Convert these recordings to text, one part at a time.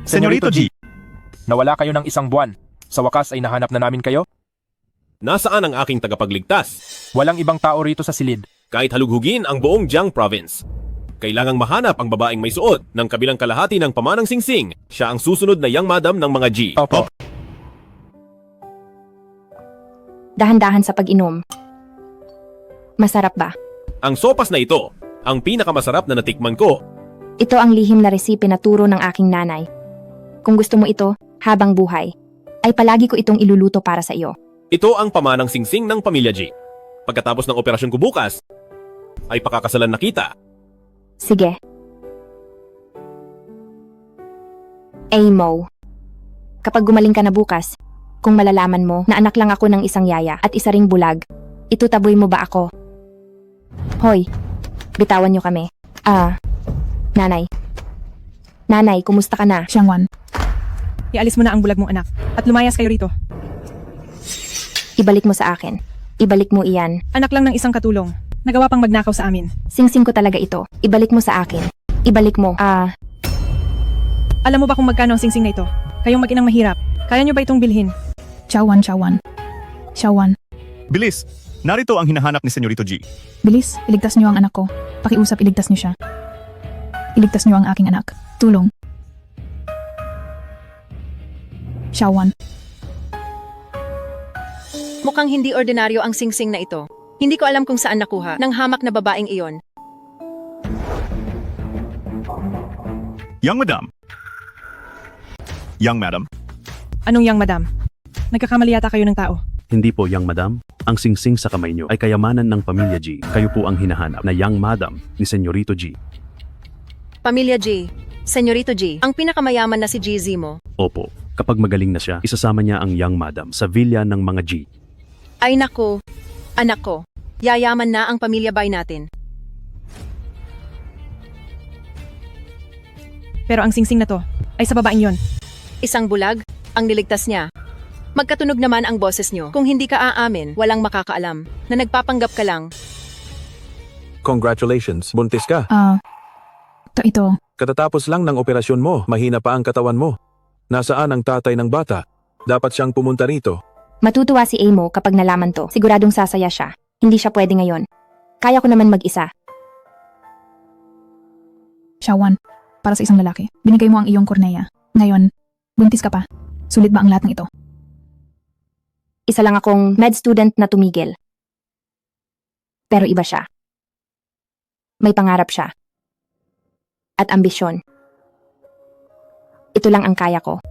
Senyorito G, Nawala kayo ng isang buwan. Sa wakas ay nahanap na namin kayo. Nasaan ang aking tagapagligtas? Walang ibang tao rito sa silid. Kahit halughugin ang buong Jiang Province. Kailangang mahanap ang babaeng may suot ng kabilang kalahati ng pamanang singsing. Siya ang susunod na young madam ng mga G. Opo. Dahan-dahan sa pag-inom. Masarap ba? Ang sopas na ito, ang pinakamasarap na natikman ko. Ito ang lihim na resipe na turo ng aking nanay. Kung gusto mo ito, habang buhay, ay palagi ko itong iluluto para sa iyo. Ito ang pamanang singsing ng pamilya G. Pagkatapos ng operasyon ko bukas, ay pakakasalan na kita. Sige. Amo. Kapag gumaling ka na bukas, kung malalaman mo na anak lang ako ng isang yaya at isa ring bulag, itutaboy mo ba ako? Hoy, bitawan niyo kami. Nanay. Nanay, kumusta ka na? Xiangwan, ialis mo na ang bulag mong anak at lumayas kayo rito. Ibalik mo sa akin. Ibalik mo iyan. Anak lang ng isang katulong. Nagawa pang magnakaw sa amin. Singsing ko talaga ito. Ibalik mo sa akin. Ibalik mo. Alam mo ba kung magkano ang singsing na ito? Kayong mag-inang mahirap. Kaya nyo ba itong bilhin? Xiaowan. Xiaowan, bilis. Narito ang hinahanap ni Senyorito G. bilis, iligtas niyo ang anak ko. Pakiusap, iligtas niyo siya. Iligtas niyo ang aking anak. Tulong. Xiaowan, Mukhang hindi ordinaryo ang singsing na ito. Hindi ko alam kung saan nakuha ng hamak na babaeng iyon. Young Madam. Young Madam. Anong yang madam? Nagkakamali yata kayo ng tao. Hindi po, young madam. Ang singsing sa kamay nyo ay kayamanan ng pamilya G. Kayo po ang hinahanap na young madam ni Senyorito G. Pamilya G, Senyorito G, ang pinakamayaman na si GZ mo. Opo, kapag magaling na siya, isasama niya ang young madam sa villa ng mga G. Ay nako, anak ko, yayaman na ang pamilya bay natin. Pero ang singsing na to ay sa babaeng yon. Isang bulag, ang niligtas niya. Magkatunog naman ang boses nyo. Kung hindi ka aamin, walang makakaalam na nagpapanggap ka lang. Congratulations, buntis ka. ito. Katatapos lang ng operasyon mo, mahina pa ang katawan mo. Nasaan ang tatay ng bata? Dapat siyang pumunta rito. Matutuwa si Amo kapag nalaman to. Siguradong sasaya siya. Hindi siya pwede ngayon. Kaya ko naman mag-isa. Xiaowan, para sa isang lalaki, binigay mo ang iyong kornea. Ngayon, buntis ka pa. Sulit ba ang lahat ng ito? Isa lang akong med student na tumigil. Pero iba siya. May pangarap siya. At ambisyon. Ito lang ang kaya ko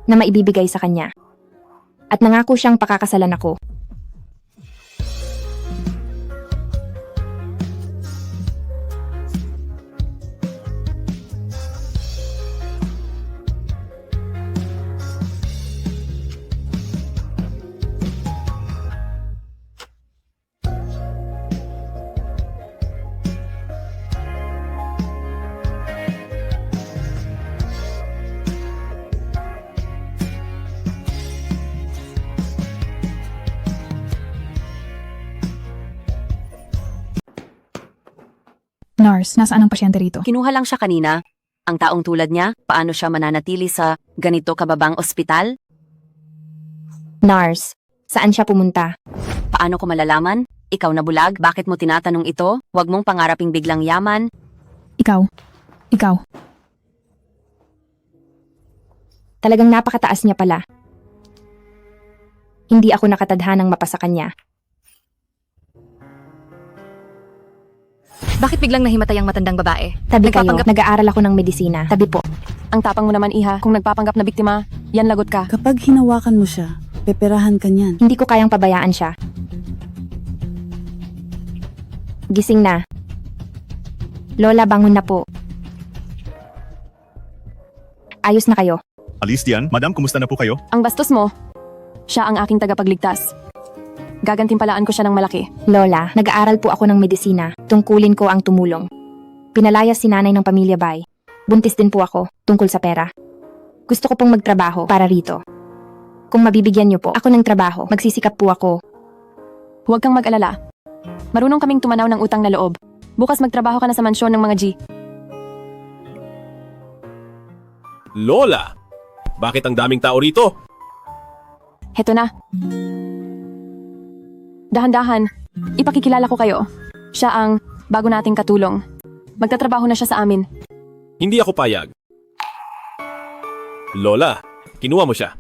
na maibibigay sa kanya. At nangako siyang pakakasalan ako. Nurse, nasaan ang pasyente rito? Kinuha lang siya kanina. Ang taong tulad niya, paano siya mananatili sa ganito kababang ospital? Nars, saan siya pumunta? Paano ko malalaman? Ikaw na bulag, bakit mo tinatanong ito? Huwag mong pangaraping biglang yaman. Ikaw. Talagang napakataas niya pala. Hindi ako nakatadhanang mapasa kanya. Bakit biglang nahimatay ang matandang babae? Tabi kayo, nag-aaral ako ng medisina. Tabi po. Ang tapang mo naman, iha. Kung nagpapanggap na biktima, yan lagot ka. Kapag hinawakan mo siya, peperahan ka niyan. Hindi ko kayang pabayaan siya. Gising na. Lola, bangon na po. Ayos na kayo. Alis diyan. Madam, kumusta na po kayo? Ang bastos mo, siya ang aking tagapagligtas. Gagantimpalaan ko siya ng malaki. Lola, nag-aaral po ako ng medisina. Tungkulin ko ang tumulong. Pinalayas si nanay ng pamilya Bay. Buntis din po ako, tungkol sa pera. Gusto ko pong magtrabaho para rito. Kung mabibigyan niyo po ako ng trabaho, magsisikap po ako. Huwag kang mag-alala. Marunong kaming tumanaw ng utang na loob. Bukas magtrabaho ka na sa mansyon ng mga G. Lola! Bakit ang daming tao rito? Heto na. Dahan-dahan, ipakikilala ko kayo. Siya ang bago nating katulong. Magtatrabaho na siya sa amin. Hindi ako payag. Lola, kinuha mo siya.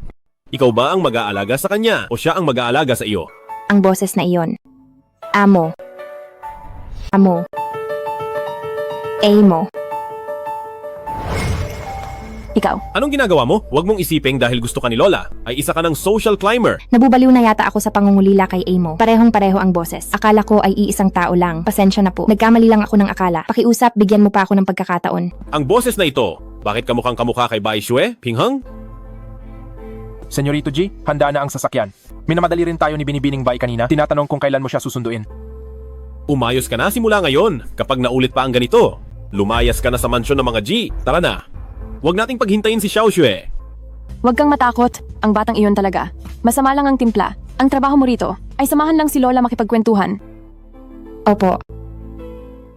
Ikaw ba ang mag-aalaga sa kanya o siya ang mag-aalaga sa iyo? Ang boses na iyon. Amo. Amo. Amo. Ikaw. Anong ginagawa mo? Huwag mong isiping dahil gusto ka ni Lola ay isa ka ng social climber. Nabubaliw na yata ako sa pangungulila kay Amo. Parehong-pareho ang boses. Akala ko ay iisang tao lang. Pasensya na po. Nagkamali lang ako ng akala. Pakiusap, bigyan mo pa ako ng pagkakataon. Ang boses na ito, bakit kamukhang kamukha kay Bai Shue, Pinghang? Senyorito G, handa na ang sasakyan. Minamadali rin tayo ni Binibining Bai kanina. Tinatanong kung kailan mo siya susunduin. Umayos ka na simula ngayon kapag naulit pa ang ganito. Lumayas ka na sa mansyon ng mga G. Tara na. Huwag nating paghintayin si Xiao Xue. Huwag kang matakot. Ang batang iyon talaga. Masama lang ang timpla. Ang trabaho mo rito ay samahan lang si Lola makipagkwentuhan. Opo.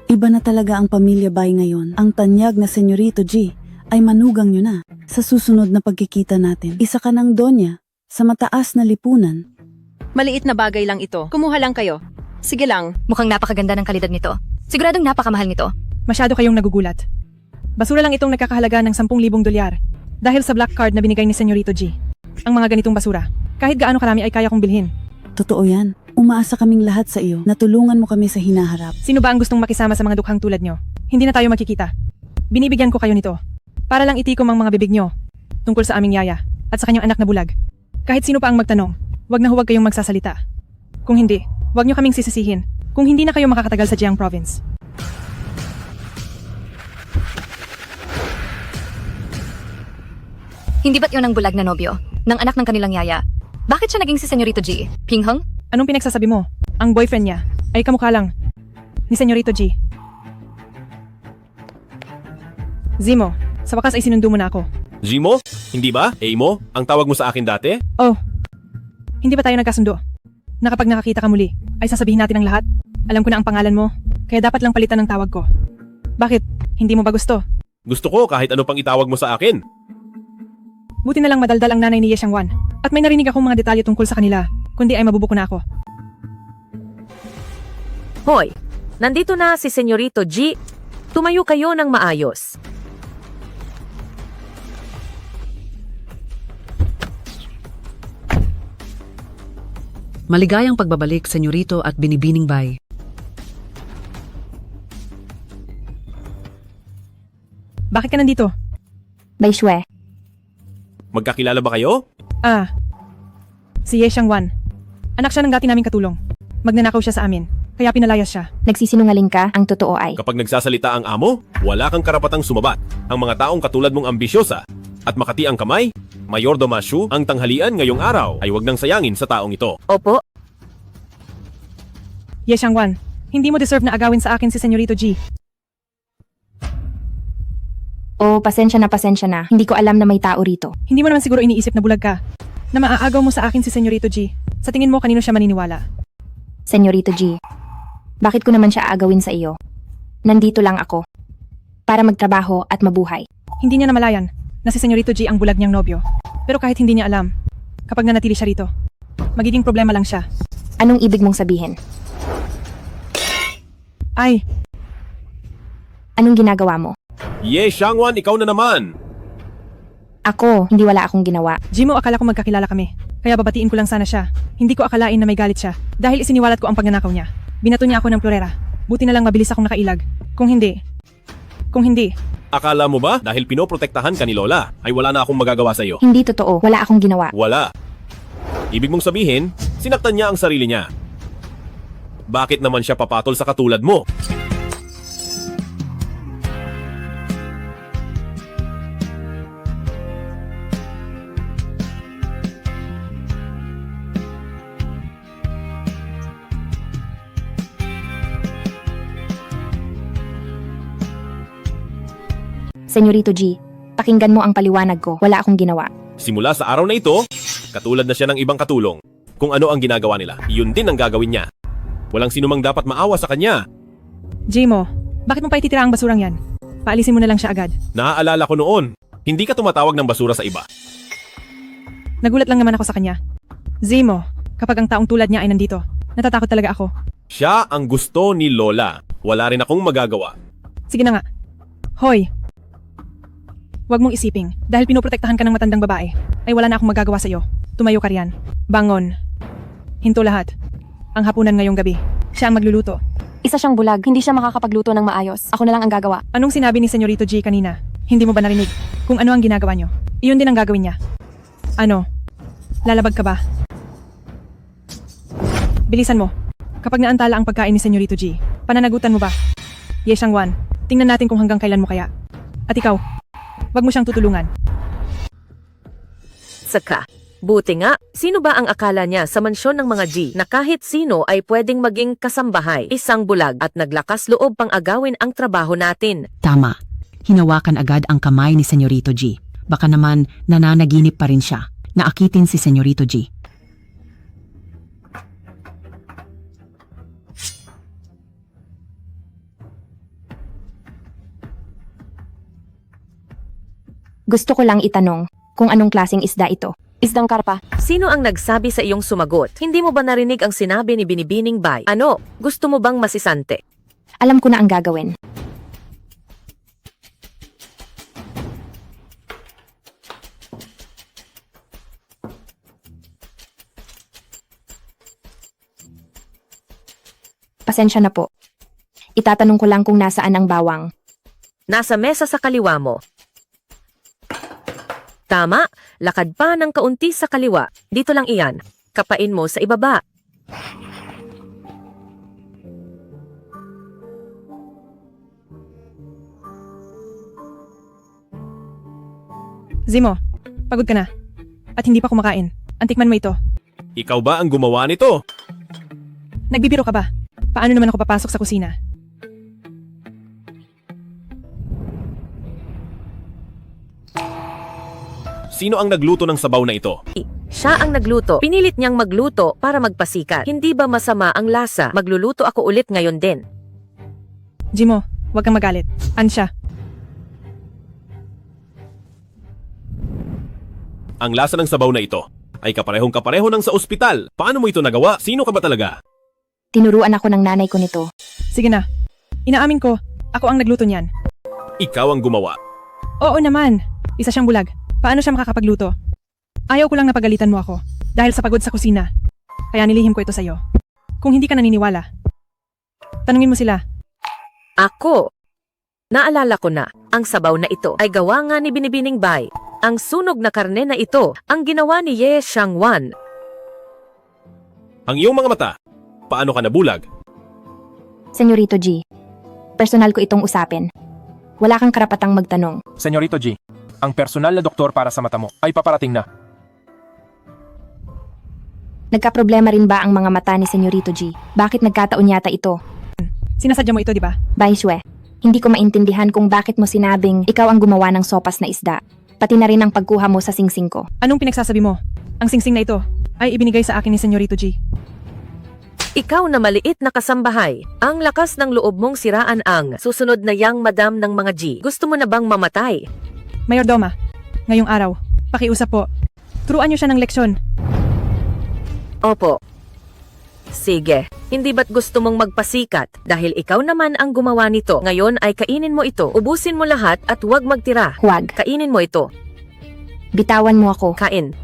Iba na talaga ang pamilya Bay ngayon. Ang tanyag na Senyorito G ay manugang nyo na. Sa susunod na pagkikita natin, isa ka ng donya sa mataas na lipunan. Maliit na bagay lang ito. Kumuha lang kayo. Sige lang. Mukhang napakaganda ng kalidad nito. Siguradong napakamahal nito. Masyado kayong nagugulat. Basura lang itong nagkakahalaga ng 10,000 dolyar dahil sa black card na binigay ni Senyorito G. Ang mga ganitong basura, kahit gaano karami ay kaya kong bilhin. Totoo yan. Umaasa kaming lahat sa iyo na tulungan mo kami sa hinaharap. Sino ba ang gustong makisama sa mga dukhang tulad nyo? Hindi na tayo magkikita. Binibigyan ko kayo nito para lang itikom ang mga bibig nyo tungkol sa aming yaya at sa kanyang anak na bulag. Kahit sino pa ang magtanong, huwag na huwag kayong magsasalita. Kung hindi, huwag nyo kaming sisisihin kung hindi na kayo makakatagal sa Jiang Province. Hindi ba't yun ang bulag na nobyo? Ng anak ng kanilang yaya? Bakit siya naging si Senyorito G? Pinghang? Anong pinagsasabi mo? Ang boyfriend niya ay kamukha lang ni Senyorito G. Zimo, sa wakas ay sinundo mo na ako. Jimo? Hindi ba? Amo? Ang tawag mo sa akin dati? Oh, hindi ba tayo nagkasundo? Na kapag nakakita ka muli, ay sasabihin natin ang lahat? Alam ko na ang pangalan mo, kaya dapat lang palitan ng tawag ko. Bakit? Hindi mo ba gusto? Gusto ko kahit ano pang itawag mo sa akin. Buti na lang madaldal ang nanay ni Ye Xiangwan. At may narinig akong mga detalye tungkol sa kanila, kundi ay mabubuko na ako. Hoy, nandito na si Senyorito G. Tumayo kayo ng maayos. Maligayang pagbabalik, Senyorito at Binibining Bai. Bakit ka nandito? Bai Shue. Magkakilala ba kayo? Si Ye Xiangwan. Anak siya ng dati naming katulong. Magnanakaw siya sa amin, kaya pinalayas siya. Nagsisinungaling ka, ang totoo ay. Kapag nagsasalita ang amo, wala kang karapatang sumabat. Ang mga taong katulad mong ambisyosa at makati ang kamay, Mayor Domashu, ang tanghalian ngayong araw ay wag nang sayangin sa taong ito. Opo. Ye Xiangwan, hindi mo deserve na agawin sa akin si Senyorito G. Oh, pasensya na. Hindi ko alam na may tao rito. Hindi mo naman siguro iniisip na bulag ka. Na maaagaw mo sa akin si Senyorito G. Sa tingin mo kanino siya maniniwala? Senyorito G, bakit ko naman siya aagawin sa iyo? Nandito lang ako. Para magtrabaho at mabuhay. Hindi niya namalayan na si Senyorito G ang bulag niyang nobyo. Pero kahit hindi niya alam, kapag nanatili siya rito, magiging problema lang siya. Anong ibig mong sabihin? Ay, anong ginagawa mo? Ye Xiangwan, ikaw na naman! Ako, hindi wala akong ginawa. Jimo, akala ko magkakilala kami. Kaya babatiin ko lang sana siya. Hindi ko akalain na may galit siya. Dahil isiniwalat ko ang pagnanakaw niya. Binato niya ako ng plorera. Buti na lang mabilis akong nakailag. Kung hindi... Akala mo ba dahil pinoprotektahan ka ni Lola ay wala na akong magagawa sa iyo? Hindi totoo. Wala akong ginawa. Wala. Ibig mong sabihin, sinaktan niya ang sarili niya. Bakit naman siya papatol sa katulad mo? Senyorito G, pakinggan mo ang paliwanag ko. Wala akong ginawa. Simula sa araw na ito, katulad na siya ng ibang katulong. Kung ano ang ginagawa nila, iyon din ang gagawin niya. Walang sinumang dapat maawa sa kanya. Jimo, bakit mo pa ititira ang basurang yan? Paalisin mo na lang siya agad. Naaalala ko noon, Hindi ka tumatawag ng basura sa iba. Nagulat lang naman ako sa kanya. Zemo, kapag ang taong tulad niya ay nandito, natatakot talaga ako. Siya ang gusto ni Lola. Wala rin akong magagawa. Sige na nga. Hoy! Huwag mong isiping, dahil pinoprotektahan ka ng matandang babae, ay wala na akong magagawa sa iyo. Tumayo ka riyan. Bangon. Hinto lahat. Ang hapunan ngayong gabi. Siya ang magluluto. Isa siyang bulag, hindi siya makakapagluto ng maayos. Ako na lang ang gagawa. Anong sinabi ni Senyorito G kanina? Hindi mo ba narinig? Kung ano ang ginagawa niyo, iyon din ang gagawin niya. Ano? Lalabag ka ba? Bilisan mo. Kapag naantala ang pagkain ni Senyorito G, pananagutan mo ba? Yeshang Wan, tingnan natin kung hanggang kailan mo kaya. At ikaw, wag mo siyang tutulungan. Saka, buti nga, sino ba ang akala niya sa mansyon ng mga G na kahit sino ay pwedeng maging kasambahay, isang bulag at naglakas loob pang agawin ang trabaho natin? Tama. Hinawakan agad ang kamay ni Senyorito G. Baka naman nananaginip pa rin siya. Naakitin si Senyorito G. Gusto ko lang itanong kung anong klaseng isda ito. Isdang karpa. Sino ang nagsabi sa iyong sumagot? Hindi mo ba narinig ang sinabi ni Binibining Bay? Ano? Gusto mo bang masisante? Alam ko na ang gagawin. Pasensya na po. Itatanong ko lang kung nasaan ang bawang. Nasa mesa sa kaliwa mo. Tama, lakad pa ng kaunti sa kaliwa. Dito lang iyan. Kapain mo sa ibaba. Zemo, pagod ka na. At hindi pa kumakain. Antikman mo ito. Ikaw ba ang gumawa nito? Nagbibiro ka ba? Paano naman ako papasok sa kusina? Sino ang nagluto ng sabaw na ito? Siya ang nagluto. Pinilit niyang magluto para magpasikat. Hindi ba masama ang lasa? Magluluto ako ulit ngayon din. Jimo, huwag kang magalit. Ansya. Ang lasa ng sabaw na ito ay kaparehong-kapareho ng sa ospital. Paano mo ito nagawa? Sino ka ba talaga? Tinuruan ako ng nanay ko nito. Sige na. Inaamin ko, ako ang nagluto niyan. Ikaw ang gumawa. Oo naman. Isa siyang bulag. Paano siya makakapagluto? Ayaw ko lang napagalitan mo ako dahil sa pagod sa kusina. Kaya nilihim ko ito sa'yo. Kung hindi ka naniniwala, tanungin mo sila. Ako. Naalala ko na, ang sabaw na ito ay gawa nga ni Binibining Bay. Ang sunog na karne na ito, ang ginawa ni Ye Shangwan. Ang iyong mga mata, paano ka nabulag? Senyorito G, personal ko itong usapin. Wala kang karapatang magtanong. Senyorito G, ang personal na doktor para sa mata mo ay paparating na. Nagkaproblema rin ba ang mga mata ni Senyorito G? Bakit nagkataon yata ito? Sinasadya mo ito, di ba? Baishwe, hindi ko maintindihan kung bakit mo sinabing ikaw ang gumawa ng sopas na isda. Pati na rin ang pagkuha mo sa singsing ko. Anong pinagsasabi mo? Ang singsing na ito ay ibinigay sa akin ni Senyorito G. Ikaw na maliit na kasambahay, ang lakas ng loob mong siraan ang susunod na yang madam ng mga G. Gusto mo na bang mamatay? Mayordoma, ngayong araw, pakiusap po. Turuan niyo siya ng leksyon. Opo. Sige, hindi ba't gusto mong magpasikat? Dahil ikaw naman ang gumawa nito. Ngayon ay kainin mo ito. Ubusin mo lahat at huwag magtira. Huwag. Kainin mo ito. Bitawan mo ako. Kain.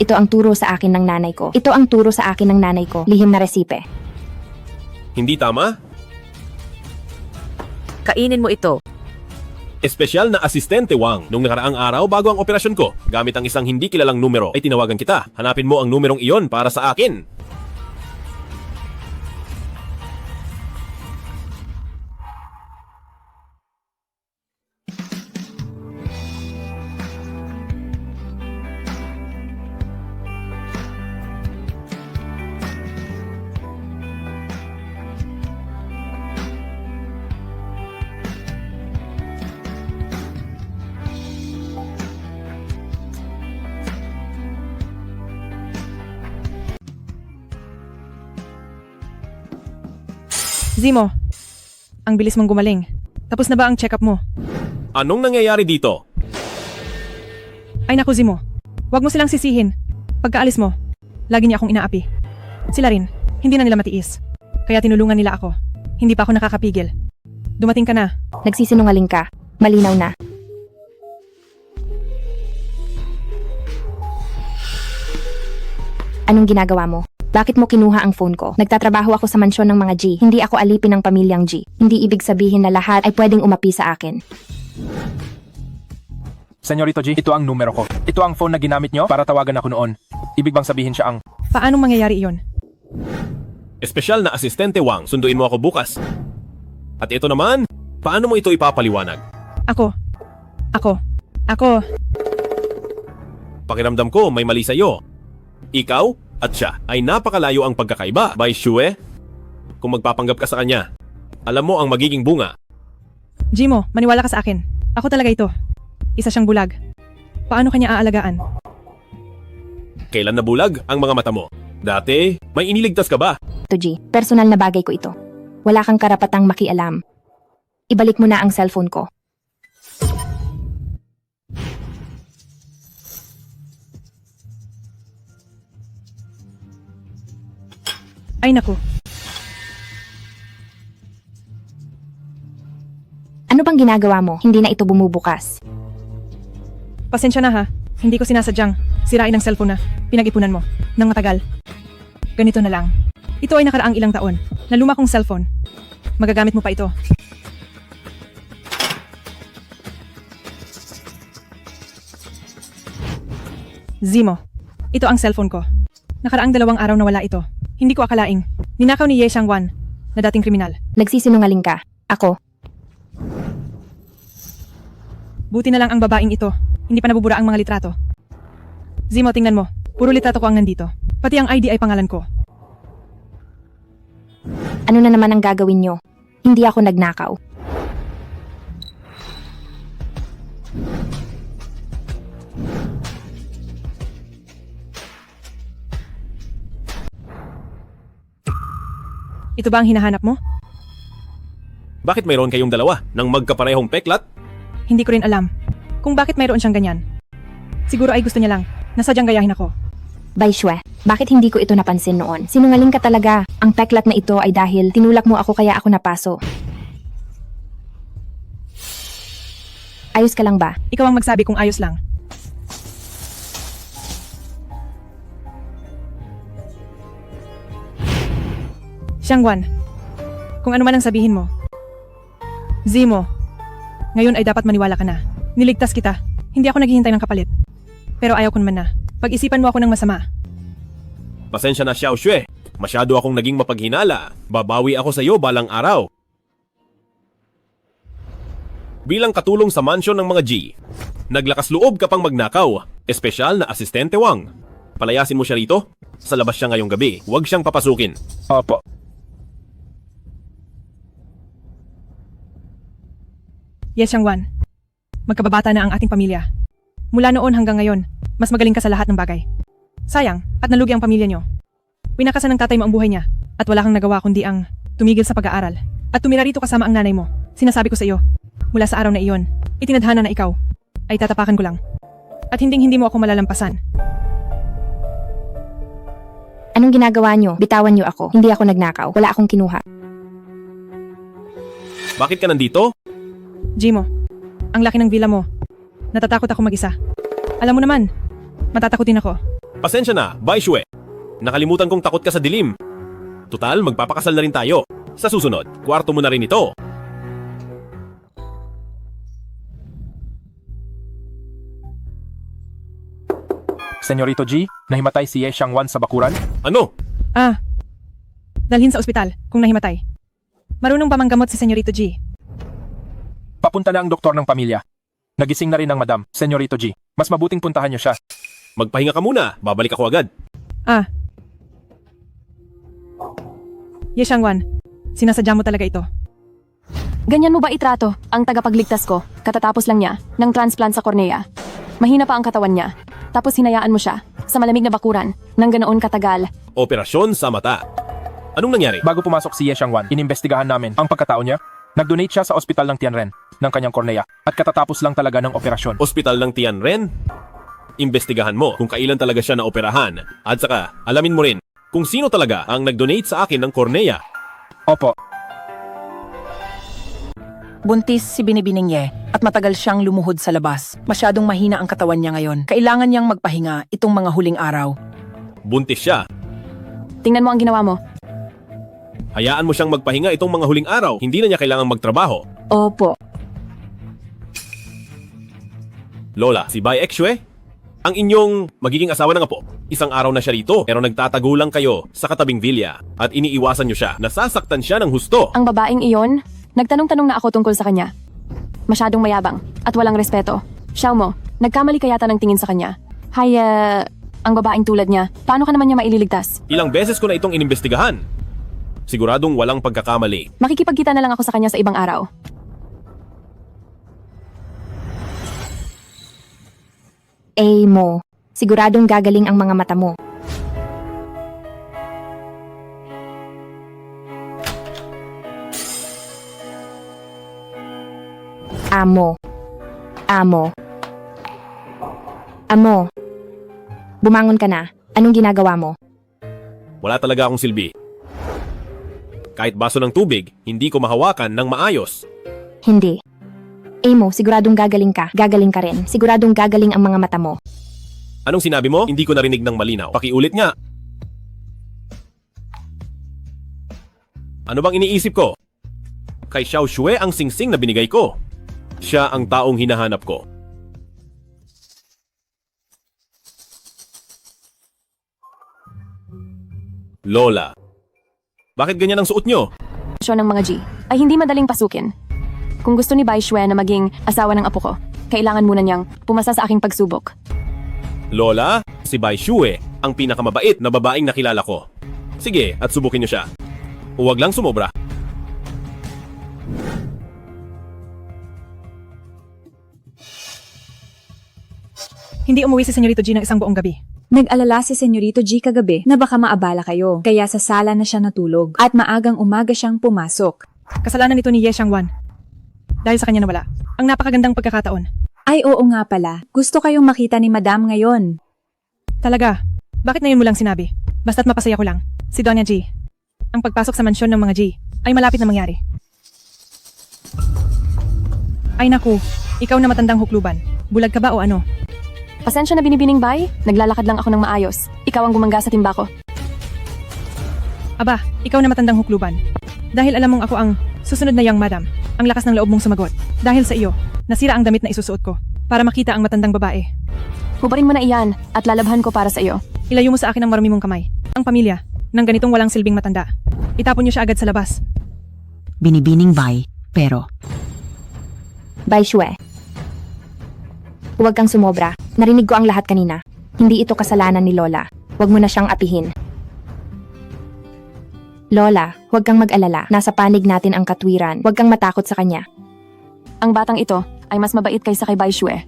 Ito ang turo sa akin ng nanay ko. Ito ang turo sa akin ng nanay ko. Lihim na resipe. Hindi tama? Kainin mo ito. Espesyal na asistente Wang. Nung nakaraang araw bago ang operasyon ko, gamit ang isang hindi kilalang numero, ay tinawagan kita. Hanapin mo ang numerong iyon para sa akin. Zimo, ang bilis mong gumaling. Tapos na ba ang check-up mo? Anong nangyayari dito? Ay naku Zimo, wag mo silang sisihin. Pagkaalis mo, lagi niya akong inaapi. Sila rin, hindi na nila matiis. Kaya tinulungan nila ako. Hindi pa ako nakakapigil. Dumating ka na. Nagsisinungaling ka. Malinaw na. Anong ginagawa mo? Bakit mo kinuha ang phone ko? Nagtatrabaho ako sa mansyon ng mga G. Hindi ako alipin ng pamilyang G. Hindi ibig sabihin na lahat ay pwedeng umapi sa akin. Senyorito G, ito ang numero ko. Ito ang phone na ginamit nyo para tawagan ako noon. Ibig bang sabihin siya ang... Paano mangyayari iyon? Espesyal na asistente Wang, sunduin mo ako bukas. At ito naman, paano mo ito ipapaliwanag? Ako. Pakiramdam ko may mali sa'yo. Ikaw at siya ay napakalayo ang pagkakaiba, Bai Shue. Kung magpapanggap ka sa kanya, alam mo ang magiging bunga. Jimo, maniwala ka sa akin. Ako talaga ito. Isa siyang bulag. Paano kanya aalagaan? Kailan nabulag ang mga mata mo? Dati, may iniligtas ka ba? Ito G, personal na bagay ko ito. Wala kang karapatang makialam. Ibalik mo na ang cellphone ko. Ay naku, Ano bang ginagawa mo? Hindi na ito bumubukas. pasensya na ha. Hindi ko sinasadyang sirain ang cellphone na pinag-ipunan mo nang matagal. Ganito na lang. Ito ay nakaraang ilang taon na luma kong cellphone. Magagamit mo pa ito. Zimo, ito ang cellphone ko. Nakaraang 2 araw na wala ito. Hindi ko akalaing ninakaw ni Ye Xiangwan na dating kriminal. Nagsisinungaling ka. Ako. Buti na lang ang babaeng ito. Hindi pa nabubura ang mga litrato. Zimo, tingnan mo. Puro litrato ko ang nandito. Pati ang ID ay pangalan ko. Ano na naman ang gagawin nyo? Hindi ako nagnakaw. Ito ba ang hinahanap mo? Bakit mayroon kayong dalawa ng magkaparehong peklat? Hindi ko rin alam kung bakit mayroon siyang ganyan. Siguro ay gusto niya lang na sadyang gayahin ako. Bai Shue, bakit hindi ko ito napansin noon? Sinungaling ka talaga. Ang peklat na ito ay dahil tinulak mo ako kaya ako napaso. Ayos ka lang ba? Ikaw ang magsabi kung ayos lang. Xiangwan, kung ano man ang sabihin mo. Zimo, ngayon ay dapat maniwala ka na. Niligtas kita. Hindi ako naghihintay ng kapalit. Pero ayaw ko naman na. Pag-isipan mo ako ng masama. Pasensya na Xiao Xue. Masyado akong naging mapaghinala. Babawi ako sa iyo balang araw. Bilang katulong sa mansyon ng mga G, naglakas loob ka pang magnakaw. Espesyal na asistente Wang. Palayasin mo siya rito. Sa labas siya ngayong gabi. Huwag siyang papasukin. Opo. Yes, Xiangwan. Magkababata na ang ating pamilya. Mula noon hanggang ngayon, mas magaling ka sa lahat ng bagay. Sayang, at nalugi ang pamilya niyo. Pinakasan ng tatay mo ang buhay niya, at wala kang nagawa kundi ang tumigil sa pag-aaral. At tumira rito kasama ang nanay mo. Sinasabi ko sa iyo, mula sa araw na iyon, itinadhana na ikaw, ay tatapakan ko lang. At hindi mo ako malalampasan. Anong ginagawa nyo? Bitawan nyo ako. Hindi ako nagnakaw. Wala akong kinuha. Bakit ka nandito? Jimo, ang laki ng villa mo. Natatakot ako mag-isa. Alam mo naman, matatakotin ako. Pasensya na, Bai Shue. Nakalimutan kong takot ka sa dilim. Tutal, magpapakasal na rin tayo. Sa susunod, kwarto mo na rin ito. Senyorito G, nahimatay si Ye Xiangwan sa bakuran? Ano? Dalhin sa ospital kung nahimatay. Marunong ba manggamot si Senyorito G? Papunta na ang doktor ng pamilya. Nagising na rin ang madam, Senyorito G. Mas mabuting puntahan niyo siya. Magpahinga ka muna, babalik ako agad. Ye Xiangwan, sinasadya mo talaga ito. Ganyan mo ba itrato ang tagapagligtas ko katatapos lang niya ng transplant sa kornea? Mahina pa ang katawan niya. Tapos hinayaan mo siya sa malamig na bakuran ng ganoon katagal. Operasyon sa mata. Anong nangyari? Bago pumasok si Ye Xiangwan, inimbestigahan namin ang pagkatao niya. Nag-donate siya sa ospital ng Tianren ng kanyang kornea at katatapos lang talaga ng operasyon. Ospital ng Tianren? Imbestigahan mo kung kailan talaga siya naoperahan. At saka, alamin mo rin kung sino talaga ang nag-donate sa akin ng kornea. Opo. Buntis si Binibining Ye at matagal siyang lumuhod sa labas. Masyadong mahina ang katawan niya ngayon. Kailangan niyang magpahinga itong mga huling araw. Buntis siya. Tingnan mo ang ginawa mo. Hayaan mo siyang magpahinga itong mga huling araw. Hindi na niya kailangang magtrabaho. Opo. Lola, si Bai Exue, ang inyong magiging asawa ng apo. Isang araw na siya rito, pero nagtatago lang kayo sa katabing villa at iniiwasan niyo siya. Nasasaktan siya ng husto. Ang babaeng iyon, nagtanong-tanong na ako tungkol sa kanya. Masyadong mayabang at walang respeto. Xiao mo, nagkamali ka yata ng tingin sa kanya. Hay, ang babaeng tulad niya, paano ka naman niya maililigtas? Ilang beses ko na itong inimbestigahan. Siguradong walang pagkakamali. Makikipagkita na lang ako sa kanya sa ibang araw. Mo, siguradong gagaling ang mga mata mo. Amo. Bumangon ka na. Anong ginagawa mo? Wala talaga akong silbi. Kahit baso ng tubig, hindi ko mahawakan ng maayos. Hindi. Mo, siguradong gagaling ka. Gagaling ka rin. Siguradong gagaling ang mga mata mo. Anong sinabi mo? Hindi ko narinig ng malinaw. Pakiulit nga. Ano bang iniisip ko? Kay Xiao Xue ang singsing na binigay ko. Siya ang taong hinahanap ko. Lola, bakit ganyan ang suot nyo? Ng mga G ay hindi madaling pasukin. Kung gusto ni Bai Xue na maging asawa ng apo ko, kailangan muna niyang pumasa sa aking pagsubok. Lola, si Bai Xue ang pinakamabait na babaeng nakilala ko. Sige, at subukin niyo siya. Huwag lang sumobra. Hindi umuwi si Senyorito G ng isang buong gabi. Nag-alala si Senyorito G kagabi na baka maabala kayo, kaya sa sala na siya natulog at maagang umaga siyang pumasok. Kasalanan nito ni Ye Xiangwan. Dahil sa kanya nawala. Ang napakagandang pagkakataon. Ay oo nga pala, gusto kayong makita ni Madam ngayon. Talaga? Bakit ngayon mo lang sinabi? Basta't mapasaya ko lang. Si Doña G. Ang pagpasok sa mansyon ng mga G ay malapit na mangyari. Ay naku, ikaw na matandang hukluban. Bulag ka ba o ano? Pasensya na Binibining Bai, naglalakad lang ako ng maayos. Ikaw ang gumangga sa timba ko. Aba, ikaw na matandang hukluban. Dahil alam mong ako ang susunod na young madam, ang lakas ng loob mong sumagot. Dahil sa iyo, nasira ang damit na isusuot ko para makita ang matandang babae. Hubarin mo na iyan at lalabhan ko para sa iyo. Ilayo mo sa akin ang marumi mong kamay. Ang pamilya, ng ganitong walang silbing matanda. Itapon niyo siya agad sa labas. Binibining Bai, pero Bai Xue. Huwag kang sumobra. Narinig ko ang lahat kanina. Hindi ito kasalanan ni Lola. Huwag mo na siyang apihin. Lola, huwag kang mag-alala. Nasa panig natin ang katwiran. Huwag kang matakot sa kanya. Ang batang ito ay mas mabait kaysa kay Bai Xue.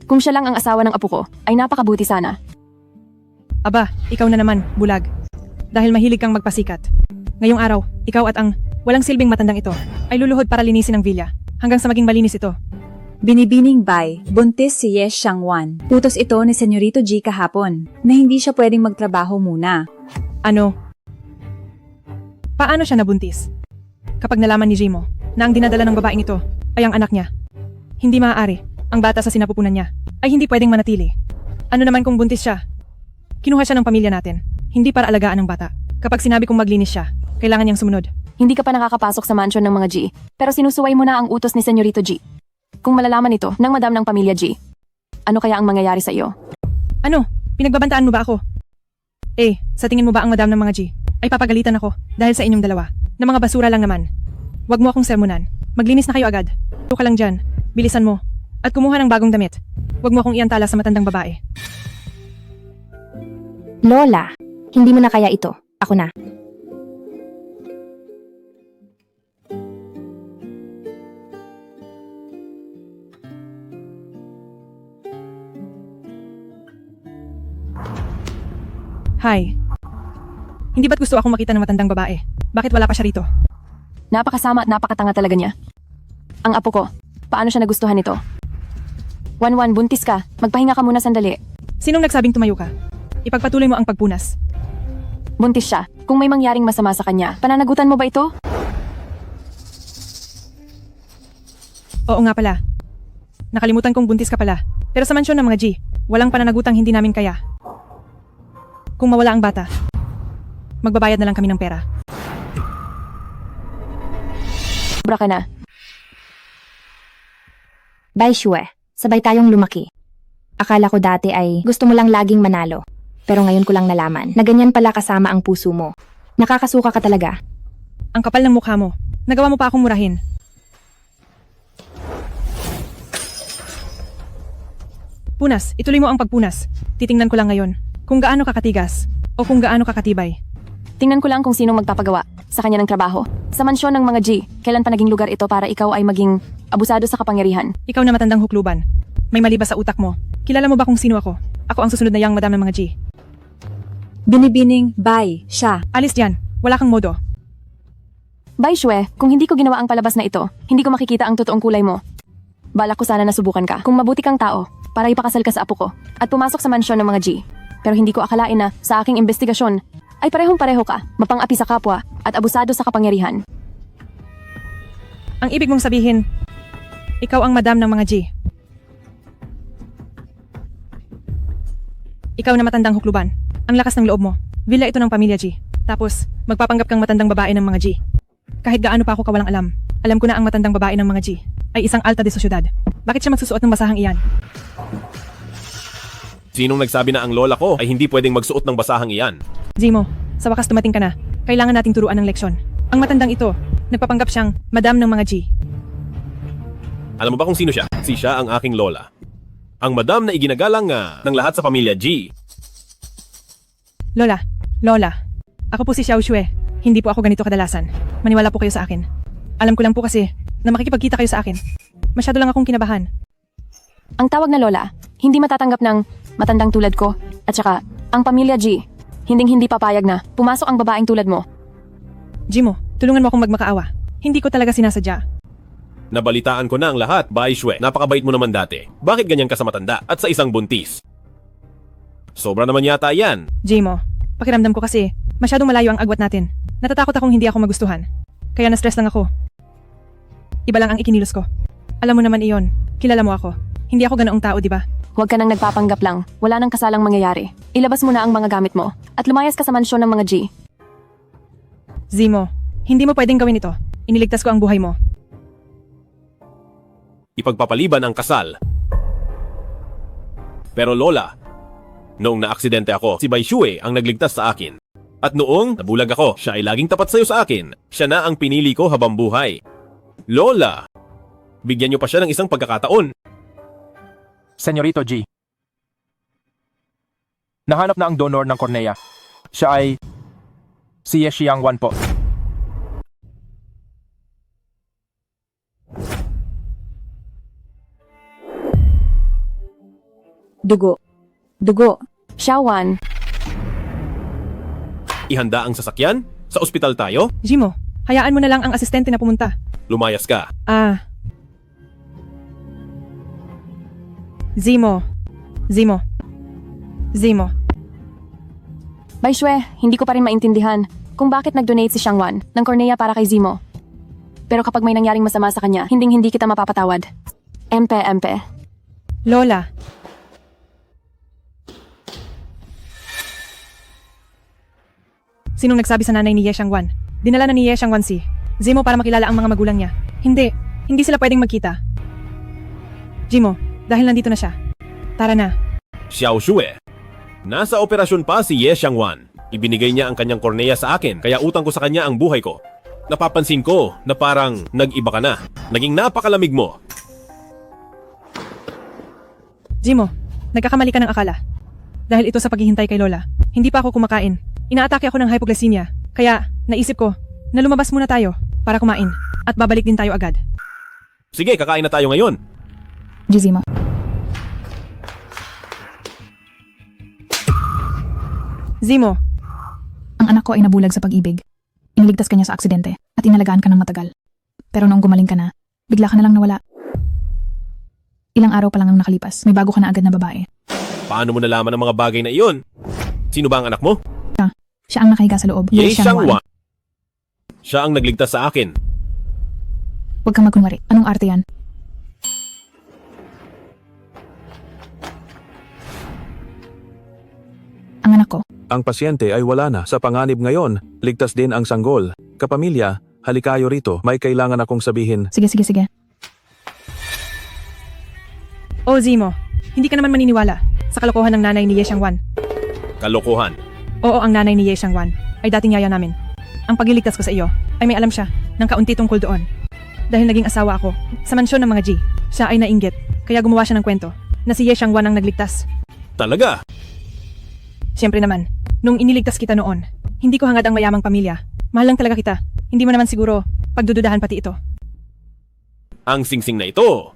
Kung siya lang ang asawa ng apo ko, ay napakabuti sana. Aba, ikaw na naman, bulag. Dahil mahilig kang magpasikat. Ngayong araw, ikaw at ang walang silbing matandang ito ay luluhod para linisin ang villa hanggang sa maging malinis ito. Binibining Bai, buntis si Ye Xiangwan. Utos ito ni Senyorito G kahapon na hindi siya pwedeng magtrabaho muna. Ano? Paano siya nabuntis? Kapag nalaman ni Jimo na ang dinadala ng babaeng ito ay ang anak niya, hindi maaari ang bata sa sinapupunan niya ay hindi pwedeng manatili. Ano naman kung buntis siya? Kinuha siya ng pamilya natin, hindi para alagaan ng bata. Kapag sinabi kong maglinis siya, kailangan niyang sumunod. Hindi ka pa nakakapasok sa mansion ng mga G, pero sinusuway mo na ang utos ni Senyorito G. Kung malalaman ito ng madam ng pamilya G, ano kaya ang mangyayari sa iyo? Ano? Pinagbabantaan mo ba ako? Sa tingin mo ba ang madam ng mga G ay papagalitan ako dahil sa inyong dalawa na mga basura lang naman? Huwag mo akong sermonan. Maglinis na kayo agad. Tuwa ka lang dyan. Bilisan mo. At kumuha ng bagong damit. Huwag mo akong iantala sa matandang babae. Lola, hindi mo na kaya ito. Ako na. Hi. Hindi ba't gusto akong makita ng matandang babae? Bakit wala pa siya rito? Napakasama at napakatanga talaga niya. Ang apo ko, paano siya nagustuhan nito? Wanwan, buntis ka. Magpahinga ka muna sandali. Sinong nagsabing tumayo ka? Ipagpatuloy mo ang pagpunas. Buntis siya. Kung may mangyaring masama sa kanya, pananagutan mo ba ito? Oo nga pala. Nakalimutan kong buntis ka pala. Pero sa mansyon ng mga G, walang pananagutang hindi namin kaya. Kung mawala ang bata, magbabayad na lang kami ng pera. Sobra ka na. Bai Shue, sabay tayong lumaki. Akala ko dati ay gusto mo lang laging manalo. Pero ngayon ko lang nalaman na ganyan pala kasama ang puso mo. Nakakasuka ka talaga. Ang kapal ng mukha mo. Nagawa mo pa akong murahin. Punas, ituloy mo ang pagpunas. Titingnan ko lang ngayon kung gaano kakatigas o kung gaano kakatibay. Tingnan ko lang kung sinong magpapagawa sa kanya ng trabaho. Sa mansyon ng mga G, kailan pa naging lugar ito para ikaw ay maging abusado sa kapangyarihan? Ikaw na matandang hukluban. May mali ba sa utak mo? Kilala mo ba kung sino ako? Ako ang susunod na yang madam ng mga G. Binibining, bye, siya. Alis diyan. Wala kang modo. Bai Shue, kung hindi ko ginawa ang palabas na ito, hindi ko makikita ang totoong kulay mo. Balak ko sana na subukan ka kung mabuti kang tao para ipakasal ka sa apo ko at pumasok sa mansyon ng mga G. Pero hindi ko akalain na sa aking investigasyon ay parehong-pareho ka, mapang-api sa kapwa at abusado sa kapangyarihan. Ang ibig mong sabihin, ikaw ang madam ng mga G. Ikaw na matandang hukluban. Ang lakas ng loob mo. Villa ito ng pamilya G. Tapos, magpapanggap kang matandang babae ng mga G. Kahit gaano pa ako kawalang alam ko na ang matandang babae ng mga G ay isang alta de sosyedad. Bakit siya magsusuot ng basahang iyan? Sinong nagsabi na ang lola ko ay hindi pwedeng magsuot ng basahang iyan? Zimo, sa wakas dumating ka na. Kailangan nating turuan ng leksyon. Ang matandang ito, nagpapanggap siyang madam ng mga G. Alam mo ba kung sino siya? Si siya ang aking lola. Ang madam na iginagalang ng lahat sa pamilya G. Lola. Ako po si Xiao Shue. Hindi po ako ganito kadalasan. Maniwala po kayo sa akin. Alam ko lang po kasi na makikipagkita kayo sa akin. Masyado lang akong kinabahan. Ang tawag na lola, hindi matatanggap ng matandang tulad ko at saka ang pamilya G. Hindi papayag na pumasok ang babaeng tulad mo. Jimo, tulungan mo akong magmakaawa. Hindi ko talaga sinasadya. Nabalitaan ko na ang lahat, Bai Shue. Napakabait mo naman dati. Bakit ganyan ka sa matanda at sa isang buntis? Sobra naman yata yan. Jimo, pakiramdam ko kasi masyadong malayo ang agwat natin. Natatakot akong hindi ako magustuhan. Kaya na-stress lang ako. Iba lang ang ikinilos ko. Alam mo naman iyon. Kilala mo ako. Hindi ako ganoong tao, di ba? Huwag ka nang nagpapanggap lang. Wala nang kasalang mangyayari. Ilabas mo na ang mga gamit mo at lumayas ka sa mansyon ng mga G. Zimo, hindi mo pwedeng gawin ito. Iniligtas ko ang buhay mo. Ipagpapaliban ang kasal. Pero lola, noong naaksidente ako, si Bai Shue ang nagligtas sa akin. At noong nabulag ako, siya ay laging tapat sa'yo sa akin. Siya na ang pinili ko habang buhay. Lola, bigyan niyo pa siya ng isang pagkakataon. Senyorito G. Nahanap na ang donor ng kornea. Siya ay si Ye Xiangwan po. Dugo. Xiaowan, Ihanda ang sasakyan? Sa ospital tayo? Jimo, hayaan mo na lang ang asistente na pumunta. Lumayas ka. Zimo. Bai Shue, hindi ko pa rin maintindihan kung bakit nag-donate si Xiangwan ng kornea para kay Zimo. Pero kapag may nangyaring masama sa kanya, hindi kita mapapatawad. Empe. Lola. Sinong nagsabi sa nanay ni Ye Xiangwan? Dinala na ni Ye Xiangwan si Zimo para makilala ang mga magulang niya. Hindi sila pwedeng magkita. Jimo, dahil nandito na siya. Tara na. Xiao Shue. Nasa operasyon pa si Ye Xiangwan. Ibinigay niya ang kanyang kornea sa akin, kaya utang ko sa kanya ang buhay ko. Napapansin ko na parang nag-iba ka na. Naging napakalamig mo. Jimo, nagkakamali ka ng akala. Dahil ito sa paghihintay kay Lola, hindi pa ako kumakain. Inaatake ako ng hypoglycemia, kaya naisip ko na lumabas muna tayo para kumain at babalik din tayo agad. Sige, kakain na tayo ngayon. Zimo. Zimo, Ang Ang anak ko ay nabulag sa pag-ibig. Iniligtas ka niya sa aksidente at inalagaan ka ng matagal. Pero noong gumaling ka na, bigla ka na lang nawala. Ilang araw pa lang ang nakalipas, may bago ka na agad na babae. Paano mo nalaman ang mga bagay na iyon? Sino ba ang anak mo? Siya ang nakahiga sa loob. Ye Xiang Xiangwan. Siya ang nagligtas sa akin. Huwag kang magkunwari. Anong arte yan? Ang anak ko. Ang pasyente ay wala na. Sa panganib ngayon, ligtas din ang sanggol. Kapamilya, halikayo rito. May kailangan akong sabihin. Sige. Oh, Zimo, hindi ka naman maniniwala sa kalokohan ng nanay ni Ye Xiangwan. Kalokohan. Oo, ang nanay ni Ye Xiangwan ay dating yaya namin. Ang pagliligtas ko sa iyo ay may alam siya ng kaunti tungkol doon. Dahil naging asawa ako sa mansyon ng mga G, siya ay nainggit, kaya gumawa siya ng kwento na si Ye Xiangwan ang nagligtas. Talaga? Siyempre naman, nung iniligtas kita noon, hindi ko hangad ang mayamang pamilya. Mahal lang talaga kita. Hindi mo naman siguro pagdududahan pati ito. Ang singsing na ito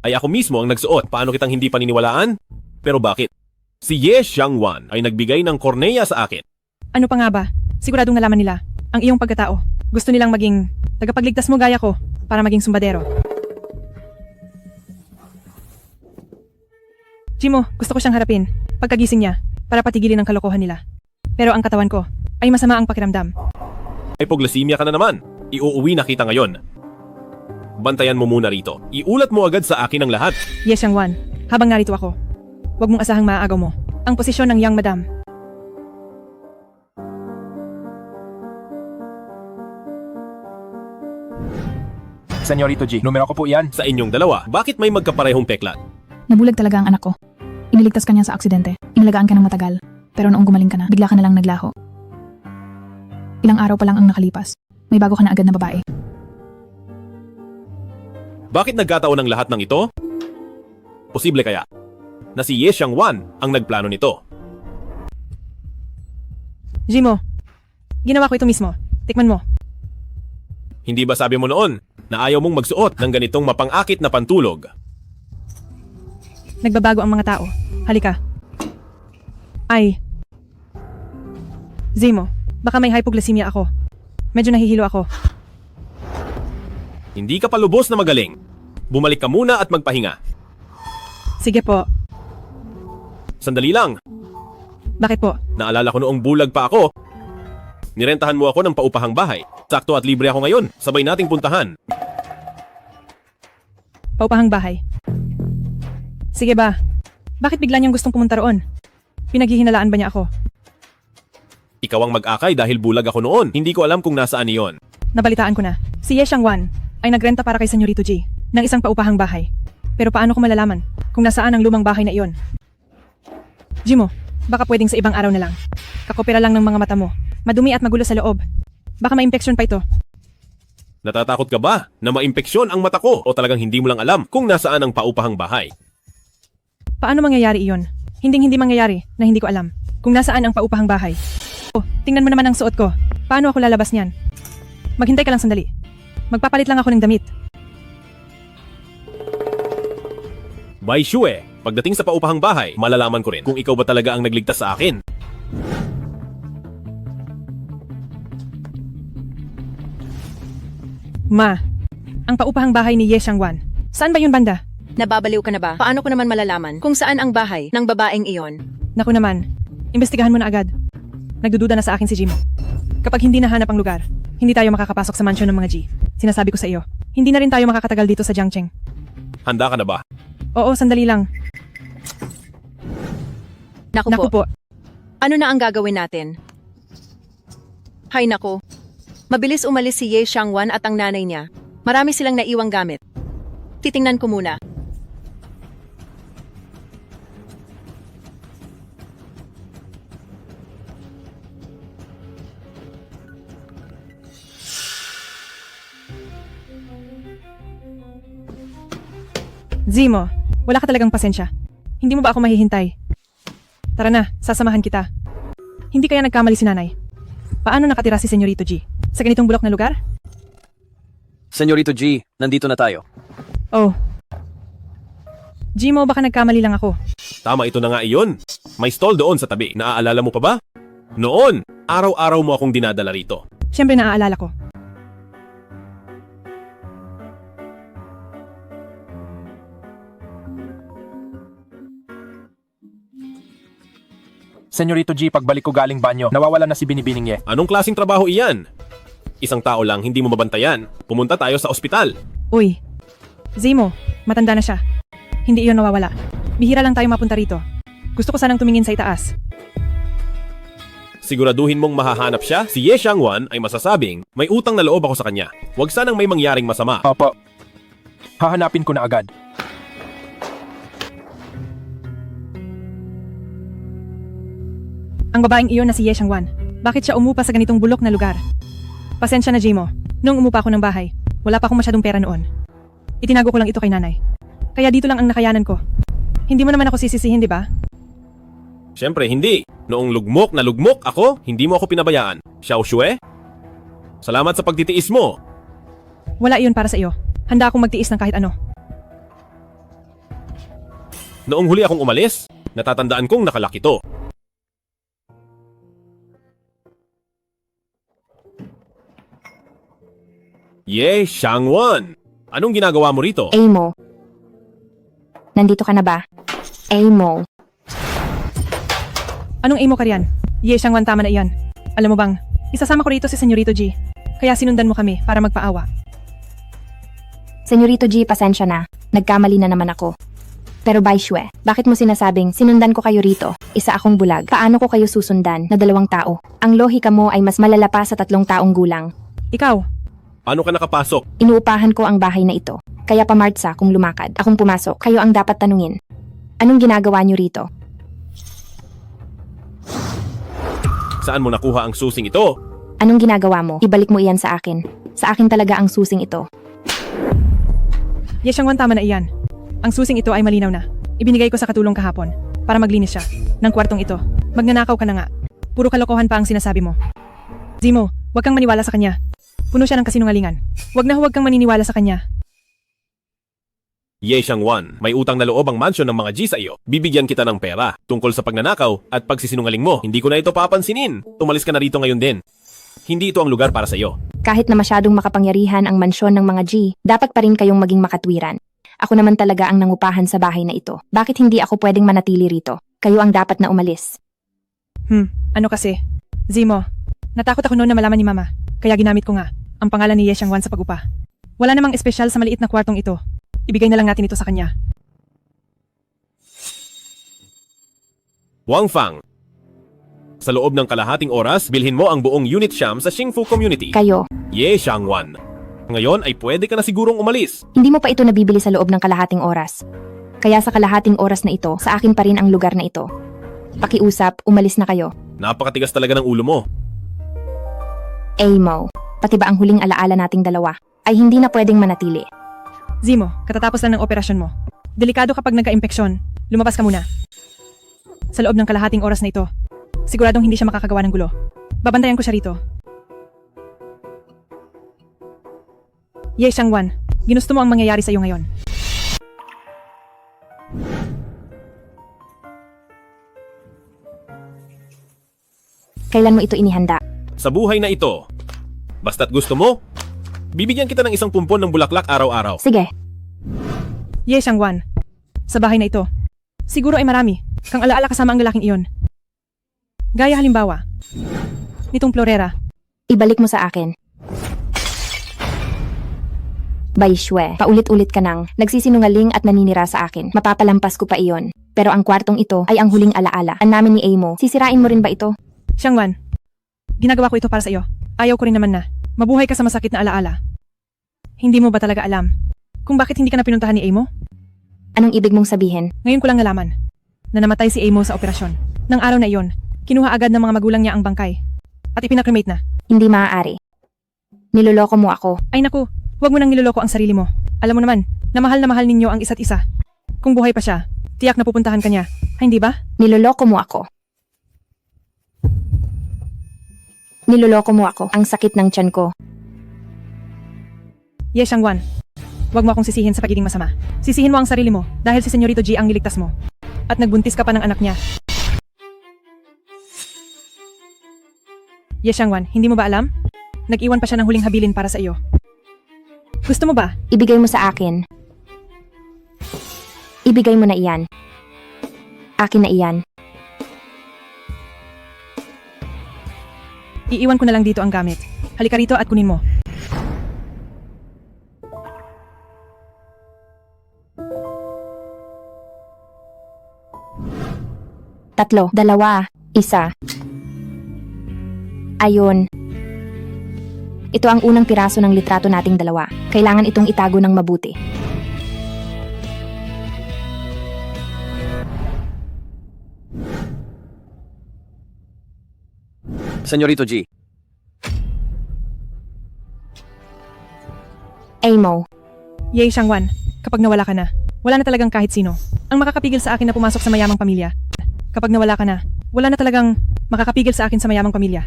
ay ako mismo ang nagsuot. Paano kitang hindi paniniwalaan? Pero bakit? Si Ye Xiangwan ay nagbigay ng korneya sa akin. Ano pa nga ba? Siguradong nalaman nila ang iyong pagkatao. Gusto nilang maging tagapagligtas mo gaya ko para maging sumbadero. Jimo, gusto ko siyang harapin pagkagising niya para patigilin ang kalokohan nila. Pero ang katawan ko ay masama ang pakiramdam. Hypoglycemia ka na naman. Iuuwi na kita ngayon. Bantayan mo muna rito. Iulat mo agad sa akin ang lahat. Ye Xiangwan, habang narito ako, huwag mong asahang maaagaw mo ang posisyon ng Yang Madam. Senyorito G, numero ko po yan. Sa inyong dalawa, bakit may magkaparehong peklat? Nabulag talaga ang anak ko. Iniligtas ka niya sa aksidente. Inalagaan ka ng matagal. Pero noong gumaling ka na, bigla ka na lang naglaho. Ilang araw pa lang ang nakalipas. May bago ka na agad na babae. Bakit nagkataon ang lahat ng ito? Posible kaya na si Ye Xiangwan ang nagplano nito? Jimo, ginawa ko ito mismo. Tikman mo. Hindi ba sabi mo noon na ayaw mong magsuot ng ganitong mapang-akit na pantulog? Nagbabago ang mga tao. Halika. Ay. Zimo, baka may hypoglycemia ako. Medyo nahihilo ako. Hindi ka pa lubos na magaling. Bumalik ka muna at magpahinga. Sige po. Sandali lang. Bakit po? Naalala ko noong bulag pa ako. Nirentahan mo ako ng paupahang bahay. Sakto at libre ako ngayon. Sabay nating puntahan. Paupahang bahay. Sige ba? Bakit bigla niyang gustong pumunta roon? Pinaghihinalaan ba niya ako? Ikaw ang mag-akay dahil bulag ako noon. Hindi ko alam kung nasaan iyon. Nabalitaan ko na. Si Ye Xiangwan ay nagrenta para kay Senyorito G ng isang paupahang bahay. Pero paano ko malalaman kung nasaan ang lumang bahay na iyon? Jimo, baka pwedeng sa ibang araw na lang. Kakopera lang ng mga mata mo. Madumi at magulo sa loob. Baka ma-impeksyon pa ito. Natatakot ka ba na ma-impeksyon ang mata ko o talagang hindi mo lang alam kung nasaan ang paupahang bahay? Paano mangyayari iyon? Hindi mangyayari na hindi ko alam kung nasaan ang paupahang bahay. Oh, tingnan mo naman ang suot ko. Paano ako lalabas niyan? Maghintay ka lang sandali. Magpapalit lang ako ng damit. Bai Shue, pagdating sa paupahang bahay, malalaman ko rin kung ikaw ba talaga ang nagligtas sa akin. Ma, ang paupahang bahay ni Ye Xiangwan. Saan ba yun banda? Nababaliw ka na ba? Paano ko naman malalaman kung saan ang bahay ng babaeng iyon? Naku naman, imbestigahan mo na agad. Nagdududa na sa akin si Jimo. Kapag hindi nahanap ang lugar, hindi tayo makakapasok sa mansyon ng mga G. Sinasabi ko sa iyo, hindi na rin tayo makakatagal dito sa Jiangcheng. Handa ka na ba? Oo, sandali lang. Naku po. Ano na ang gagawin natin? Hay naku. Mabilis umalis si Ye Xiangwan at ang nanay niya. Marami silang naiwang gamit. Titingnan ko muna. Zimo, wala ka talagang pasensya. Hindi mo ba ako mahihintay? Tara na, sasamahan kita. Hindi kaya nagkamali si nanay? Paano nakatira si Senyorito G? Sa ganitong bulok na lugar? Senyorito G, nandito na tayo. Oh. Jimo, baka nagkamali lang ako. Tama, ito na nga iyon. May stall doon sa tabi. Naaalala mo pa ba? Noon, araw-araw mo akong dinadala rito. Siyempre naaalala ko. Senyorito G, pagbalik ko galing banyo, nawawala na si Binibining Ye. Anong klaseng trabaho iyan? Isang tao lang, hindi mo mabantayan. Pumunta tayo sa ospital. Uy, Zemo, matanda na siya. Hindi iyon nawawala. Bihira lang tayo mapunta rito. Gusto ko sanang tumingin sa itaas. Siguraduhin mong mahahanap siya, si Ye Xiangwan ay masasabing, may utang na loob ako sa kanya. Huwag sanang may mangyaring masama. Opo. Hahanapin ko na agad. Ang babaeng iyon na si Ye Xiangwan. Bakit siya umupa sa ganitong bulok na lugar? Pasensya na, Jimo. Nung umupa ako ng bahay, wala pa akong masyadong pera noon. Itinago ko lang ito kay nanay. Kaya dito lang ang nakayanan ko. Hindi mo naman ako sisisihin, di ba? Siyempre, hindi. Noong lugmok na lugmok ako, hindi mo ako pinabayaan. Xiao Xue? Salamat sa pagtitiis mo. Wala iyon para sa iyo. Handa akong magtiis ng kahit ano. Noong huli akong umalis, natatandaan kong nakalaki to. Ye Xiangwan, anong ginagawa mo rito? Amo. Nandito ka na ba? Amo. Anong imo ka riyan? Ye Xiangwan, tama na iyan. Alam mo bang, isasama ko rito si Senyorito G. Kaya sinundan mo kami para magpaawa. Senyorito G, pasensya na. Nagkamali na naman ako. Pero Bai Xue, bakit mo sinasabing sinundan ko kayo rito? Isa akong bulag. Paano ko kayo susundan na 2 tao? Ang lohika mo ay mas malala pa sa 3 taong gulang. Ikaw, Paano ka nakapasok? Inuupahan ko ang bahay na ito. Kaya pamartsa kung lumakad. Akong pumasok. Kayo ang dapat tanungin. Anong ginagawa niyo rito? Saan mo nakuha ang susing ito? Anong ginagawa mo? Ibalik mo iyan sa akin. Sa akin talaga ang susing ito. Ye Xiangwan, tama na iyan. Ang susing ito ay malinaw na. Ibinigay ko sa katulong kahapon para maglinis siya ng kwartong ito. Magnanakaw ka na nga. Puro kalokohan pa ang sinasabi mo. Zemo, huwag kang maniwala sa kanya. Puno siya ng kasinungalingan. Huwag kang maniniwala sa kanya. Ye Xiangwan, may utang na loob ang mansyon ng mga G sa iyo. Bibigyan kita ng pera tungkol sa pagnanakaw at pagsisinungaling mo. Hindi ko na ito papansinin. Tumalis ka na rito ngayon din. Hindi ito ang lugar para sa iyo. Kahit na masyadong makapangyarihan ang mansyon ng mga G, dapat pa rin kayong maging makatwiran. Ako naman talaga ang nangupahan sa bahay na ito. Bakit hindi ako pwedeng manatili rito? Kayo ang dapat na umalis. Ano kasi? Zemo, natakot ako noon na malaman ni Mama. Kaya ginamit ko nga ang pangalan ni Ye Xiangwan sa pag-upa. Wala namang espesyal sa maliit na kwartong ito. Ibigay na lang natin ito sa kanya. Wang Fang, sa loob ng kalahating oras, bilhin mo ang buong unit Xiam sa Xingfu Community. Kayo. Ye Xiangwan. Ngayon ay pwede ka na sigurong umalis. Hindi mo pa ito nabibili sa loob ng kalahating oras. Kaya sa kalahating oras na ito, sa akin pa rin ang lugar na ito. Pakiusap, umalis na kayo. Napakatigas talaga ng ulo mo. Amo, pati ba ang huling alaala nating dalawa ay hindi na pwedeng manatili? Zemo, katatapos lang ng operasyon mo. Delikado kapag nagka-impeksyon. Lumabas ka muna. Sa loob ng kalahating oras na ito, siguradong hindi siya makakagawa ng gulo. Babantayan ko siya rito. Ye Xiangwan, ginusto mo ang mangyayari sa iyo ngayon. Kailan mo ito inihanda? Sa buhay na ito, basta't gusto mo, bibigyan kita ng 1 pumpon ng bulaklak araw-araw. Sige. Ye Xiangwan, sa bahay na ito, siguro ay marami kang alaala kasama ang lalaking iyon. Gaya halimbawa, nitong florera. Ibalik mo sa akin. Bai Xue, paulit-ulit ka nang nagsisinungaling at naninira sa akin. Mapapalampas ko pa iyon. Pero ang kwartong ito ay ang huling alaala. Ang namin ni Amo, sisirain mo rin ba ito? Xiangwan, ginagawa ko ito para sa iyo. Ayaw ko rin naman na mabuhay ka sa masakit na alaala. Hindi mo ba talaga alam kung bakit hindi ka na pinuntahan ni Amo? Anong ibig mong sabihin? Ngayon ko lang nalaman na namatay si Amo sa operasyon. Nang araw na iyon, kinuha agad ng mga magulang niya ang bangkay at ipinakremate na. Hindi maaari. Niloloko mo ako. Ay naku, huwag mo nang niloloko ang sarili mo. Alam mo naman, na mahal ninyo ang isa't isa. Kung buhay pa siya, tiyak na pupuntahan ka niya. Ay, hindi ba? Niloloko mo ako. Niloloko mo ako. Ang sakit ng tiyan ko. Ye Xiangwan, huwag mo akong sisihin sa pagiging masama. Sisihin mo ang sarili mo dahil si Senyorito G ang niligtas mo. At nagbuntis ka pa ng anak niya. Ye Xiangwan, hindi mo ba alam? Nag-iwan pa siya ng huling habilin para sa iyo. Gusto mo ba? Ibigay mo sa akin. Ibigay mo na iyan. Akin na iyan. Iiwan ko na lang dito ang gamit. Halika rito at kunin mo. Tatlo, dalawa, isa. Ayun. Ito ang unang piraso ng litrato nating dalawa. Kailangan itong itago ng mabuti. Senyorito G, Amo. Ye Xiangwan, kapag nawala ka na, wala na talagang kahit sino ang makakapigil sa akin na pumasok sa mayamang pamilya. Kapag nawala ka na, wala na talagang makakapigil sa akin sa mayamang pamilya.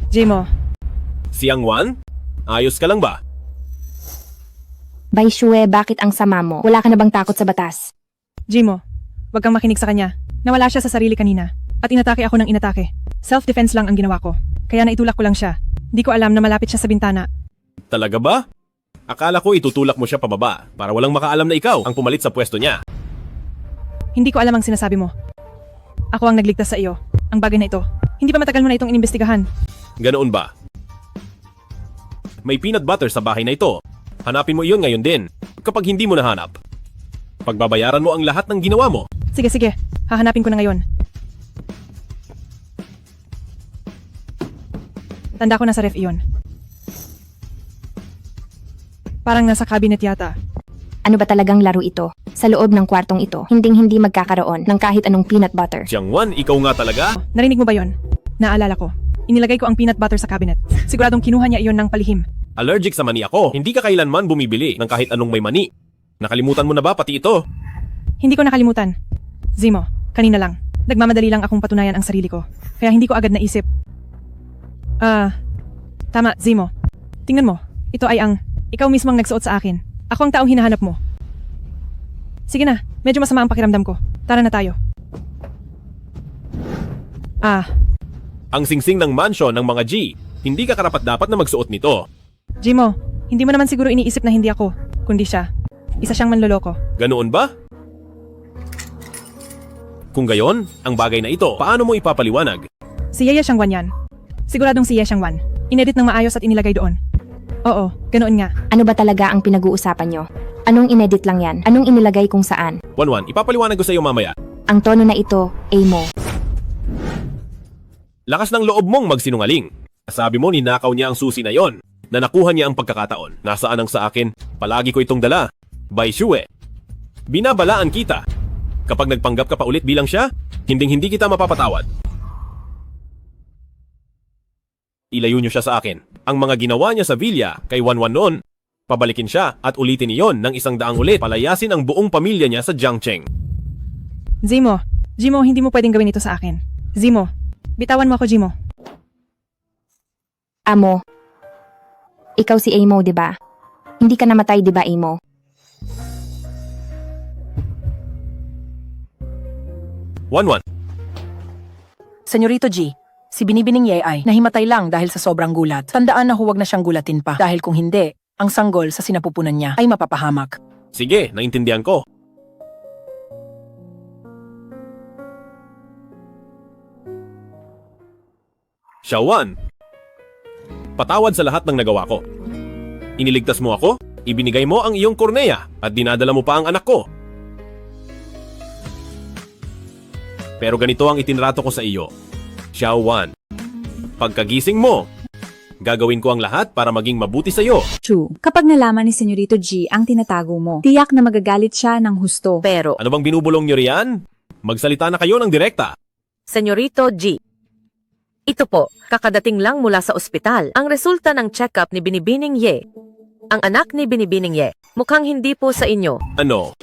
Jimo, Siang Wan? Ayos ka lang ba? Bai Shue, bakit ang sama mo? Wala ka na bang takot sa batas? Jimo, wag kang makinig sa kanya. Nawala siya sa sarili kanina. At inatake ako ng inatake. Self-defense lang ang ginawa ko. Kaya naitulak ko lang siya. Di ko alam na malapit siya sa bintana. Talaga ba? Akala ko itutulak mo siya pababa para walang makaalam na ikaw ang pumalit sa pwesto niya. Hindi ko alam ang sinasabi mo. Ako ang nagligtas sa iyo. Ang bagay na ito. Hindi pa matagal mo na itong inimbestigahan. Ganoon ba? May peanut butter sa bahay na ito. Hanapin mo iyon ngayon din. Kapag hindi mo nahanap, pagbabayaran mo ang lahat ng ginawa mo. Sige, sige. Hahanapin ko na ngayon. Tanda ko na sa ref iyon. Parang nasa cabinet yata. Ano ba talagang laro ito? Sa loob ng kwartong ito, hinding-hindi magkakaroon ng kahit anong peanut butter. Siang Wan, ikaw nga talaga? Narinig mo ba yon? Naalala ko. Inilagay ko ang peanut butter sa cabinet. Siguradong kinuha niya iyon ng palihim. Allergic sa mani ako. Hindi ka kailanman bumibili ng kahit anong may mani. Nakalimutan mo na ba pati ito? Hindi ko nakalimutan. Zimo, kanina lang. Nagmamadali lang akong patunayan ang sarili ko. Kaya hindi ko agad naisip. Tama, Zimo. Tingnan mo. Ito ay ikaw mismo ang nagsuot sa akin. Ako ang taong hinahanap mo. Sige na, medyo masama ang pakiramdam ko. Tara na tayo. Ang singsing ng mansion ng mga G. Hindi ka karapat-dapat na magsuot nito. Jimo, hindi mo naman siguro iniisip na hindi ako, kundi siya. Isa siyang manloloko. Ganoon ba? Kung gayon, ang bagay na ito, paano mo ipapaliwanag? Si Ye Xiangwan yan. Siguradong si Ye Xiangwan. Inedit ng maayos at inilagay doon. Oo, ganoon nga. Ano ba talaga ang pinag-uusapan nyo? Anong inedit lang yan? Anong inilagay kung saan? Wanwan, ipapaliwanag ko sa iyo mamaya. Ang tono na ito, Amo. Lakas ng loob mong magsinungaling. Sabi mo ninakaw niya ang susi na yon. Na nakuha niya ang pagkakataon. Nasaan ang sa akin? Palagi ko itong dala. Bai Shue. Binabalaan kita. Kapag nagpanggap ka pa ulit bilang siya, hinding-hindi kita mapapatawad. Ilayo niyo siya sa akin. Ang mga ginawa niya sa Villa kay Wanwan noon, pabalikin siya at ulitin iyon ng 100 ulit. Palayasin ang buong pamilya niya sa Jiangcheng. Jimo, hindi mo pwedeng gawin ito sa akin. Jimo, bitawan mo ako, Jimo. Amo. Ikaw si Amo, di ba? Hindi ka namatay, di ba, Amo? Wanwan. Senyorito G, si Binibining Ye ay nahimatay lang dahil sa sobrang gulat. Tandaan na huwag na siyang gulatin pa dahil kung hindi, ang sanggol sa sinapupunan niya ay mapapahamak. Sige, naintindihan ko. Xiaowan, patawad sa lahat ng nagawa ko. Iniligtas mo ako, ibinigay mo ang iyong kornea at dinadala mo pa ang anak ko. Pero ganito ang itinrato ko sa iyo. Xiaowan, pagkagising mo, gagawin ko ang lahat para maging mabuti sa iyo. True. Kapag nalaman ni Senyorito G ang tinatago mo, tiyak na magagalit siya ng husto. Pero, Ano bang binubulong niyo riyan? Magsalita na kayo ng direkta. Senyorito G, ito po, kakadating lang mula sa ospital. Ang resulta ng check-up ni Binibining Ye. Ang anak ni Binibining Ye, mukhang hindi po sa inyo. Ano?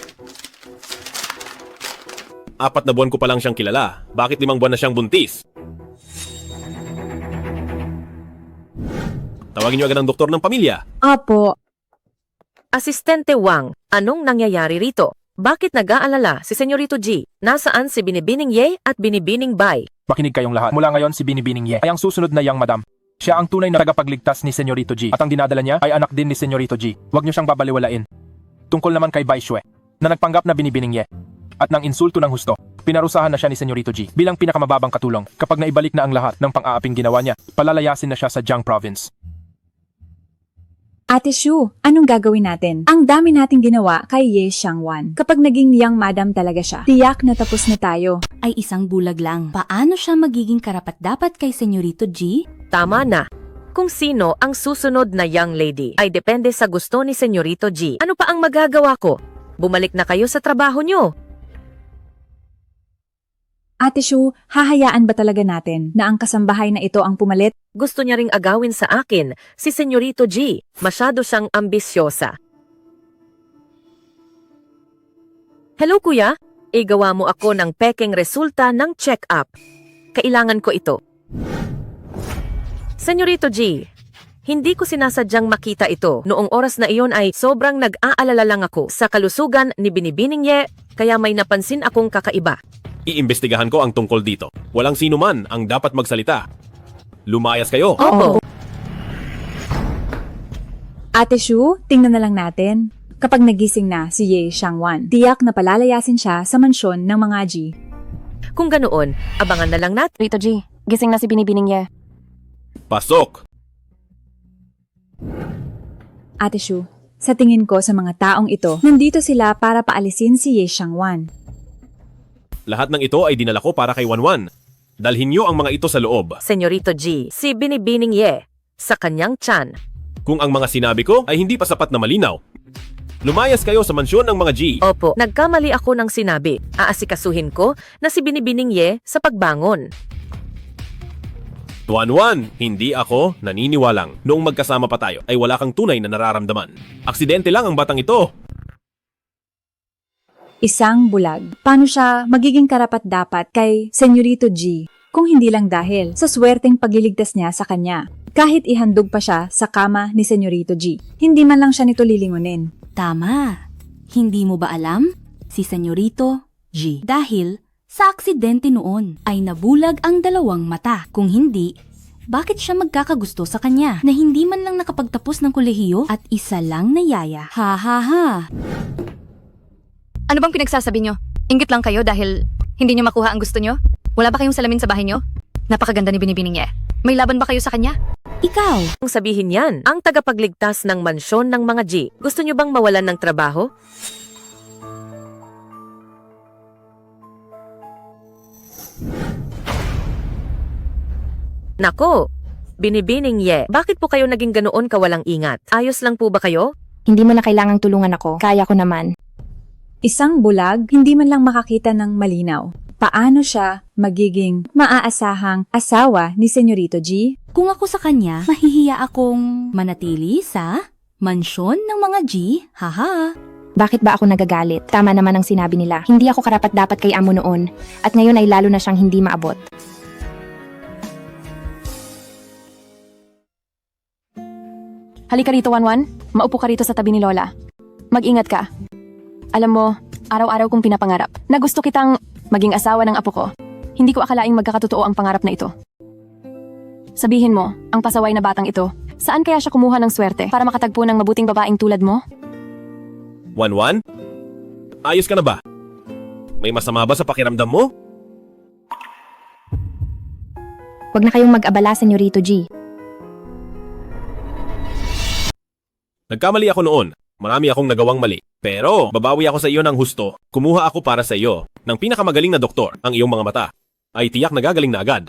4 na buwan ko pa lang siyang kilala. Bakit 5 buwan na siyang buntis? Tawagin niyo agad ang doktor ng pamilya. Opo. Asistente Wang, anong nangyayari rito? Bakit nag-aalala si Senyorito G? Nasaan si Binibining Ye at Binibining Bai? Makinig kayong lahat. Mula ngayon si Binibining Ye ay ang susunod na Young Madam. Siya ang tunay na tagapagligtas ni Senyorito G. At ang dinadala niya ay anak din ni Senyorito G. Huwag niyo siyang babaliwalain. Tungkol naman kay Bai Shue, na nagpanggap na Binibining Ye. At ng insulto ng husto, pinarusahan na siya ni Senyorito G bilang pinakamababang katulong. Kapag naibalik na ang lahat ng pang-aaping ginawa niya, palalayasin na siya sa Jiang Province. Ate Shu, anong gagawin natin? Ang dami nating ginawa kay Ye Xiangwan. Kapag naging young madam talaga siya, tiyak na tapos na tayo. Ay isang bulag lang. Paano siya magiging karapat-dapat kay Senyorito G? Tama na. Kung sino ang susunod na young lady ay depende sa gusto ni Senyorito G. Ano pa ang magagawa ko? Bumalik na kayo sa trabaho nyo. Ate Shu, hahayaan ba talaga natin na ang kasambahay na ito ang pumalit? Gusto niya ring agawin sa akin si Senyorito G. Masyado siyang ambisyosa. Hello kuya, igawa mo ako ng pekeng resulta ng check-up. Kailangan ko ito. Senyorito G, hindi ko sinasadyang makita ito. Noong oras na iyon ay sobrang nag-aalala lang ako sa kalusugan ni Binibining Ye, kaya may napansin akong kakaiba. Iimbestigahan ko ang tungkol dito. Walang sino man ang dapat magsalita. Lumayas kayo. Opo. Ate Shu, tingnan na lang natin. Kapag nagising na si Ye Xiangwan, tiyak na palalayasin siya sa mansyon ng mga G. Kung ganoon, abangan na lang natin. Rito G, gising na si Binibining Ye. Pasok! Ate Shu, sa tingin ko sa mga taong ito, nandito sila para paalisin si Ye Xiangwan. Lahat ng ito ay dinala ko para kay Wanwan. Dalhin niyo ang mga ito sa loob. Senyorito G, si Binibining Ye, sa kanyang tiyan. Kung ang mga sinabi ko ay hindi pa sapat na malinaw, lumayas kayo sa mansyon ng mga G. Opo, nagkamali ako ng sinabi. Aasikasuhin ko na si Binibining Ye sa pagbangon. Wanwan, hindi ako naniniwalang. Noong magkasama pa tayo ay wala kang tunay na nararamdaman. Aksidente lang ang batang ito. Isang bulag. Paano siya magiging karapat-dapat kay Senyorito G kung hindi lang dahil sa swerteng pagliligtas niya sa kanya? Kahit ihandog pa siya sa kama ni Senyorito G, hindi man lang siya nito lilingunin. Tama. Hindi mo ba alam? Si Senyorito G. Dahil sa aksidente noon ay nabulag ang dalawang mata. Kung hindi, bakit siya magkakagusto sa kanya na hindi man lang nakapagtapos ng kolehiyo at isa lang na yaya? Ha ha ha. Ano bang pinagsasabi nyo? Inggit lang kayo dahil hindi nyo makuha ang gusto nyo? Wala ba kayong salamin sa bahay nyo? Napakaganda ni Binibining Ye. May laban ba kayo sa kanya? Ikaw! Ang sabihin yan, ang tagapagligtas ng mansyon ng mga G. Gusto nyo bang mawalan ng trabaho? Nako! Binibining Ye, bakit po kayo naging ganoon kawalang ingat? Ayos lang po ba kayo? Hindi mo na kailangang tulungan ako. Kaya ko naman. Isang bulag, hindi man lang makakita ng malinaw. Paano siya magiging maaasahang asawa ni Senyorito G? Kung ako sa kanya, mahihiya akong manatili sa mansyon ng mga G. Haha. Bakit ba ako nagagalit? Tama naman ang sinabi nila. Hindi ako karapat-dapat kay amo noon. At ngayon ay lalo na siyang hindi maabot. Halika rito, Wanwan. Maupo ka rito sa tabi ni Lola. Mag-ingat ka. Alam mo, araw-araw kong pinapangarap na gusto kitang maging asawa ng apo ko. Hindi ko akalaing magkakatotoo ang pangarap na ito. Sabihin mo, ang pasaway na batang ito, saan kaya siya kumuha ng swerte para makatagpo ng mabuting babaeng tulad mo? Wanwan? Ayos ka na ba? May masama ba sa pakiramdam mo? Huwag na kayong mag-abala, Senyorito G. Nagkamali ako noon. Marami akong nagawang mali. Pero, babawi ako sa iyo ng husto. Kumuha ako para sa iyo ng pinakamagaling na doktor. Ang iyong mga mata ay tiyak nagagaling na agad.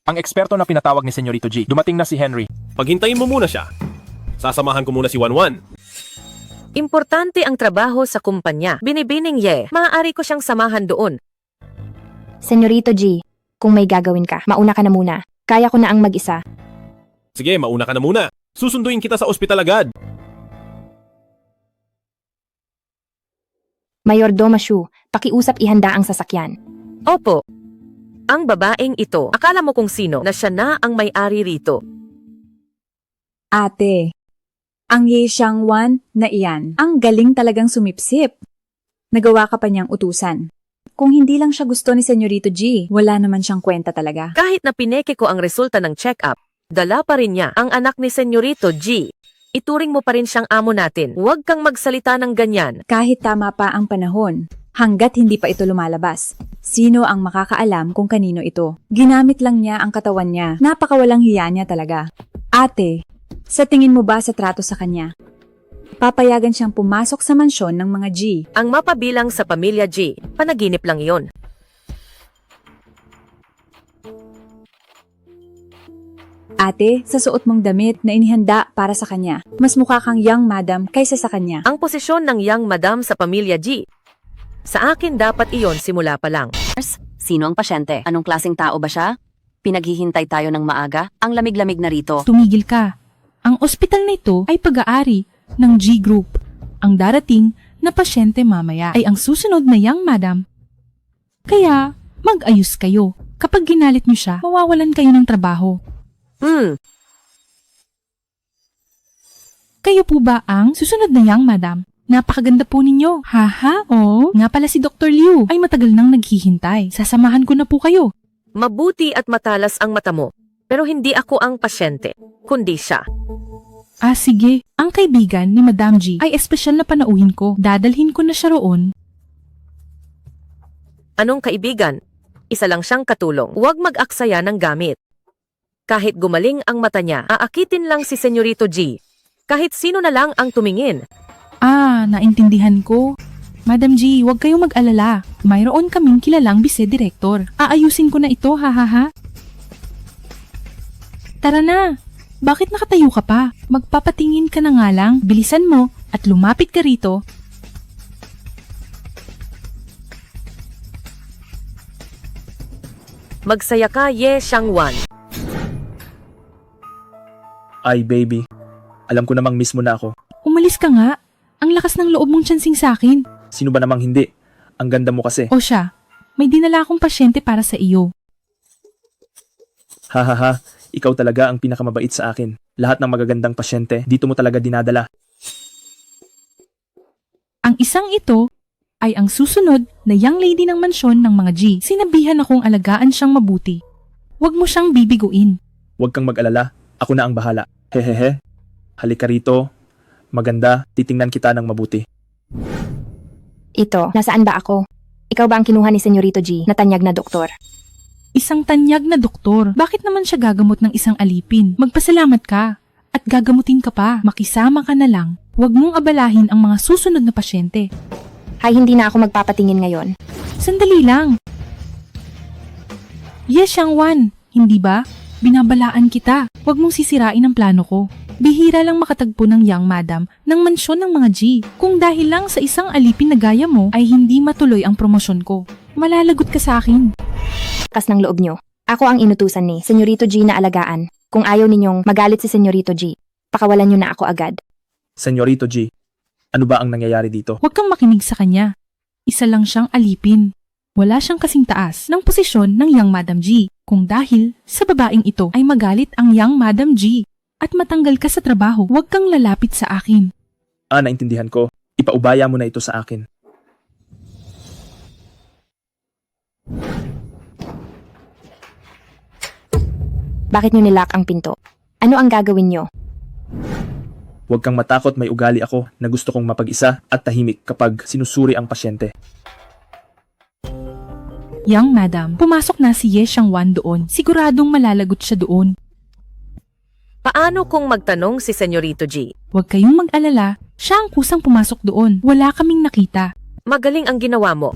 Ang eksperto na pinatawag ni Senyorito G, dumating na si Henry. Paghintayin mo muna siya. Sasamahan ko muna si Wanwan. Importante ang trabaho sa kumpanya. Binibining Ye, maaari ko siyang samahan doon. Senyorito G, kung may gagawin ka, mauna ka na muna. Kaya ko na ang mag-isa. Sige, mauna ka na muna. Susunduin kita sa ospital agad. Mayordomo Shu, pakiusap ihanda ang sasakyan. Opo. Ang babaeng ito, akala mo kung sino na siya na ang may-ari rito. Ate, ang Ye Xiangwan na iyan, ang galing talagang sumipsip. Nagawa ka pa niyang utusan. Kung hindi lang siya gusto ni Senyorito G, wala naman siyang kwenta talaga. Kahit na pineke ko ang resulta ng check-up, dala pa rin niya ang anak ni Senyorito G. Ituring mo pa rin siyang amo natin. Huwag kang magsalita ng ganyan. Kahit tama pa ang panahon, hanggat hindi pa ito lumalabas. Sino ang makakaalam kung kanino ito? Ginamit lang niya ang katawan niya. Napakawalang hiya niya talaga. Ate, sa tingin mo ba sa trato sa kanya? Papayagan siyang pumasok sa mansyon ng mga G. Ang mapabilang sa pamilya G, panaginip lang iyon. Ate, sa suot mong damit na inihanda para sa kanya, mas mukha kang young madam kaysa sa kanya. Ang posisyon ng young madam sa pamilya G. Sa akin dapat iyon simula pa lang. Sino ang pasyente? Anong klaseng tao ba siya? Pinaghihintay tayo ng maaga? Ang lamig-lamig na rito. Tumigil ka. Ang ospital na ito ay pag-aari ng G Group. Ang darating na pasyente mamaya ay ang susunod na young madam. Kaya, mag-ayos kayo. Kapag ginalit niyo siya, mawawalan kayo ng trabaho. Kayo po ba ang susunod na young madam? Napakaganda po ninyo. Haha, oh. Nga pala si Dr. Liu ay matagal nang naghihintay. Sasamahan ko na po kayo. Mabuti at matalas ang mata mo. Pero hindi ako ang pasyente, kundi siya. Ah, sige. Ang kaibigan ni Madam G ay espesyal na panauhin ko. Dadalhin ko na siya roon. Anong kaibigan? Isa lang siyang katulong. Huwag mag-aksaya ng gamit. Kahit gumaling ang mata niya, aakitin lang si Senyorito G. Kahit sino na lang ang tumingin. Ah, naintindihan ko. Madam G, huwag kayong mag-alala. Mayroon kaming kilalang bise-direktor. Aayusin ko na ito, hahaha. Tara na. Bakit nakatayo ka pa? Magpapatingin ka na nga lang. Bilisan mo at lumapit ka rito. Magsaya ka, Ye Xiangwan. Ay, baby. Alam ko namang miss mo na ako. Umalis ka nga. Ang lakas ng loob mong tiyansing sa akin. Sino ba namang hindi? Ang ganda mo kasi. O siya, may dinala akong pasyente para sa iyo. Hahaha, ikaw talaga ang pinakamabait sa akin. Lahat ng magagandang pasyente, dito mo talaga dinadala. Ang isang ito ay ang susunod na young lady ng mansyon ng mga G. Sinabihan akong alagaan siyang mabuti. Huwag mo siyang bibiguin. Huwag kang mag-alala, ako na ang bahala. Hehehe, halika rito. Maganda, titingnan kita ng mabuti. Ito, nasaan ba ako? Ikaw ba ang kinuha ni Senyorito G na tanyag na doktor? Isang tanyag na doktor. Bakit naman siya gagamot ng isang alipin? Magpasalamat ka. At gagamutin ka pa. Makisama ka na lang. Huwag mong abalahin ang mga susunod na pasyente. Hay, hindi na ako magpapatingin ngayon. Sandali lang. Yes, Xiangwan. Hindi ba? Binabalaan kita. Huwag mong sisirain ang plano ko. Bihira lang makatagpo ng young madam ng mansyon ng mga G. Kung dahil lang sa isang alipin na gaya mo ay hindi matuloy ang promosyon ko. Malalagot ka sa akin. Kas ng loob nyo. Ako ang inutusan ni Senyorito G na alagaan. Kung ayaw ninyong magalit si Senyorito G, pakawalan nyo na ako agad. Senyorito G, ano ba ang nangyayari dito? Huwag kang makinig sa kanya. Isa lang siyang alipin. Wala siyang kasing taas ng posisyon ng young Madam G. Kung dahil sa babaeng ito ay magalit ang young Madam G at matanggal ka sa trabaho, huwag kang lalapit sa akin. Ah, naintindihan ko. Ipaubaya mo na ito sa akin. Bakit nyo nilock ang pinto? Ano ang gagawin nyo? Huwag kang matakot, may ugali ako na gusto kong mapag-isa at tahimik kapag sinusuri ang pasyente. Young Madam, pumasok na si Ye Xiangwan doon. Siguradong malalagot siya doon. Paano kung magtanong si Senyorito G? Huwag kayong mag-alala, siya ang kusang pumasok doon. Wala kaming nakita. Magaling ang ginawa mo.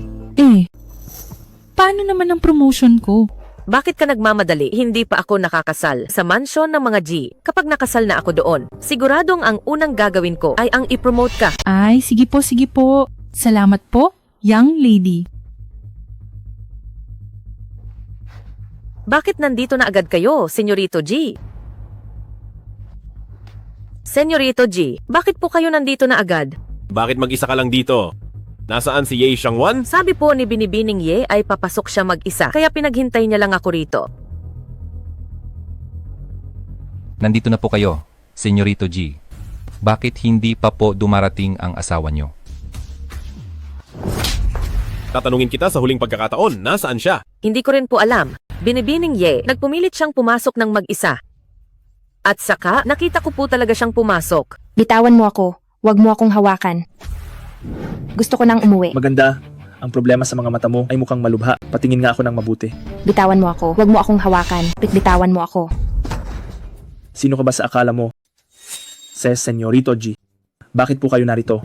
Paano naman ang promotion ko? Bakit ka nagmamadali? Hindi pa ako nakakasal sa mansyon ng mga G. Kapag nakasal na ako doon, siguradong ang unang gagawin ko ay ang ipromote ka. Ay, sige po, sige po. Salamat po, young lady. Bakit nandito na agad kayo, Senyorito G? Senyorito G, bakit po kayo nandito na agad? Bakit mag-isa ka lang dito? Nasaan si Ye Xiangwan? Sabi po ni Binibining Ye ay papasok siya mag-isa, kaya pinaghintay niya lang ako rito. Nandito na po kayo. Senyorito G, bakit hindi pa po dumarating ang asawa nyo? Tatanungin kita sa huling pagkakataon, nasaan siya? Hindi ko rin po alam. Binibining Ye, nagpumilit siyang pumasok ng mag-isa. At saka, nakita ko po talaga siyang pumasok. Bitawan mo ako. Huwag mo akong hawakan. Gusto ko nang umuwi. Maganda. Ang problema sa mga mata mo ay mukhang malubha. Patingin nga ako ng mabuti. Bitawan mo ako. Huwag mo akong hawakan. Bitawan mo ako. Sino ka ba sa akala mo? Senyorito G. Bakit po kayo narito?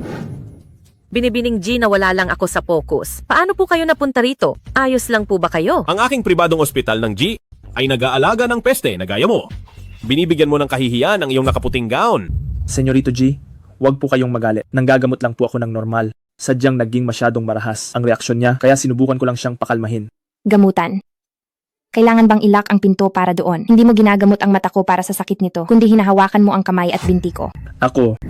Binibining G na wala lang ako sa focus. Paano po kayo napunta rito? Ayos lang po ba kayo? Ang aking pribadong ospital ng G ay nag-aalaga ng peste na gaya mo. Binibigyan mo ng kahihiyan ang iyong nakaputing gown. Senyorito G, huwag po kayong magalit. Nanggagamot lang po ako ng normal. Sadyang naging masyadong marahas ang reaksyon niya, kaya sinubukan ko lang siyang pakalmahin. Gamutan. Kailangan bang ilak ang pinto para doon? Hindi mo ginagamot ang mata ko para sa sakit nito, kundi hinahawakan mo ang kamay at binti ko. Ako.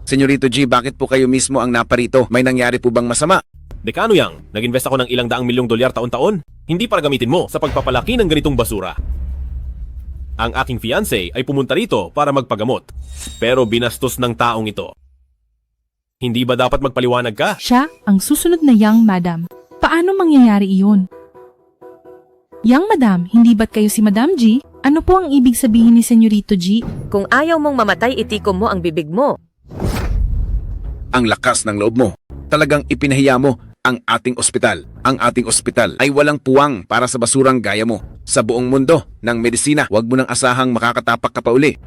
Senyorito G, bakit po kayo mismo ang naparito? May nangyari po bang masama? Dekano Yang, nag-invest ako ng ilang daang milyong dolyar taon-taon. Hindi para gamitin mo sa pagpapalaki ng ganitong basura. Ang aking fiancé ay pumunta rito para magpagamot. Pero binastos ng taong ito. Hindi ba dapat magpaliwanag ka? Siya ang susunod na young madam. Paano mangyayari iyon? Young madam, hindi ba't kayo si Madam G? Ano po ang ibig sabihin ni Senyorito G? Kung ayaw mong mamatay, itikom mo ang bibig mo. Ang lakas ng loob mo. Talagang ipinahiya mo ang ating ospital. Ang ating ospital ay walang puwang para sa basurang gaya mo. Sa buong mundo ng medisina, huwag mo nang asahang makakatapak ka pa uli.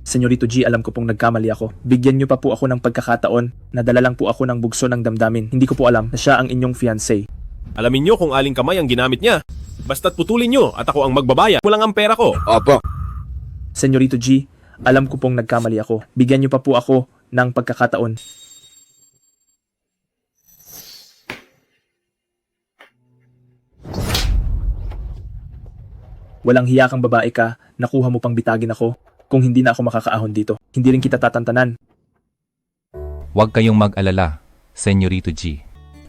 Senyorito G, alam ko pong nagkamali ako. Bigyan niyo pa po ako ng pagkakataon. Nadala lang po ako ng bugso ng damdamin. Hindi ko po alam na siya ang inyong fiancé. Alamin nyo kung aling kamay ang ginamit niya. Basta't putulin nyo at ako ang magbabayad. Kulang ang pera ko. Opo. Senyorito G, alam ko pong nagkamali ako. Bigyan niyo pa po ako ng pagkakataon. Walang hiya kang babae ka, nakuha mo pang bitagin ako. Kung hindi na ako makakaahon dito, hindi rin kita tatantanan. Huwag kayong mag-alala, Senyorito G.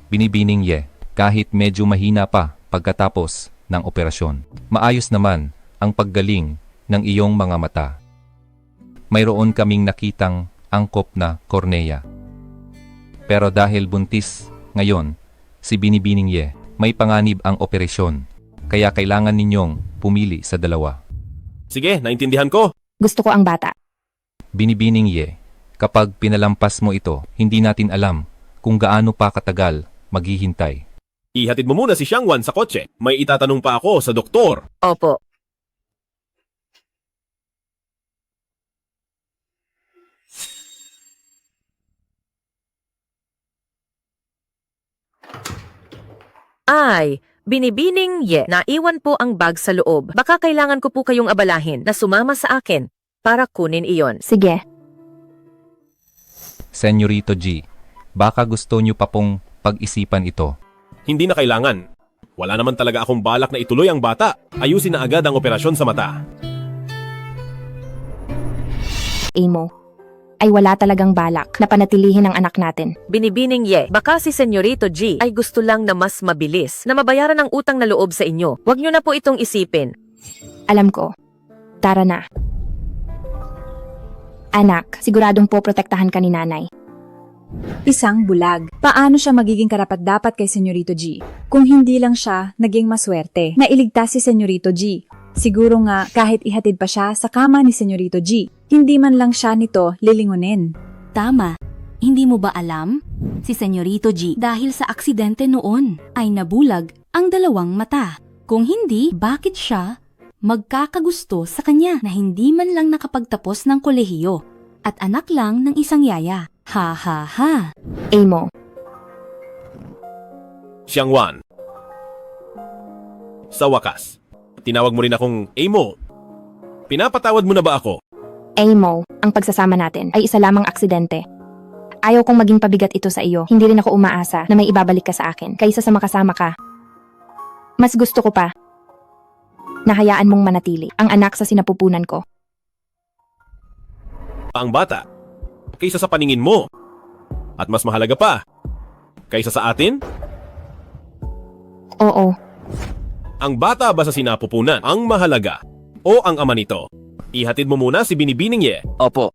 Binibining Ye, kahit medyo mahina pa pagkatapos ng operasyon, maayos naman ang paggaling ng iyong mga mata. Mayroon kaming nakitang angkop na kornea. Pero dahil buntis ngayon, si Binibining Ye, may panganib ang operasyon. Kaya kailangan ninyong pumili sa dalawa. Sige, naintindihan ko. Gusto ko ang bata. Binibining Ye, kapag pinalampas mo ito, hindi natin alam kung gaano pa katagal maghihintay. Ihatid mo muna si Xiangwan sa kotse. May itatanong pa ako sa doktor. Opo. Ay, Binibining Ye, naiwan po ang bag sa loob. Baka kailangan ko po kayong abalahin na sumama sa akin para kunin iyon. Sige. Senyorito G, baka gusto nyo pa pong pag-isipan ito. Hindi na kailangan. Wala naman talaga akong balak na ituloy ang bata. Ayusin na agad ang operasyon sa mata. Amo, ay wala talagang balak na panatilihin ang anak natin. Binibining Ye, baka si Senyorito G ay gusto lang na mas mabilis na mabayaran ang utang na loob sa inyo. Huwag nyo na po itong isipin. Alam ko. Tara na. Anak, siguradong po protektahan ka ni nanay. Isang bulag. Paano siya magiging karapat-dapat kay Senyorito G? Kung hindi lang siya naging maswerte na iligtas si Senyorito G. Siguro nga kahit ihatid pa siya sa kama ni Senyorito G, hindi man lang siya nito lilingunin. Tama. Hindi mo ba alam? Si Senyorito G dahil sa aksidente noon ay nabulag ang dalawang mata. Kung hindi, bakit siya magkakagusto sa kanya na hindi man lang nakapagtapos ng kolehiyo at anak lang ng isang yaya? Ha ha ha. Amo. Xiangwan. Sa wakas, tinawag mo rin akong Amo. Pinapatawad mo na ba ako? Amo, ang pagsasama natin ay isa lamang aksidente. Ayaw kong maging pabigat ito sa iyo. Hindi rin ako umaasa na may ibabalik ka sa akin kaysa sa makasama ka. Mas gusto ko pa na hayaan mong manatili ang anak sa sinapupunan ko. Ang bata, kaysa sa paningin mo. At mas mahalaga pa, kaysa sa atin? Oo. Ang bata ba sa sinapupunan ang mahalaga o ang ama nito? Ihatid mo muna si Binibining Ye. Opo.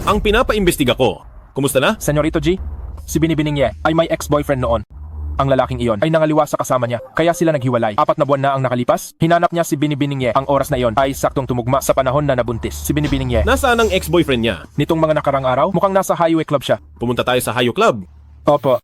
Ang pinapaimbestiga ko. Kumusta na? Senyorito G, si Binibining Ye ay may ex-boyfriend noon. Ang lalaking iyon ay nangaliwa sa kasama niya, kaya sila naghiwalay. 4 na buwan na ang nakalipas, hinanap niya si Binibining Ye. Ang oras na iyon ay saktong tumugma sa panahon na nabuntis. Si Binibining Ye, Nasaan ang ex-boyfriend niya? nitong mga nakarang araw, mukhang nasa highway club siya. Pumunta tayo sa Hayo Club. Opo.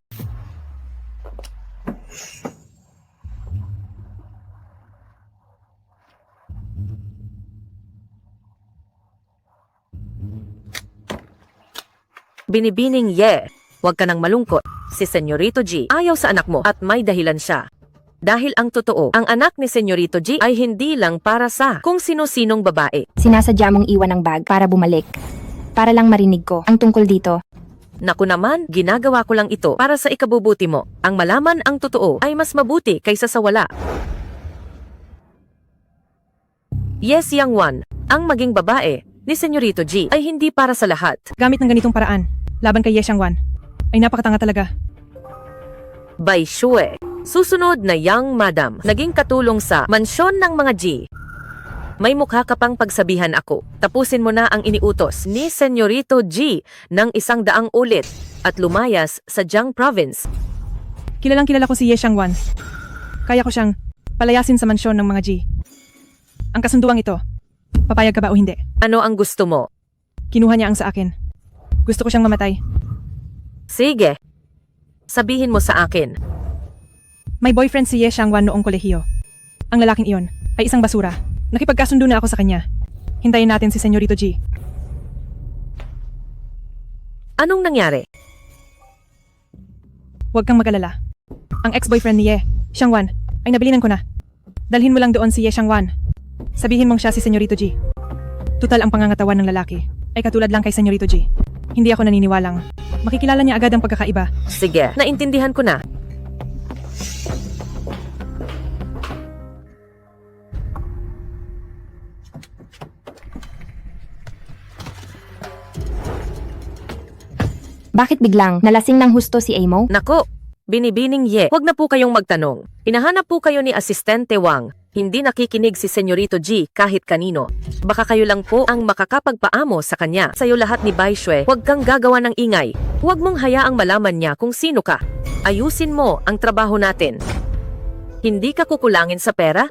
Binibining Ye, huwag ka nang malungkot. Si Senyorito G ayaw sa anak mo at may dahilan siya. Dahil ang totoo, ang anak ni Senyorito G ay hindi lang para sa kung sino-sinong babae. Sinasadya mong iwan ang bag para bumalik. Para lang marinig ko ang tungkol dito. Naku naman, ginagawa ko lang ito para sa ikabubuti mo. Ang malaman ang totoo ay mas mabuti kaysa sa wala. Yes, Yang Wan, ang maging babae ni Senyorito G ay hindi para sa lahat. Gamit ng ganitong paraan, laban kay Ye Xiangwan, ay napakatanga talaga. Bai Shue, susunod na Young Madam, naging katulong sa mansyon ng mga G. May mukha ka pang pagsabihan ako. Tapusin mo na ang iniutos ni Senyorito G ng 100 ulit at lumayas sa Jiang Province. Kilalang kilala ko si Ye Xiangwan. Kaya ko siyang palayasin sa mansyon ng mga G. Ang kasunduang ito, papayag ka ba o hindi? Ano ang gusto mo? Kinuha niya ang sa akin. Gusto ko siyang mamatay. Sige. Sabihin mo sa akin. May boyfriend si Ye Xiangwan noong kolehiyo. Ang lalaking iyon ay isang basura. Nakipagkasundo na ako sa kanya. Hintayin natin si Senyorito G. Anong nangyari? Huwag kang mag-alala. Ang ex-boyfriend ni Ye Xiangwan ay nabilinan ko na. Dalhin mo lang doon si Ye Xiangwan. Sabihin mong siya si Senyorito G. Tutal ang pangangatawan ng lalaki ay katulad lang kay Senyorito G. Hindi ako naniniwalang makikilala niya agad ang pagkakaiba. Sige, naintindihan ko na. Bakit biglang nalasing ng husto si Amo? Nako, Binibining Ye, huwag na po kayong magtanong. Hinahanap po kayo ni Asistente Wang. Hindi nakikinig si Senyorito G kahit kanino. Baka kayo lang po ang makakapagpaamo sa kanya. Sa'yo lahat ni Bai Shue, huwag kang gagawa ng ingay. Huwag mong hayaang malaman niya kung sino ka. Ayusin mo ang trabaho natin. Hindi ka kukulangin sa pera?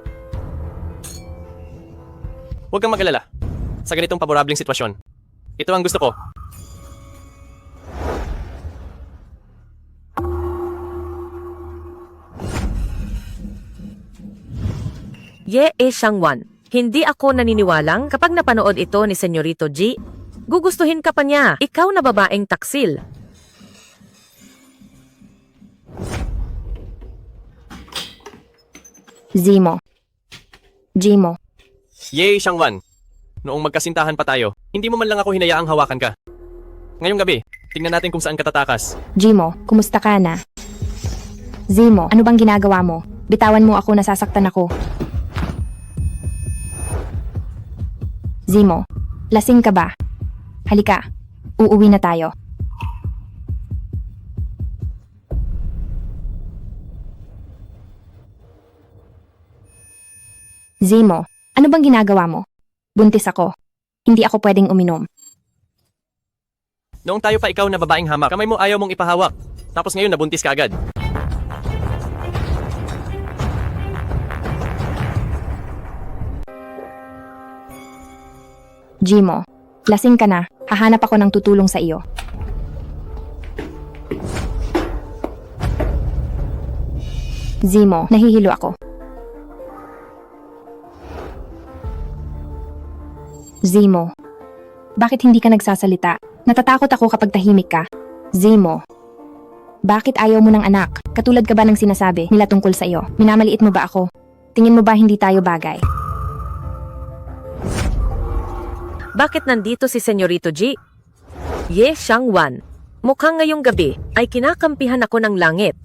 Huwag kang mag-alala. Sa ganitong paborableng sitwasyon, ito ang gusto ko. Ye Xiangwan, hindi ako naniniwalang kapag napanood ito ni Senyorito G. Gugustuhin ka pa niya, ikaw na babaeng taksil. Zimo. Jimo. Ye Xiangwan, noong magkasintahan pa tayo, hindi mo man lang ako hinayaang hawakan ka. Ngayong gabi, tingnan natin kung saan ka tatakas. Jimo, kumusta ka na? Zimo, ano bang ginagawa mo? Bitawan mo ako, nasasaktan ako. Zimo, lasing ka ba? Halika, uuwi na tayo. Zimo, ano bang ginagawa mo? Buntis ako. Hindi ako pwedeng uminom. Noong tayo pa ikaw na babaeng hamak, kamay mo ayaw mong ipahawak. Tapos ngayon nabuntis ka agad. Jimo, lasing ka na. Hahanap ako ng tutulong sa iyo. Zimo, nahihilo ako. Zimo, bakit hindi ka nagsasalita? Natatakot ako kapag tahimik ka. Zimo, bakit ayaw mo ng anak? Katulad ka ba ng sinasabi nila tungkol sa iyo? Minamaliit mo ba ako? Tingin mo ba hindi tayo bagay? Bakit nandito si Senyorito G? Ye Xiangwan, mukhang ngayong gabi ay kinakampihan ako ng langit.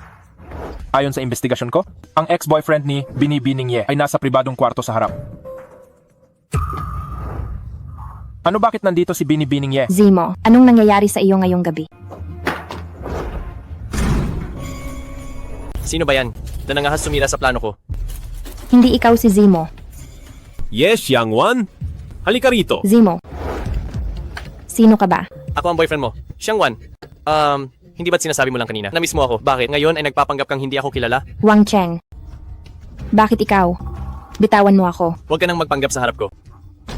Ayon sa investigasyon ko, ang ex-boyfriend ni Binibining Ye ay nasa pribadong kwarto sa harap. Ano bakit nandito si Binibining Ye? Zimo, anong nangyayari sa iyo ngayong gabi? Sino ba yan? Na nangahas sumira sa plano ko. Hindi ikaw si Zimo. Yes, Xiangwan. Halika rito. Zimo. Sino ka ba? Ako ang boyfriend mo. Xiangwan. Hindi ba't sinasabi mo lang kanina? Na-miss mo ako. Bakit? Ngayon ay nagpapanggap kang hindi ako kilala? Wang Cheng. Bakit ikaw? Bitawan mo ako. Huwag ka nang magpanggap sa harap ko.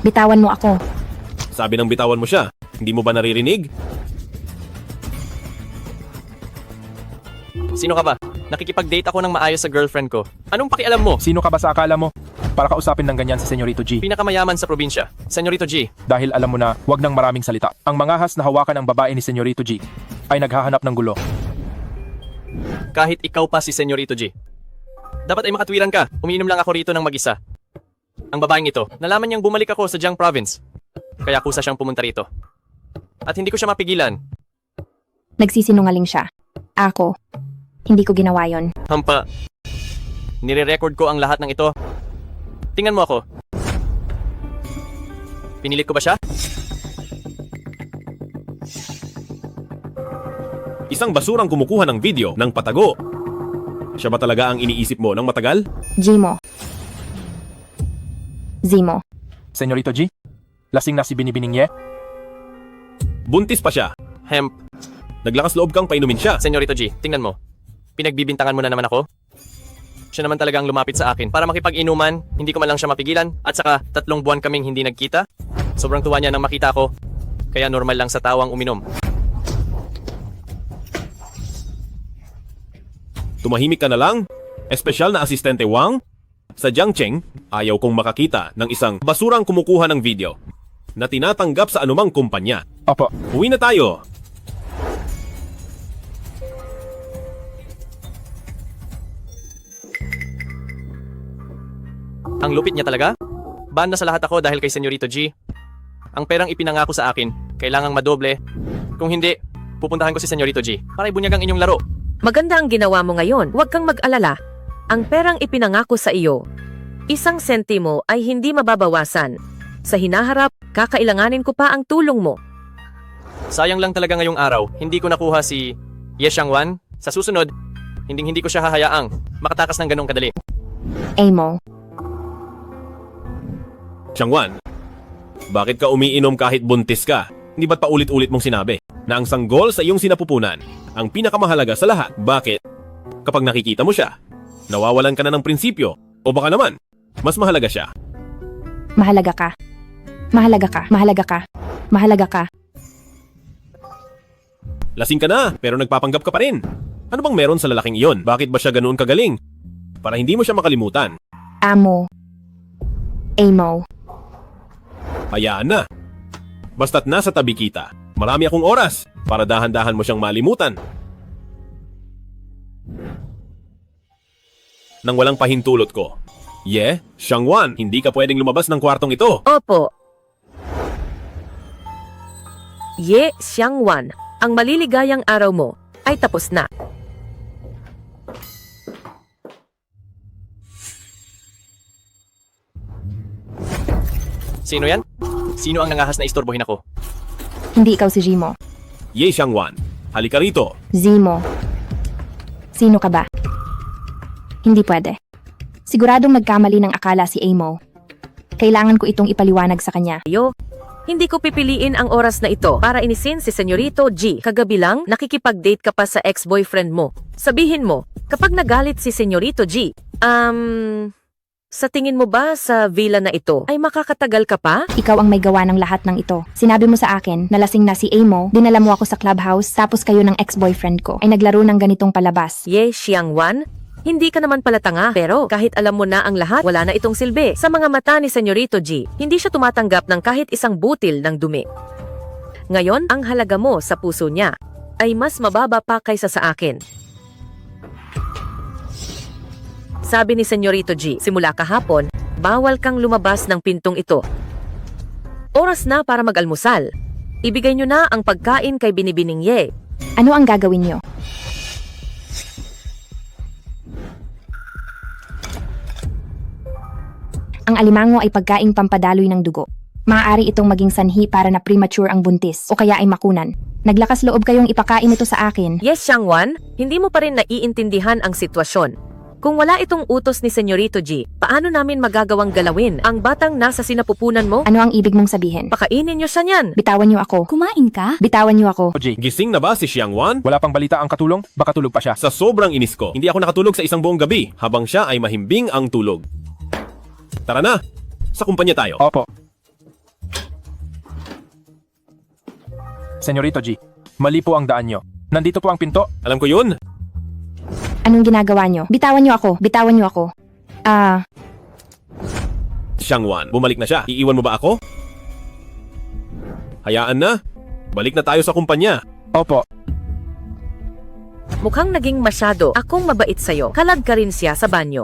Bitawan mo ako. Sabi ng bitawan mo siya. Hindi mo ba naririnig? Sino ka ba? Nakikipag-date ako ng maayos sa girlfriend ko. Anong pakialam mo? Sino ka ba sa akala mo? Para kausapin ng ganyan si Senyorito G. Pinakamayaman sa probinsya. Senyorito G. Dahil alam mo na, wag ng maraming salita. Ang mangahas na hawakan ng babae ni Senyorito G ay naghahanap ng gulo. Kahit ikaw pa si Senyorito G. Dapat ay makatwiran ka. Umiinom lang ako rito ng mag-isa. Ang babaeng ito, nalaman niyang bumalik ako sa Jiang Province. Kaya kusa siyang pumunta rito. At hindi ko siya mapigilan. Nagsisinungaling siya. Ako. Hindi ko ginawa yon. Hampa. Nire-record ko ang lahat ng ito. Tingnan mo ako. Pinilit ko ba siya? Isang basurang kumukuha ng video ng patago. Siya ba talaga ang iniisip mo ng matagal? Zimo. Zimo. Senyorito G, lasing na si Binibining Ye? Buntis pa siya. Hemp. Naglakas loob kang painumin siya. Senyorito G, tingnan mo. Pinagbibintangan mo na naman ako. Siya naman talaga ang lumapit sa akin para makipag-inuman, hindi ko man lang siya mapigilan, at saka 3 buwan kaming hindi nagkita. Sobrang tuwa niya nang makita ko, kaya normal lang sa tawang uminom. Tumahimik ka na lang? Espesyal na asistente Wang? Sa Jiangcheng, ayaw kong makakita ng isang basurang kumukuha ng video na tinatanggap sa anumang kumpanya. Opo. Uwi na tayo. Ang lupit niya talaga? Ban na sa lahat ako dahil kay Senyorito G. Ang perang ipinangako sa akin, kailangang madoble. Kung hindi, pupuntahan ko si Senyorito G para ibunyagang inyong laro. Maganda ang ginawa mo ngayon. Huwag kang mag-alala. Ang perang ipinangako sa iyo, 1 sentimo ay hindi mababawasan. Sa hinaharap, kakailanganin ko pa ang tulong mo. Sayang lang talaga ngayong araw, hindi ko nakuha si Ye Xiangwan. Sa susunod, hindi ko siya hahayaang makatakas ng ganong kadali. Amo. Xiangwan, bakit ka umiinom kahit buntis ka? Hindi ba't paulit-ulit mong sinabi na ang sanggol sa iyong sinapupunan ang pinakamahalaga sa lahat? Bakit? Kapag nakikita mo siya, nawawalan ka na ng prinsipyo o baka naman, mas mahalaga siya. Mahalaga ka. Mahalaga ka. Mahalaga ka. Mahalaga ka. Lasing ka na pero nagpapanggap ka pa rin. Ano bang meron sa lalaking iyon? Bakit ba siya ganoon kagaling? Para hindi mo siya makalimutan. Amo. Amo. Hayaan na. Basta't nasa tabi kita, marami akong oras para dahan-dahan mo siyang malimutan. Nang walang pahintulot ko. Ye, Xiangwan, hindi ka pwedeng lumabas ng kwartong ito. Opo. Ye Xiangwan, ang maliligayang araw mo ay tapos na. Sino yan? Sino ang nangahas na istorbohin ako? Hindi ikaw si Zimo. Ye Xiangwan, halika rito. Zimo. Sino ka ba? Hindi pwede. Siguradong nagkamali ng akala si Amo. Kailangan ko itong ipaliwanag sa kanya. Hindi ko pipiliin ang oras na ito para inisin si Senyorito G. Kagabi lang, nakikipag-date ka pa sa ex-boyfriend mo. Sabihin mo, kapag nagalit si Senyorito G, sa tingin mo ba sa villa na ito ay makakatagal ka pa? Ikaw ang may gawa ng lahat ng ito. Sinabi mo sa akin na lasing na si Amo, dinala mo ako sa clubhouse, tapos kayo ng ex-boyfriend ko ay naglaro ng ganitong palabas. Ye Xiangwan, hindi ka naman pala tanga, pero kahit alam mo na ang lahat, wala na itong silbi. Sa mga mata ni Senyorito G, hindi siya tumatanggap ng kahit isang butil ng dumi. Ngayon, ang halaga mo sa puso niya ay mas mababa pa kaysa sa akin. Sabi ni Senyorito G, simula kahapon, bawal kang lumabas ng pintong ito. Oras na para mag-almusal. Ibigay niyo na ang pagkain kay Binibining Ye. Ano ang gagawin niyo? Ang alimango ay pagkaing pampadaloy ng dugo. Maaari itong maging sanhi para na premature ang buntis o kaya ay makunan. Naglakas loob kayong ipakain ito sa akin. Yes, Xiangwan, hindi mo pa rin naiintindihan ang sitwasyon. Kung wala itong utos ni Senyorito G, paano namin magagawang galawin ang batang nasa sinapupunan mo? Ano ang ibig mong sabihin? Pakainin niyo siya niyan. Bitawan niyo ako. Kumain ka? Bitawan niyo ako. G, Gising na ba si Xiangwan? wala pang balita ang katulong? Baka tulog pa siya. Sa sobrang inis ko, hindi ako nakatulog sa isang buong gabi habang siya ay mahimbing ang tulog. Tara na! Sa kumpanya tayo. Opo. Senyorito G, mali po ang daan nyo. Nandito po ang pinto. Alam ko yun. Anong ginagawa niyo? Bitawan niyo ako. Bitawan niyo ako. Xiangwan, bumalik na siya. Iiwan mo ba ako? Hayaan na. Balik na tayo sa kumpanya. Opo. Mukhang naging masyado akong mabait sa'yo. Kalag ka rin siya sa banyo.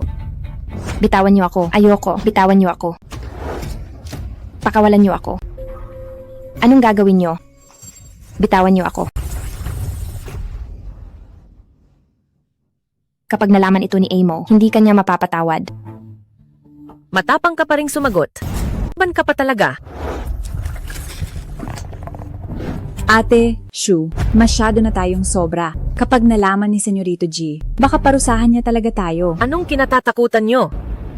Bitawan niyo ako. Ayoko. Bitawan niyo ako. Pakawalan niyo ako. Anong gagawin niyo? Bitawan niyo ako. Kapag nalaman ito ni Amo, hindi kanya mapapatawad. Matapang ka pa ring sumagot. Ban ka pa talaga. Ate, Shu, masyado na tayong sobra. Kapag nalaman ni Senyorito G, baka parusahan niya talaga tayo. Anong kinatatakutan nyo?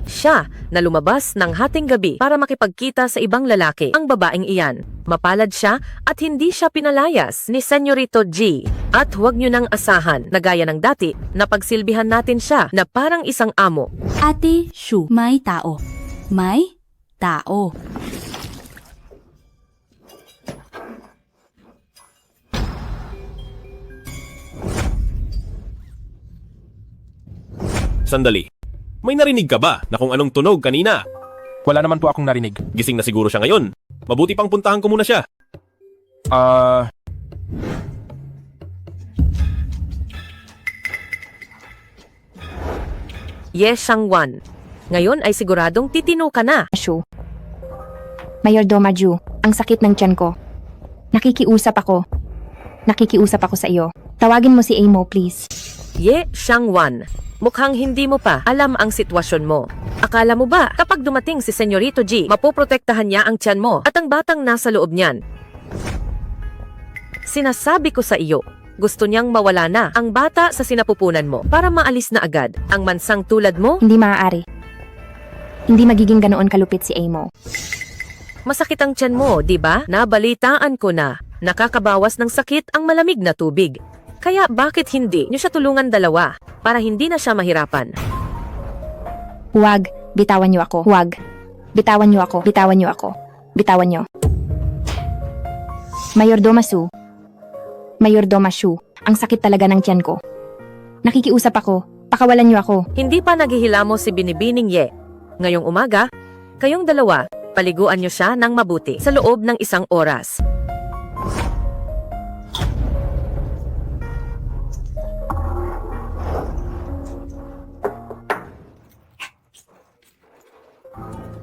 Siya na lumabas ng hating gabi para makipagkita sa ibang lalaki. Ang babaeng iyan, mapalad siya at hindi siya pinalayas ni Senyorito G. At huwag nyo nang asahan na gaya ng dati na pagsilbihan natin siya na parang isang amo. Ate Shu, may tao. May tao. Sandali. May narinig ka ba na kung anong tunog kanina? Wala naman po akong narinig. Gising na siguro siya ngayon. Mabuti pang puntahan ko muna siya. Yes, Xiangwan. Ngayon ay siguradong titino ka na. Shu. Mayordoma Ju, ang sakit ng tiyan ko. Nakikiusap ako. Nakikiusap ako sa iyo. Tawagin mo si Amo, please. Ye, Xiangwan. Mukhang hindi mo pa alam ang sitwasyon mo. Akala mo ba kapag dumating si Senyorito G, mapoprotektahan niya ang tiyan mo at ang batang nasa loob niyan? Sinasabi ko sa iyo, gusto niyang mawala na ang bata sa sinapupunan mo para maalis na agad ang mansang tulad mo. Hindi maaari. Hindi magiging ganoon kalupit si Amo. Masakit ang tiyan mo, di ba? Nabalitaan ko na. Nakakabawas ng sakit ang malamig na tubig. Kaya bakit hindi niyo siya tulungan dalawa para hindi na siya mahirapan? Huwag. Bitawan niyo ako. Huwag. Bitawan niyo ako. Bitawan niyo ako. Bitawan niyo. Mayordoma Su. Mayordoma Shu. Ang sakit talaga ng tiyan ko. Nakikiusap ako. Pakawalan niyo ako. Hindi pa naghihilamos si Binibining Ye. Ngayong umaga, kayong dalawa, paliguan niyo siya ng mabuti sa loob ng 1 oras.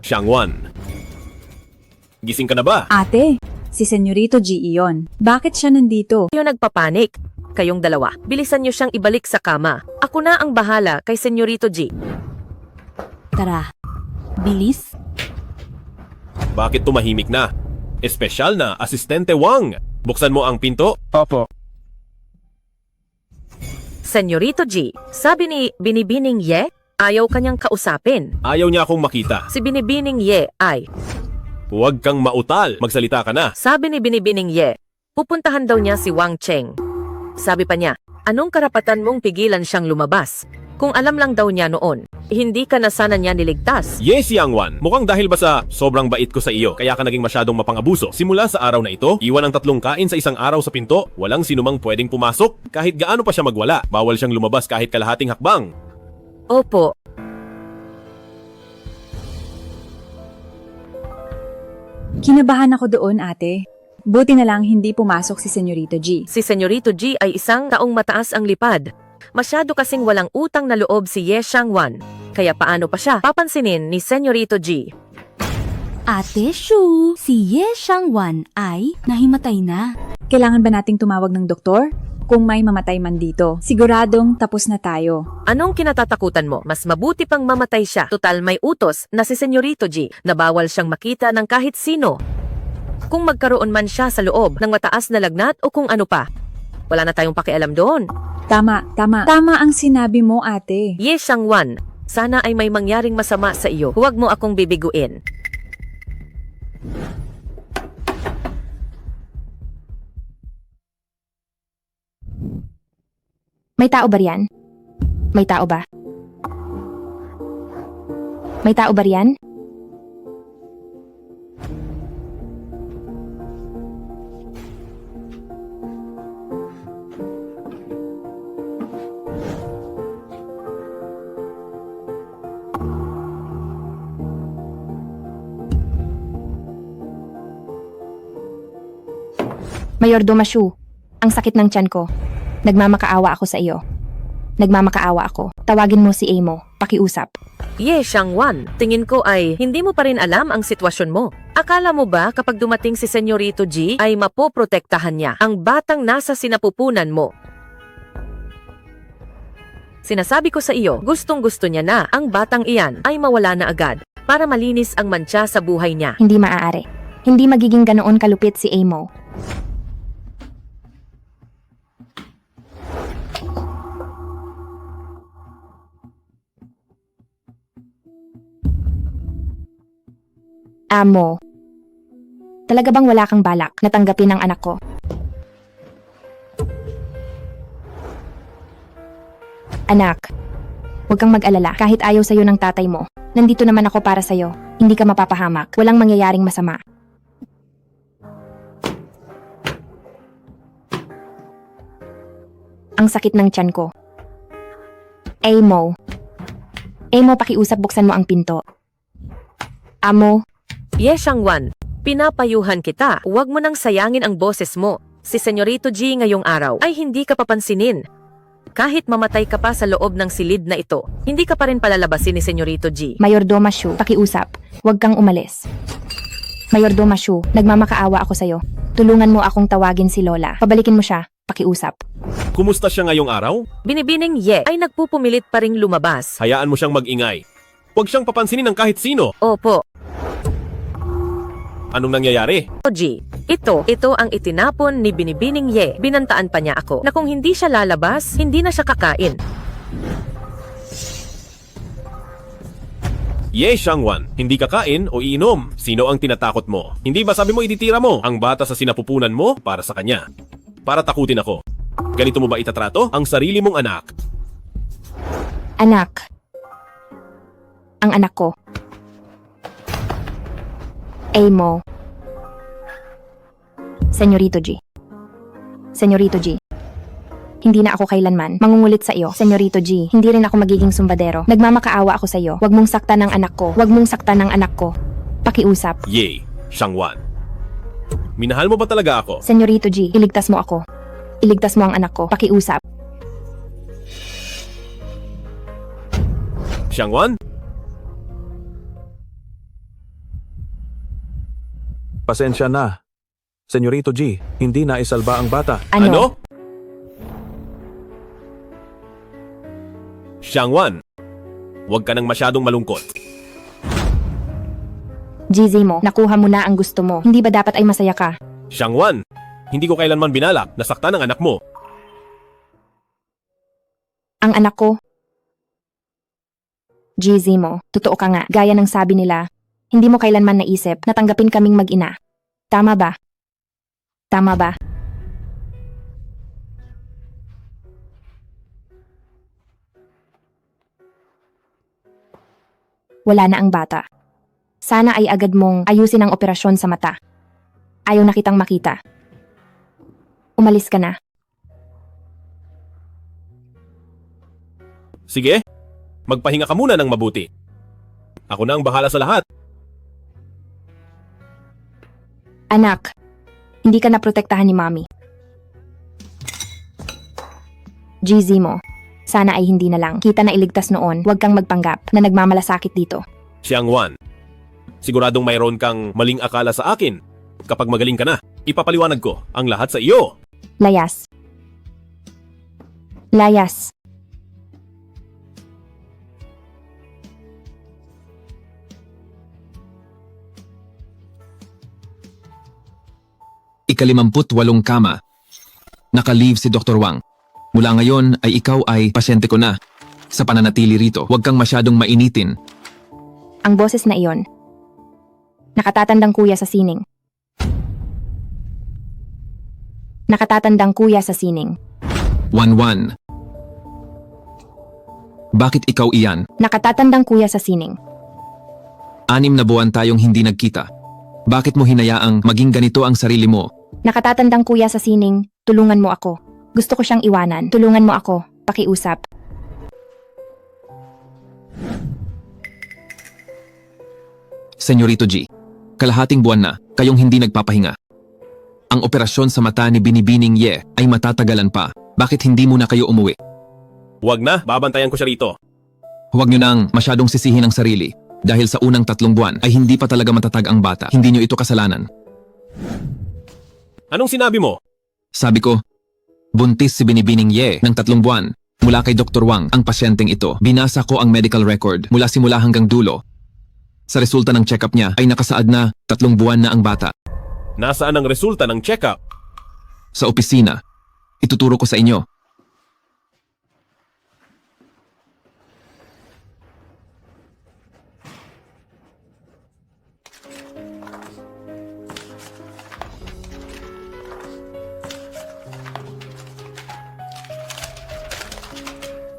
Xiangwan. Gising ka na ba? Ate, si Senyorito G iyon. Bakit siya nandito? Kayo nagpapanik. Kayong dalawa, bilisan niyo siyang ibalik sa kama. Ako na ang bahala kay Senyorito G. Tara. Bilis. Bakit tumahimik na? Espesyal na Asistente Wang. Buksan mo ang pinto. Opo. Senyorito G, sabi ni Binibining Ye, ayaw kanyang kausapin. Ayaw niya akong makita. Si Binibining Ye ay, Huwag kang mautal. Magsalita ka na. sabi ni Binibining Ye, pupuntahan daw niya si Wang Cheng. Sabi pa niya, anong karapatan mong pigilan siyang lumabas? Kung alam lang daw niya noon, hindi ka na sana niya niligtas. Yes, Xiangwan. Mukhang dahil ba sa sobrang bait ko sa iyo, kaya ka naging masyadong mapangabuso. Simula sa araw na ito, iwan ang 3 kain sa isang araw sa pinto. Walang sinumang pwedeng pumasok. Kahit gaano pa siya magwala, bawal siyang lumabas kahit kalahating hakbang. Opo. Kinabahan ako doon, ate. Buti na lang hindi pumasok si Senyorito G. Si Senyorito G ay isang taong mataas ang lipad. Masyado kasing walang utang na loob si Ye Xiangwan. Kaya paano pa siya papansinin ni Senyorito G? Ate Shu, si Ye Xiangwan ay nahimatay na. Kailangan ba nating tumawag ng doktor? Kung may mamatay man dito, siguradong tapos na tayo. Anong kinatatakutan mo? Mas mabuti pang mamatay siya. Total may utos na si Senyorito G na bawal siyang makita ng kahit sino. Kung magkaroon man siya sa loob ng mataas na lagnat o kung ano pa. Wala na tayong pakialam doon. Tama. Tama ang sinabi mo, ate. Ye Shangwan, sana ay may mangyaring masama sa iyo. Huwag mo akong bibiguin. May tao ba riyan? May tao ba? May tao ba riyan? Mayor Domashu, ang sakit ng tiyan ko. Nagmamakaawa ako sa iyo. Nagmamakaawa ako. Tawagin mo si Amo. Pakiusap. Ye Shangwan, tingin ko ay hindi mo pa rin alam ang sitwasyon mo. Akala mo ba kapag dumating si Senyorito G ay mapoprotektahan niya ang batang nasa sinapupunan mo? Sinasabi ko sa iyo, gustong-gusto niya na ang batang iyan ay mawala na agad para malinis ang mantsa sa buhay niya. Hindi maaari. Hindi magiging ganoon kalupit si Amo. Amo, talaga bang wala kang balak na tanggapin ang anak ko? Anak, huwag kang mag-alala kahit ayaw sa'yo ng tatay mo. Nandito naman ako para sa'yo. Hindi ka mapapahamak. Walang mangyayaring masama. Ang sakit ng tiyan ko. Amo, pakiusap, buksan mo ang pinto. Amo, Ye Shangwan, pinapayuhan kita, huwag mo nang sayangin ang boses mo. Si Senyorito G ngayong araw ay hindi ka papansinin. Kahit mamatay ka pa sa loob ng silid na ito, hindi ka pa rin palalabasin ni Senyorito G. Mayor Domashu, pakiusap. Huwag kang umalis. Mayor Domashu, nagmamakaawa ako sa'yo. Tulungan mo akong tawagin si Lola. Pabalikin mo siya. Pakiusap. Kumusta siya ngayong araw? Binibining Ye ay nagpupumilit pa ring lumabas. Hayaan mo siyang mag-ingay. Huwag siyang papansinin ng kahit sino. Opo. Anong nangyayari? G, ito ang itinapon ni Binibining Ye. Binantaan pa niya ako na kung hindi siya lalabas, hindi na siya kakain. Ye Shangwan, hindi kakain o iinom. Sino ang tinatakot mo? Hindi ba sabi mo ititira mo ang bata sa sinapupunan mo para sa kanya? Para takutin ako. Ganito mo ba itatrato ang sarili mong anak? Anak. Ang anak ko. Amo. Senyorito G. Senyorito G. Hindi na ako kailanman mangungulit sa iyo, Senyorito G. Hindi rin ako magiging sumbadero. Nagmamakaawa ako sa iyo. Huwag mong saktan ng anak ko. Huwag mong saktan ng anak ko. Pakiusap. Ye Shangwan. Minahal mo ba talaga ako? Senyorito G, iligtas mo ako. Iligtas mo ang anak ko. Pakiusap. Shangwan? Pasensya na. Senyorito G, hindi na isalba ang bata. Ano? Shangwan, huwag ka nang masyadong malungkot. GZ mo, nakuha mo na ang gusto mo. Hindi ba dapat ay masaya ka? Shangwan, hindi ko kailanman binalak na saktan ang anak mo. Ang anak ko? GZ mo, totoo ka nga. Gaya ng sabi nila, hindi mo kailanman naisip na tanggapin kaming mag-ina. Tama ba? Tama ba? Wala na ang bata. Sana ay agad mong ayusin ang operasyon sa mata. Ayaw na kitang makita. Umalis ka na. Sige, magpahinga ka muna ng mabuti. Ako na ang bahala sa lahat. Anak, hindi ka naprotektahan ni Mami. GZ mo, sana ay hindi na lang. Kita na iligtas noon, huwag kang magpanggap na nagmamalasakit dito. Shangwan, siguradong mayroon kang maling akala sa akin. Kapag magaling ka na, ipapaliwanag ko ang lahat sa iyo. Layas. Layas. ika-58 kama. Naka-leave si Dr. Wang. Mula ngayon ay ikaw ay pasyente ko na. Sa pananatili rito, huwag kang masyadong mainitin. Ang boses na iyon. Nakatatandang kuya sa sining. Nakatatandang kuya sa sining. 1-1. Bakit ikaw iyan? Nakatatandang kuya sa sining. 6 na buwan tayong hindi nagkita. Bakit mo hinayaang maging ganito ang sarili mo? Nakatatandang kuya sa sining, tulungan mo ako. Gusto ko siyang iwanan. Tulungan mo ako. Pakiusap. Senyorito G, kalahating buwan na kayong hindi nagpapahinga. Ang operasyon sa mata ni Binibining Ye ay matatagalan pa. Bakit hindi muna kayo umuwi? Huwag na, babantayan ko siya rito. Huwag nyo nang masyadong sisihin ang sarili. Dahil sa unang 3 buwan ay hindi pa talaga matatag ang bata. Hindi nyo ito kasalanan. Anong sinabi mo? Sabi ko, buntis si Binibining Ye ng 3 buwan. Mula kay Dr. Wang ang pasyenteng ito. Binasa ko ang medical record mula simula hanggang dulo. Sa resulta ng check-up niya ay nakasaad na 3 buwan na ang bata. Nasaan ang resulta ng check-up? Sa opisina. Ituturo ko sa inyo.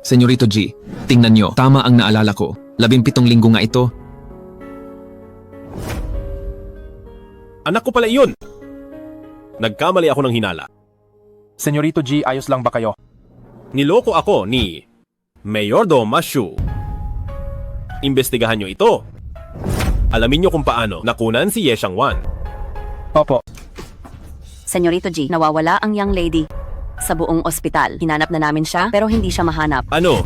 Senyorito G, tingnan nyo, tama ang naalala ko. 17 linggo nga ito. Anak ko pala iyon! Nagkamali ako ng hinala. Senyorito G, ayos lang ba kayo? Niloko ako ni Mayordo Mashu. Imbestigahan nyo ito. Alamin nyo kung paano nakunan si Ye Xiangwan. Opo. Senyorito G, nawawala ang young lady. Sa buong ospital, hinanap na namin siya pero hindi siya mahanap. Ano?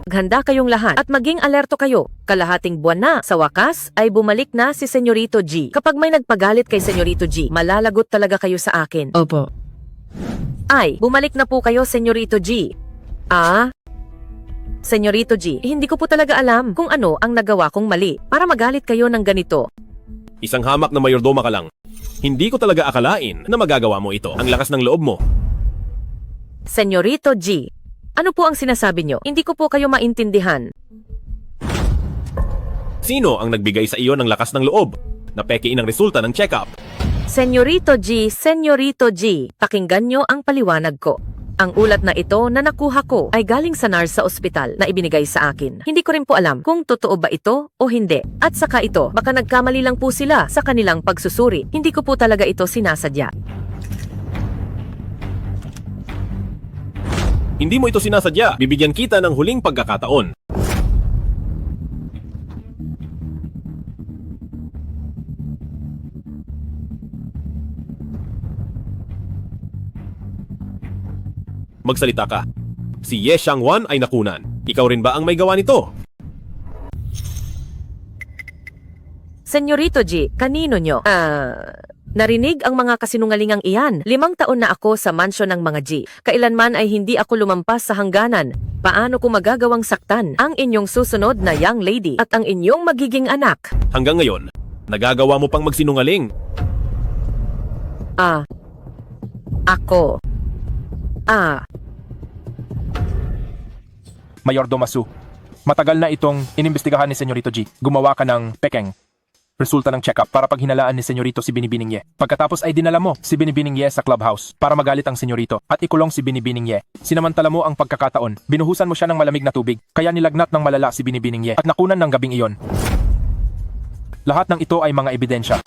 Maghanda kayong lahat at maging alerto kayo. Kalahating buwan na, sa wakas, ay bumalik na si Senyorito G. Kapag may nagpagalit kay Senyorito G, malalagot talaga kayo sa akin. Opo. Ay, bumalik na po kayo, Senyorito G. Senyorito G, hindi ko po talaga alam kung ano ang nagawa kong mali para magalit kayo ng ganito. Isang hamak na mayordoma ka lang. Hindi ko talaga akalain na magagawa mo ito. Ang lakas ng loob mo. Senyorito G, ano po ang sinasabi nyo? Hindi ko po kayo maintindihan. Sino ang nagbigay sa iyo ng lakas ng loob? Napekiin ang resulta ng check-up. Senyorito G, pakinggan nyo ang paliwanag ko. Ang ulat na ito na nakuha ko ay galing sa nurse sa ospital na ibinigay sa akin. Hindi ko rin po alam kung totoo ba ito o hindi. At saka ito, baka nagkamali lang po sila sa kanilang pagsusuri. Hindi ko po talaga ito sinasadya. Hindi mo ito sinasadya. Bibigyan kita ng huling pagkakataon. Magsalita ka. Si Ye Xiangwan ay nakunan. Ikaw rin ba ang may gawa nito? Senyorito G, kanino nyo? Narinig ang mga kasinungalingang iyan. 5 taon na ako sa mansyon ng mga G. Kailanman ay hindi ako lumampas sa hangganan. Paano ko magagawang saktan ang inyong susunod na young lady at ang inyong magiging anak? Hanggang ngayon, nagagawa mo pang magsinungaling. Mayordo Masu, matagal na itong inimbestigahan ni Senyorito G. Gumawa ka ng pekeng. Resulta ng check-up para paghinalaan ni Senyorito si Binibining Ye. Pagkatapos ay dinala mo si Binibining Ye sa clubhouse para magalit ang Senyorito at ikulong si Binibining Ye. Sinamantala mo ang pagkakataon. Binuhusan mo siya ng malamig na tubig, kaya nilagnat ng malala si Binibining Ye at nakunan ng gabing iyon. Lahat ng ito ay mga ebidensya.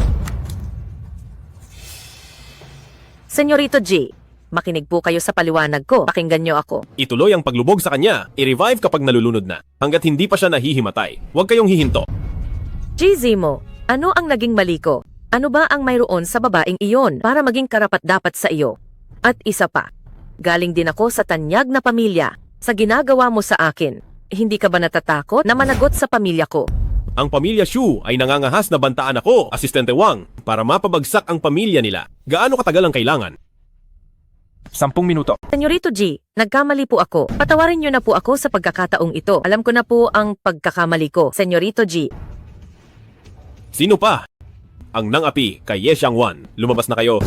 Senyorito G, makinig po kayo sa paliwanag ko. Pakinggan nyo ako. Ituloy ang paglubog sa kanya. I-revive kapag nalulunod na. Hanggat hindi pa siya nahihimatay. Huwag kayong hihinto. GZ mo, ano ang naging mali ko? Ano ba ang mayroon sa babaeng iyon para maging karapat-dapat sa iyo? At isa pa, galing din ako sa tanyag na pamilya. Sa ginagawa mo sa akin, hindi ka ba natatakot na managot sa pamilya ko? Ang pamilya Shu ay nangangahas na bantaan ako, Asistente Wang, para mapabagsak ang pamilya nila. Gaano katagal ang kailangan? 10 minuto. Senyorito G, nagkamali po ako. Patawarin niyo na po ako sa pagkakataong ito. Alam ko na po ang pagkakamali ko. Senyorito G. Sino pa? ang nangapi kay Ye Xiangwan. Lumabas na kayo.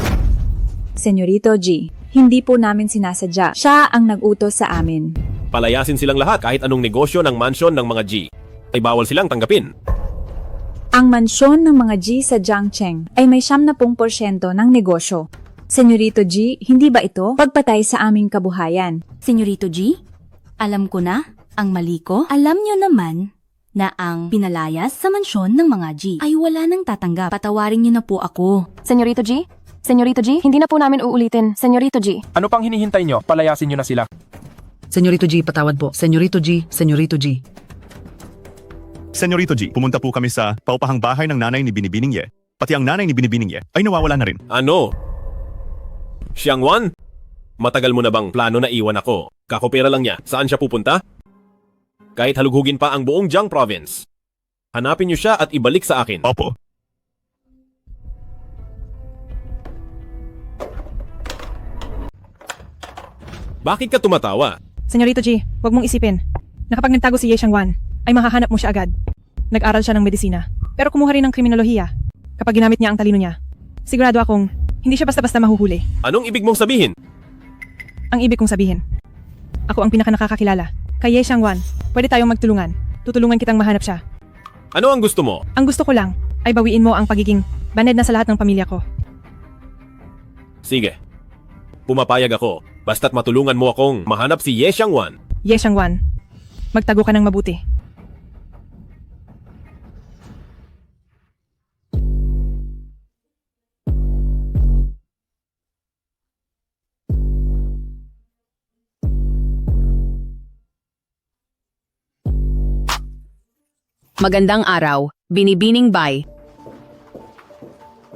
Senyorito G, hindi po namin sinasadya. Siya ang nag-utos sa amin. Palayasin silang lahat kahit anong negosyo ng mansyon ng mga G. Ay bawal silang tanggapin. Ang mansyon ng mga G sa Jiangcheng ay may 70% ng negosyo. Senyorito G, hindi ba ito pagpatay sa aming kabuhayan? Senyorito G, alam ko na ang mali ko. Alam nyo naman na ang pinalayas sa mansyon ng mga G ay wala nang tatanggap. Patawarin nyo na po ako. Senyorito G? Senyorito G, hindi na po namin uulitin. Senyorito G. Ano pang hinihintay nyo? Palayasin nyo na sila. Senyorito G, patawad po. Senyorito G, Senyorito G. Senyorito G, pumunta po kami sa paupahang bahay ng nanay ni Binibining Ye. Pati ang nanay ni Binibining Ye ay nawawala na rin. Ano? Xiangwan? Matagal mo na bang plano na iwan ako? Kakopera lang niya. Saan siya pupunta? Kahit halughugin pa ang buong Jiang Province. Hanapin niyo siya at ibalik sa akin. Opo. Bakit ka tumatawa? Senyorito G, huwag mong isipin na kapag nagtago si Ye Xiangwan, ay mahahanap mo siya agad. Nag-aral siya ng medisina, pero kumuha rin ng kriminolohiya. Kapag ginamit niya ang talino niya, sigurado akong hindi siya basta-basta mahuhuli. Anong ibig mong sabihin? Ang ibig kong sabihin, ako ang pinaka-nakakakilala. Kay Ye Xiangwan, pwede tayong magtulungan. Tutulungan kitang mahanap siya. Ano ang gusto mo? Ang gusto ko lang ay bawiin mo ang pagiging baned na sa lahat ng pamilya ko. Sige. Pumapayag ako. Basta't matulungan mo akong mahanap si Ye Xiangwan. Ye Xiangwan, magtago ka ng mabuti. Magandang araw, Binibining Bay.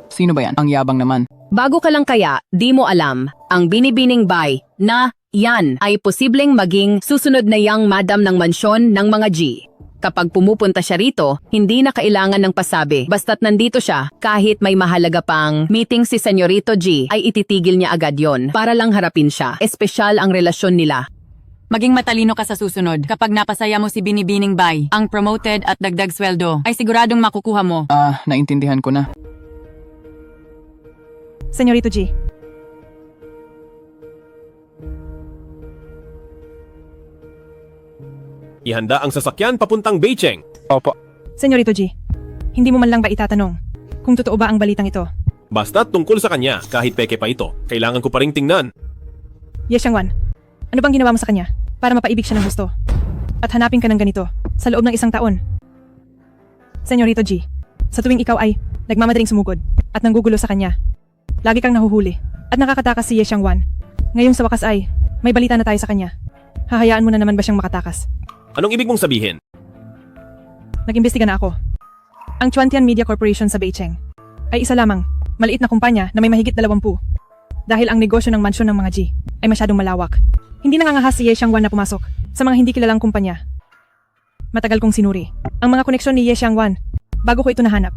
Sino ba yan? Ang yabang naman. Bago ka lang kaya, di mo alam, ang Binibining Bay na yan ay posibleng maging susunod na yang madam ng mansyon ng mga G. Kapag pumupunta siya rito, hindi na kailangan ng pasabi. Basta't nandito siya, kahit may mahalaga pang meeting si Senyorito G, ay ititigil niya agad yon para lang harapin siya. Espesyal ang relasyon nila. Maging matalino ka sa susunod. Kapag napasaya mo si Binibining Bay, ang promoted at dagdag sweldo ay siguradong makukuha mo. Naintindihan ko na. Senyorito G. Ihanda ang sasakyan papuntang Beicheng. Opo. Senyorito G, hindi mo man lang ba itatanong kung totoo ba ang balitang ito? Basta tungkol sa kanya, kahit peke pa ito, kailangan ko pa ring tingnan. Ye Xiangwan, ano bang ginawa mo sa kanya para mapaibig siya ng gusto? At hanapin ka ng ganito sa loob ng 1 taon? Senyorito G, sa tuwing ikaw ay nagmamadaling sumugod at nanggugulo sa kanya, lagi kang nahuhuli at nakakatakas si Ye Xiangwan. Ngayong sa wakas ay may balita na tayo sa kanya. Hahayaan mo na naman ba siyang makatakas? Anong ibig mong sabihin? Nag-imbestiga na ako. Ang Chuantian Media Corporation sa Beicheng ay isa lamang, maliit na kumpanya na may mahigit 20. Dahil ang negosyo ng mansyon ng mga G ay masyadong malawak. Hindi nangangahas si Ye Xiangwan na pumasok sa mga hindi kilalang kumpanya. Matagal kong sinuri ang mga koneksyon ni Ye Xiangwan bago ko ito nahanap.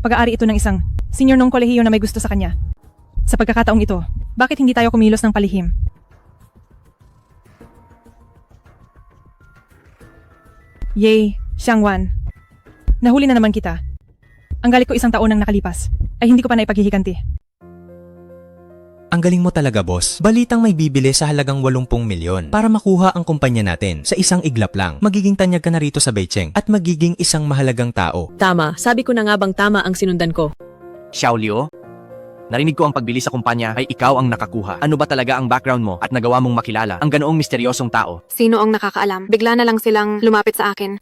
Pag-aari ito ng isang senior ng kolehiyo na may gusto sa kanya. Sa pagkakataong ito, bakit hindi tayo kumilos ng palihim? Ye Xiangwan, nahuli na naman kita. Ang galit ko 1 taon nang nakalipas ay hindi ko pa naipaghihiganti. Ang galing mo talaga, boss. Balitang may bibili sa halagang 80 milyon para makuha ang kumpanya natin sa isang iglap lang. Magiging tanyag ka na rito sa Beicheng at magiging isang mahalagang tao. Tama, sabi ko na nga bang tama ang sinundan ko. Xiao Liu, narinig ko ang pagbili sa kumpanya ay ikaw ang nakakuha. Ano ba talaga ang background mo at nagawa mong makilala ang ganoong misteryosong tao? Sino ang nakakaalam? Bigla na lang silang lumapit sa akin.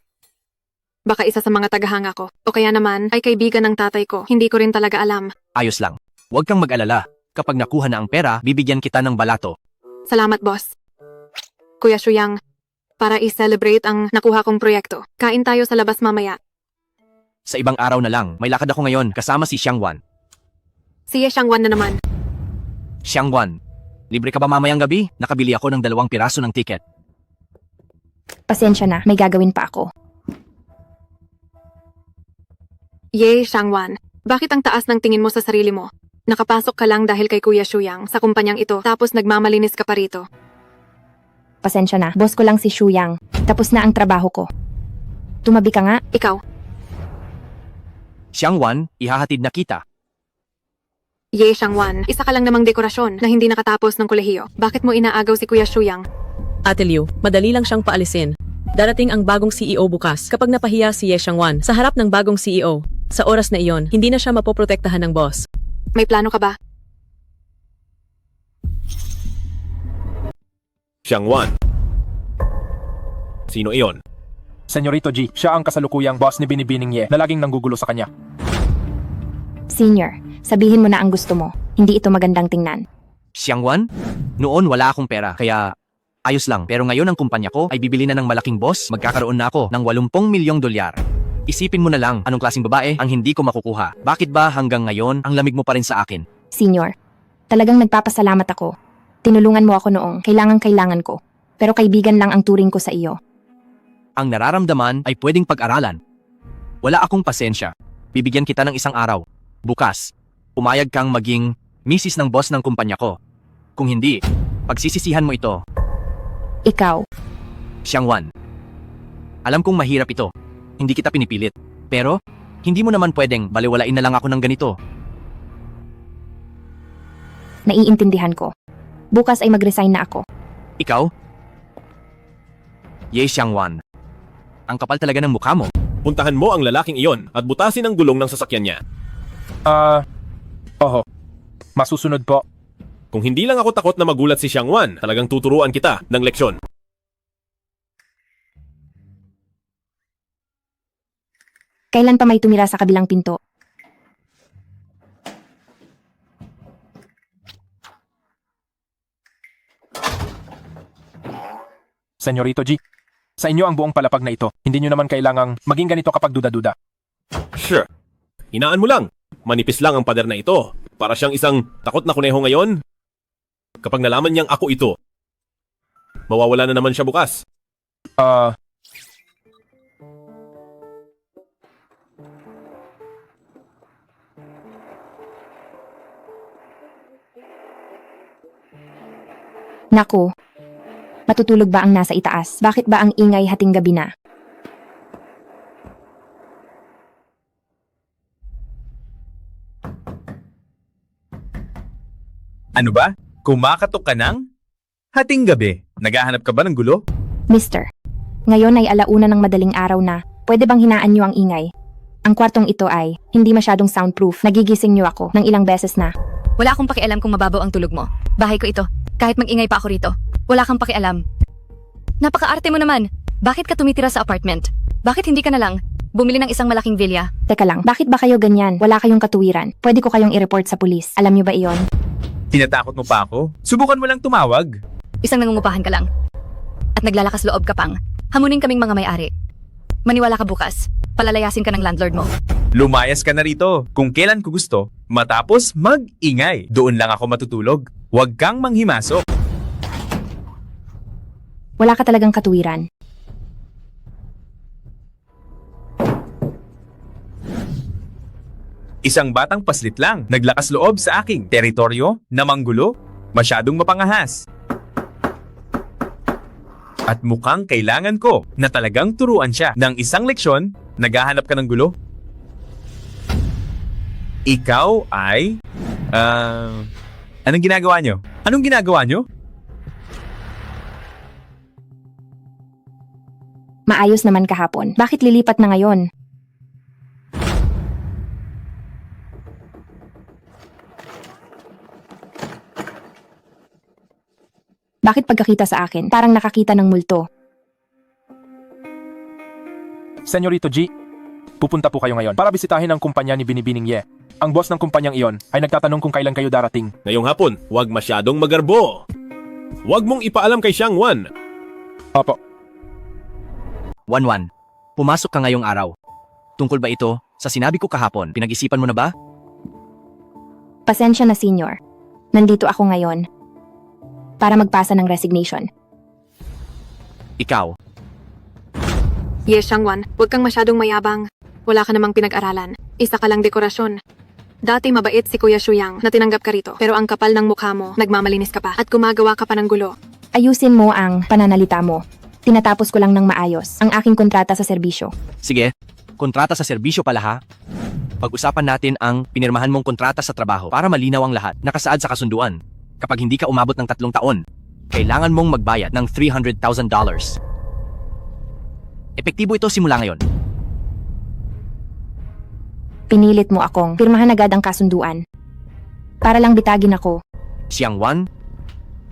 Baka isa sa mga tagahanga ko. O kaya naman ay kaibigan ng tatay ko. Hindi ko rin talaga alam. Ayos lang. Huwag kang mag-alala. Kapag nakuha na ang pera, bibigyan kita ng balato. Salamat, boss. Kuya Shuyang, para i-celebrate ang nakuha kong proyekto, kain tayo sa labas mamaya. Sa ibang araw na lang, may lakad ako ngayon kasama si Xiangwan. Si Ye Xiangwan na naman. Xiangwan, libre ka ba mamayang gabi? Nakabili ako ng 2 piraso ng tiket. Pasensya na, may gagawin pa ako. Ye Xiangwan, bakit ang taas ng tingin mo sa sarili mo? Nakapasok ka lang dahil kay Kuya Shuyang sa kumpanyang ito tapos nagmamalinis ka pa rito. Pasensya na, boss ko lang si Shuyang. Tapos na ang trabaho ko. Tumabi ka nga. Ikaw. Xiangwan, ihahatid na kita. Ye Xiangwan, isa ka lang namang dekorasyon na hindi nakatapos ng kolehiyo. Bakit mo inaagaw si Kuya Shuyang? Ate Liu, madali lang siyang paalisin. Darating ang bagong CEO bukas kapag napahiya si Ye Xiangwan sa harap ng bagong CEO. Sa oras na iyon, hindi na siya mapoprotektahan ng boss. May plano ka ba? Xiangwan. Sino iyon? Senyorito G, siya ang kasalukuyang boss ni Binibining Ye na laging nanggugulo sa kanya. Senior, sabihin mo na ang gusto mo. Hindi ito magandang tingnan. Xiangwan, noon wala akong pera, kaya ayos lang. Pero ngayon ang kumpanya ko ay bibili na ng malaking boss. Magkakaroon na ako ng 80 milyong dolyar. Isipin mo na lang anong klaseng babae ang hindi ko makukuha. Bakit ba hanggang ngayon ang lamig mo pa rin sa akin? Senior, talagang nagpapasalamat ako. Tinulungan mo ako noong kailangan ko. Pero kaibigan lang ang turing ko sa iyo. Ang nararamdaman ay pwedeng pag-aralan. Wala akong pasensya. Bibigyan kita ng isang araw. Bukas, pumayag kang maging misis ng boss ng kumpanya ko. Kung hindi, pagsisisihan mo ito. Ikaw. Xiangwan, alam kong mahirap ito. Hindi kita pinipilit. Pero, hindi mo naman pwedeng baliwalain na lang ako ng ganito. Naiintindihan ko. Bukas ay mag-resign na ako. Ikaw? Ye Xiangwan, ang kapal talaga ng mukha mo. Puntahan mo ang lalaking iyon at butasin ang gulong ng sasakyan niya. Oho. Masusunod po. Kung hindi lang ako takot na magulat si Xiangwan, talagang tuturuan kita ng leksyon. Kailan pa may tumira sa kabilang pinto? Senyorito G, sa inyo ang buong palapag na ito. Hindi nyo naman kailangang maging ganito kapag duda-duda. Sure. Hinaan mo lang. Manipis lang ang pader na ito. Para siyang isang takot na kuneho ngayon. Kapag nalaman niyang ako ito, mawawala na naman siya bukas. Naku. Matutulog ba ang nasa itaas? Bakit ba ang ingay hating gabi na? Ano ba? Kumakatok ka ng? Hating gabi. Naghahanap ka ba ng gulo? Mister, ngayon ay alauna ng madaling araw na. Pwede bang hinaan niyo ang ingay? Ang kwartong ito ay hindi masyadong soundproof. Nagigising niyo ako ng ilang beses na. Wala akong pakialam kung mababaw ang tulog mo. Bahay ko ito. Kahit mag-ingay pa ako rito. Wala kang pakialam. Napaka-arte mo naman. Bakit ka tumitira sa apartment? Bakit hindi ka na lang bumili ng isang malaking villa? Teka lang, bakit ba kayo ganyan? Wala kayong katuwiran. Pwede ko kayong i-report sa pulis. Alam niyo ba iyon? Tinatakot mo pa ako? Subukan mo lang tumawag. Isang nangungupahan ka lang. At naglalakas loob ka pang. Hamunin kaming mga may-ari. Maniwala ka bukas. Palalayasin ka ng landlord mo. Lumayas ka na rito kung kailan ko gusto. Matapos mag-ingay. Doon lang ako matutulog. Huwag kang manghimasok. Wala ka talagang katuwiran. Isang batang paslit lang, naglakas loob sa aking teritoryo na manggulo, masyadong mapangahas. At mukhang kailangan ko na talagang turuan siya ng isang leksyon. Naghahanap ka ng gulo? Ikaw ay... anong ginagawa nyo? Anong ginagawa nyo? Maayos naman kahapon. Bakit lilipat na ngayon? Bakit pagkakita sa akin, parang nakakita ng multo? Senyorito G, pupunta po kayo ngayon para bisitahin ang kumpanya ni Binibining Ye. Ang boss ng kumpanyang iyon ay nagtatanong kung kailan kayo darating. Ngayong hapon, huwag masyadong magarbo. Huwag mong ipaalam kay Xiangwan. Opo. Wanwan, pumasok ka ngayong araw. Tungkol ba ito sa sinabi ko kahapon? Pinag-isipan mo na ba? Pasensya na, senior. Nandito ako ngayon para magpasa ng resignation. Ikaw. Ye Xiangwan, huwag kang masyadong mayabang. Wala ka namang pinag-aralan. Isa ka lang dekorasyon. Dati mabait si Kuya Shuyang na tinanggap ka rito. Pero ang kapal ng mukha mo, nagmamalinis ka pa at gumagawa ka pa ng gulo. Ayusin mo ang pananalita mo. Tinatapos ko lang ng maayos ang aking kontrata sa serbisyo. Sige, kontrata sa serbisyo pala ha. Pag-usapan natin ang pinirmahan mong kontrata sa trabaho para malinaw ang lahat. Nakasaad sa kasunduan. Kapag hindi ka umabot ng 3 taon, kailangan mong magbayad ng $300,000. Epektibo ito simula ngayon. Pinilit mo akong pirmahan agad ang kasunduan. Para lang bitagin ako. Xiang Wan,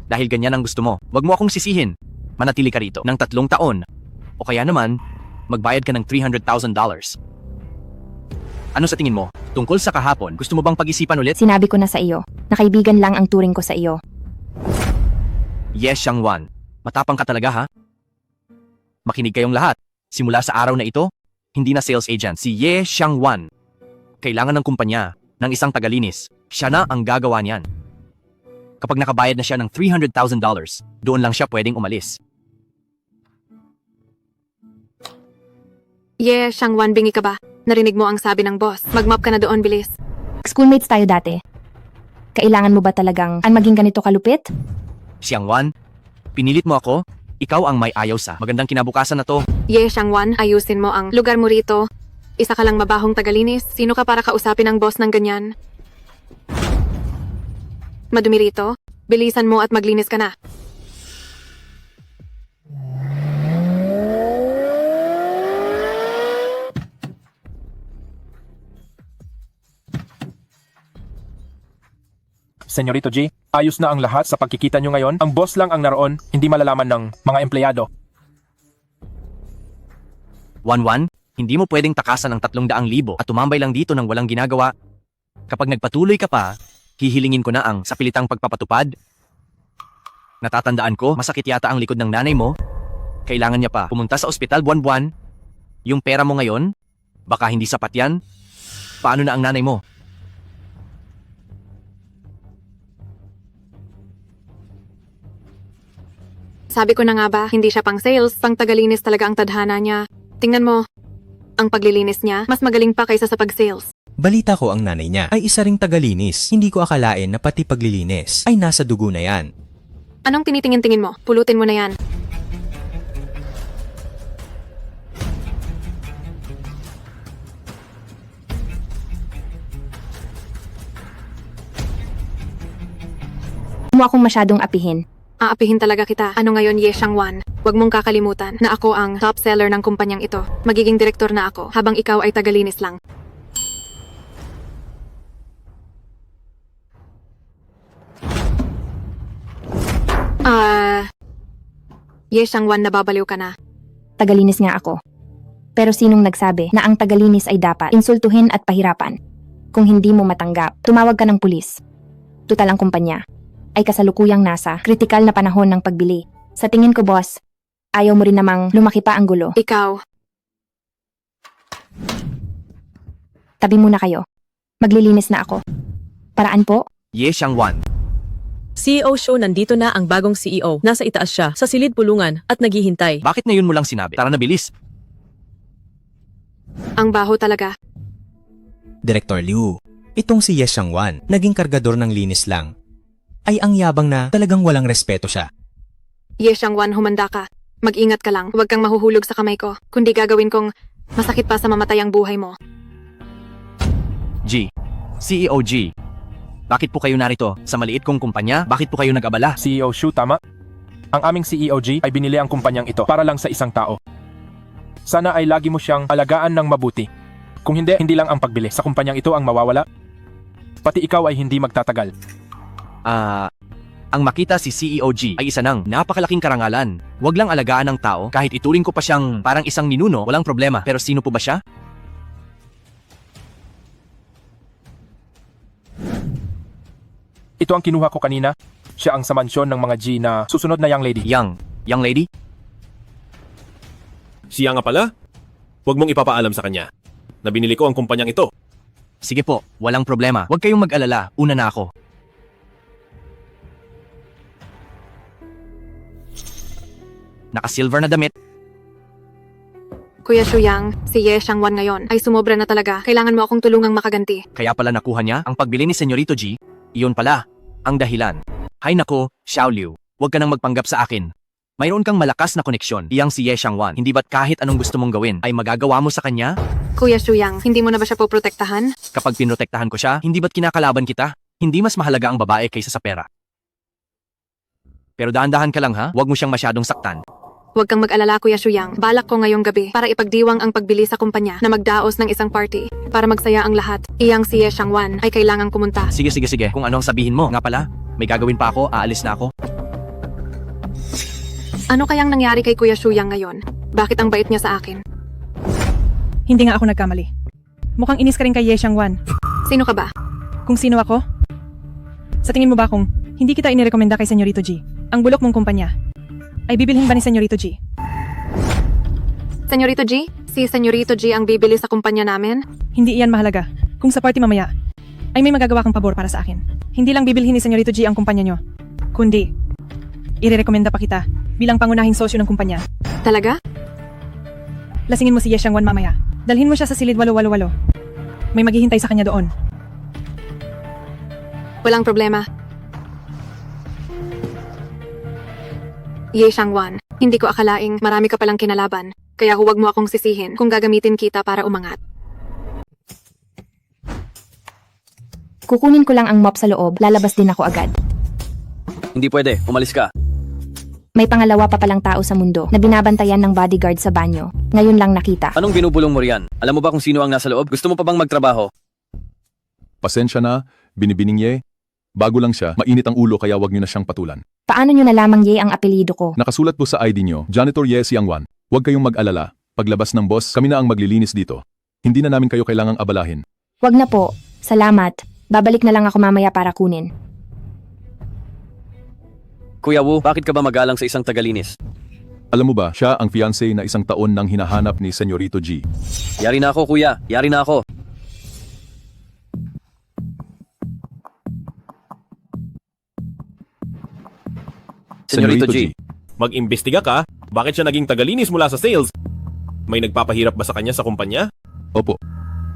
dahil ganyan ang gusto mo, wag mo akong sisihin. Manatili ka rito ng 3 taon. O kaya naman, magbayad ka ng $300,000. Ano sa tingin mo? Tungkol sa kahapon, gusto mo bang pag-isipan ulit? Sinabi ko na sa iyo, na kaibigan lang ang turing ko sa iyo. Yes, Xiang Wan. Matapang ka talaga, ha? Makinig kayong lahat. Simula sa araw na ito, hindi na sales agent si Ye Xiang Wan. Kailangan ng kumpanya ng isang tagalinis. Siya na ang gagawa niyan. Kapag nakabayad na siya ng $300,000, doon lang siya pwedeng umalis. Xiang Wan, bingi ka ba? Narinig mo ang sabi ng boss. Mag-mop ka na doon, bilis. Schoolmates tayo dati. Kailangan mo ba talagang ang maging ganito kalupit? Xiang Wan, pinilit mo ako? Ikaw ang may ayaw sa magandang kinabukasan na to. Xiang Wan, ayusin mo ang lugar mo rito. Isa ka lang mabahong tagalinis. Sino ka para kausapin ang boss ng ganyan? Madumi rito. Bilisan mo at maglinis ka na. Senyorito G, ayos na ang lahat sa pagkikita nyo ngayon. Ang boss lang ang naroon, hindi malalaman ng mga empleyado. Wan, hindi mo pwedeng takasan ang 300,000 at tumambay lang dito nang walang ginagawa. Kapag nagpatuloy ka pa, hihilingin ko na ang sapilitang pagpapatupad. Natatandaan ko, masakit yata ang likod ng nanay mo. Kailangan niya pa pumunta sa ospital buwan-buwan. Yung pera mo ngayon, baka hindi sapat yan. Paano na ang nanay mo? Sabi ko na nga ba, hindi siya pang sales, pang tagalinis talaga ang tadhana niya. Tingnan mo, ang paglilinis niya, mas magaling pa kaysa sa pag-sales. Balita ko ang nanay niya ay isa ring tagalinis. Hindi ko akalain na pati paglilinis ay nasa dugo na yan. Anong tinitingin-tingin mo? Pulutin mo na yan. Huwag mo akong masyadong apihin. Aapihin talaga kita. Ano ngayon, Xiang Wan? Huwag mong kakalimutan na ako ang top seller ng kumpanyang ito. Magiging direktor na ako habang ikaw ay tagalinis lang. Xiang Wan, nababaliw ka na. Tagalinis nga ako. Pero sinong nagsabi na ang tagalinis ay dapat insultuhin at pahirapan? Kung hindi mo matanggap, tumawag ka ng pulis. Tutal ang kumpanya ay kasalukuyang nasa kritikal na panahon ng pagbili. Sa tingin ko, boss, ayaw mo rin namang lumaki pa ang gulo. Ikaw. Tabi muna kayo. Maglilinis na ako. Paraan po? Xiang Wan. CEO Show, nandito na ang bagong CEO. Nasa itaas siya, sa silid pulungan, at naghihintay. Bakit ngayon mo lang sinabi? Tara na, bilis. Ang baho talaga. Director Liu, itong si Ye Xiang Wan, naging kargador ng linis lang. Ay ang yabang na talagang walang respeto siya. Xiang Wan, humanda ka. Mag-ingat ka lang. Huwag kang mahuhulog sa kamay ko. Kundi gagawin kong masakit pa sa mamatay ang buhay mo. CEO G. Bakit po kayo narito? Sa maliit kong kumpanya, bakit po kayo nag-abala? CEO Shu, tama? Ang aming CEO G ay binili ang kumpanyang ito para lang sa isang tao. Sana ay lagi mo siyang alagaan ng mabuti. Kung hindi, hindi lang ang pagbili sa kumpanyang ito ang mawawala. Pati ikaw ay hindi magtatagal. Ang makita si CEO G ay isa ng napakalaking karangalan. Huwag lang alagaan ng tao, kahit ituring ko pa siyang parang isang ninuno, walang problema. Pero sino po ba siya? Ito ang kinuha ko kanina. Siya ang sa mansyon ng mga G na susunod na young lady. Young lady? Siya nga pala? Huwag mong ipapaalam sa kanya na binili ko ang kumpanyang ito. Sige po, walang problema. Huwag kayong mag-alala, una na ako. Naka-silver na damit. Kuya Shuyang, si Xiang Wan ngayon ay sumobra na talaga. Kailangan mo akong tulungang makaganti. Kaya pala nakuha niya ang pagbili ni Senyorito G. Iyon pala, ang dahilan. Hay nako, Xiao Liu, huwag ka nang magpanggap sa akin. Mayroon kang malakas na koneksyon. Iyang si Xiang Wan. Hindi ba't kahit anong gusto mong gawin ay magagawa mo sa kanya? Kuya Shuyang, hindi mo na ba siya poprotektahan? Kapag pinotektahan ko siya, hindi ba't kinakalaban kita? Hindi mas mahalaga ang babae kaysa sa pera. Pero dahan-dahan ka lang ha, huwag mo siyang masyadong saktan. Huwag kang mag-alala, Kuya Shuyang. Balak ko ngayong gabi para ipagdiwang ang pagbili sa kumpanya na magdaos ng isang party para magsaya ang lahat. Iyang si Ye Shangwan ay kailangang pumunta. Sige. Kung ano ang sabihin mo. Nga pala, may gagawin pa ako, aalis na ako. Ano kayang nangyari kay Kuya Shuyang ngayon? Bakit ang bait niya sa akin? Hindi nga ako nagkamali. Mukhang inis ka rin kay Ye Shangwan. Sino ka ba? Kung sino ako? Sa tingin mo ba kung hindi kita inirekomenda kay Senyorito G, ang bulok mong kumpanya, ay bibilhin ba ni Senyorito G? Senyorito G? Si Senyorito G ang bibili sa kumpanya namin? Hindi iyan mahalaga. Kung sa party mamaya, ay may magagawa kang pabor para sa akin. Hindi lang bibilhin ni Senyorito G ang kumpanya nyo, kundi irerekomenda pa kita bilang pangunahing sosyo ng kumpanya. Talaga? Lasingin mo si Ye Shangwan mamaya. Dalhin mo siya sa silid 888. May maghihintay sa kanya doon. Walang problema. Ye Shangwan, hindi ko akalaing marami ka palang kinalaban, kaya huwag mo akong sisihin kung gagamitin kita para umangat. Kukunin ko lang ang mop sa loob, lalabas din ako agad. Hindi pwede, umalis ka. May pangalawa pa palang tao sa mundo na binabantayan ng bodyguard sa banyo. Ngayon lang nakita. Anong binubulong mo riyan? Alam mo ba kung sino ang nasa loob? Gusto mo pa bang magtrabaho? Pasensya na, Binibining Ye. Bago lang siya, mainit ang ulo kaya wag niyo na siyang patulan. Paano nyo nalamang Ye ang apelyido ko? Nakasulat po sa ID niyo, Janitor Ye Xiangwan. Huwag kayong mag-alala. Paglabas ng boss, kami na ang maglilinis dito. Hindi na namin kayo kailangang abalahin. Wag na po. Salamat. Babalik na lang ako mamaya para kunin. Kuya Wu, bakit ka ba magalang sa isang tagalinis? Alam mo ba, siya ang fiancé na isang taon nang hinahanap ni Senyorito G. Yari na ako, kuya. Yari na ako. Senyorito G, mag-imbestiga ka? Bakit siya naging tagalinis mula sa sales? May nagpapahirap ba sa kanya sa kumpanya? Opo.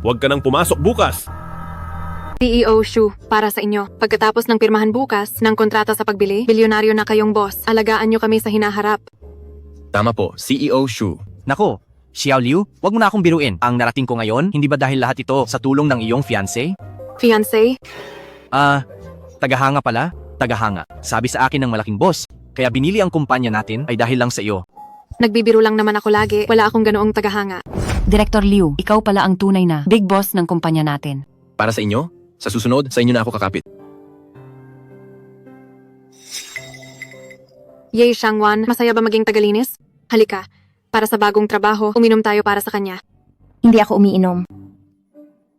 Huwag ka nang pumasok bukas. CEO Shu, para sa inyo. Pagkatapos ng pirmahan bukas ng kontrata sa pagbili, bilyonaryo na kayong boss. Alagaan nyo kami sa hinaharap. Tama po, CEO Shu. Nako, Xiao Liu, wag mo na akong biruin. Ang narating ko ngayon, hindi ba dahil lahat ito sa tulong ng iyong fiancé? Fiancé? Tagahanga pala? Tagahanga. Sabi sa akin ng malaking boss, kaya binili ang kumpanya natin ay dahil lang sa iyo. Nagbibiro lang naman ako lagi. Wala akong ganoong tagahanga. Director Liu, ikaw pala ang tunay na big boss ng kumpanya natin. Para sa inyo? Sa susunod, sa inyo na ako kakapit. Ye Shangwan, masaya ba maging tagalinis? Halika, para sa bagong trabaho, uminom tayo para sa kanya. Hindi ako umiinom.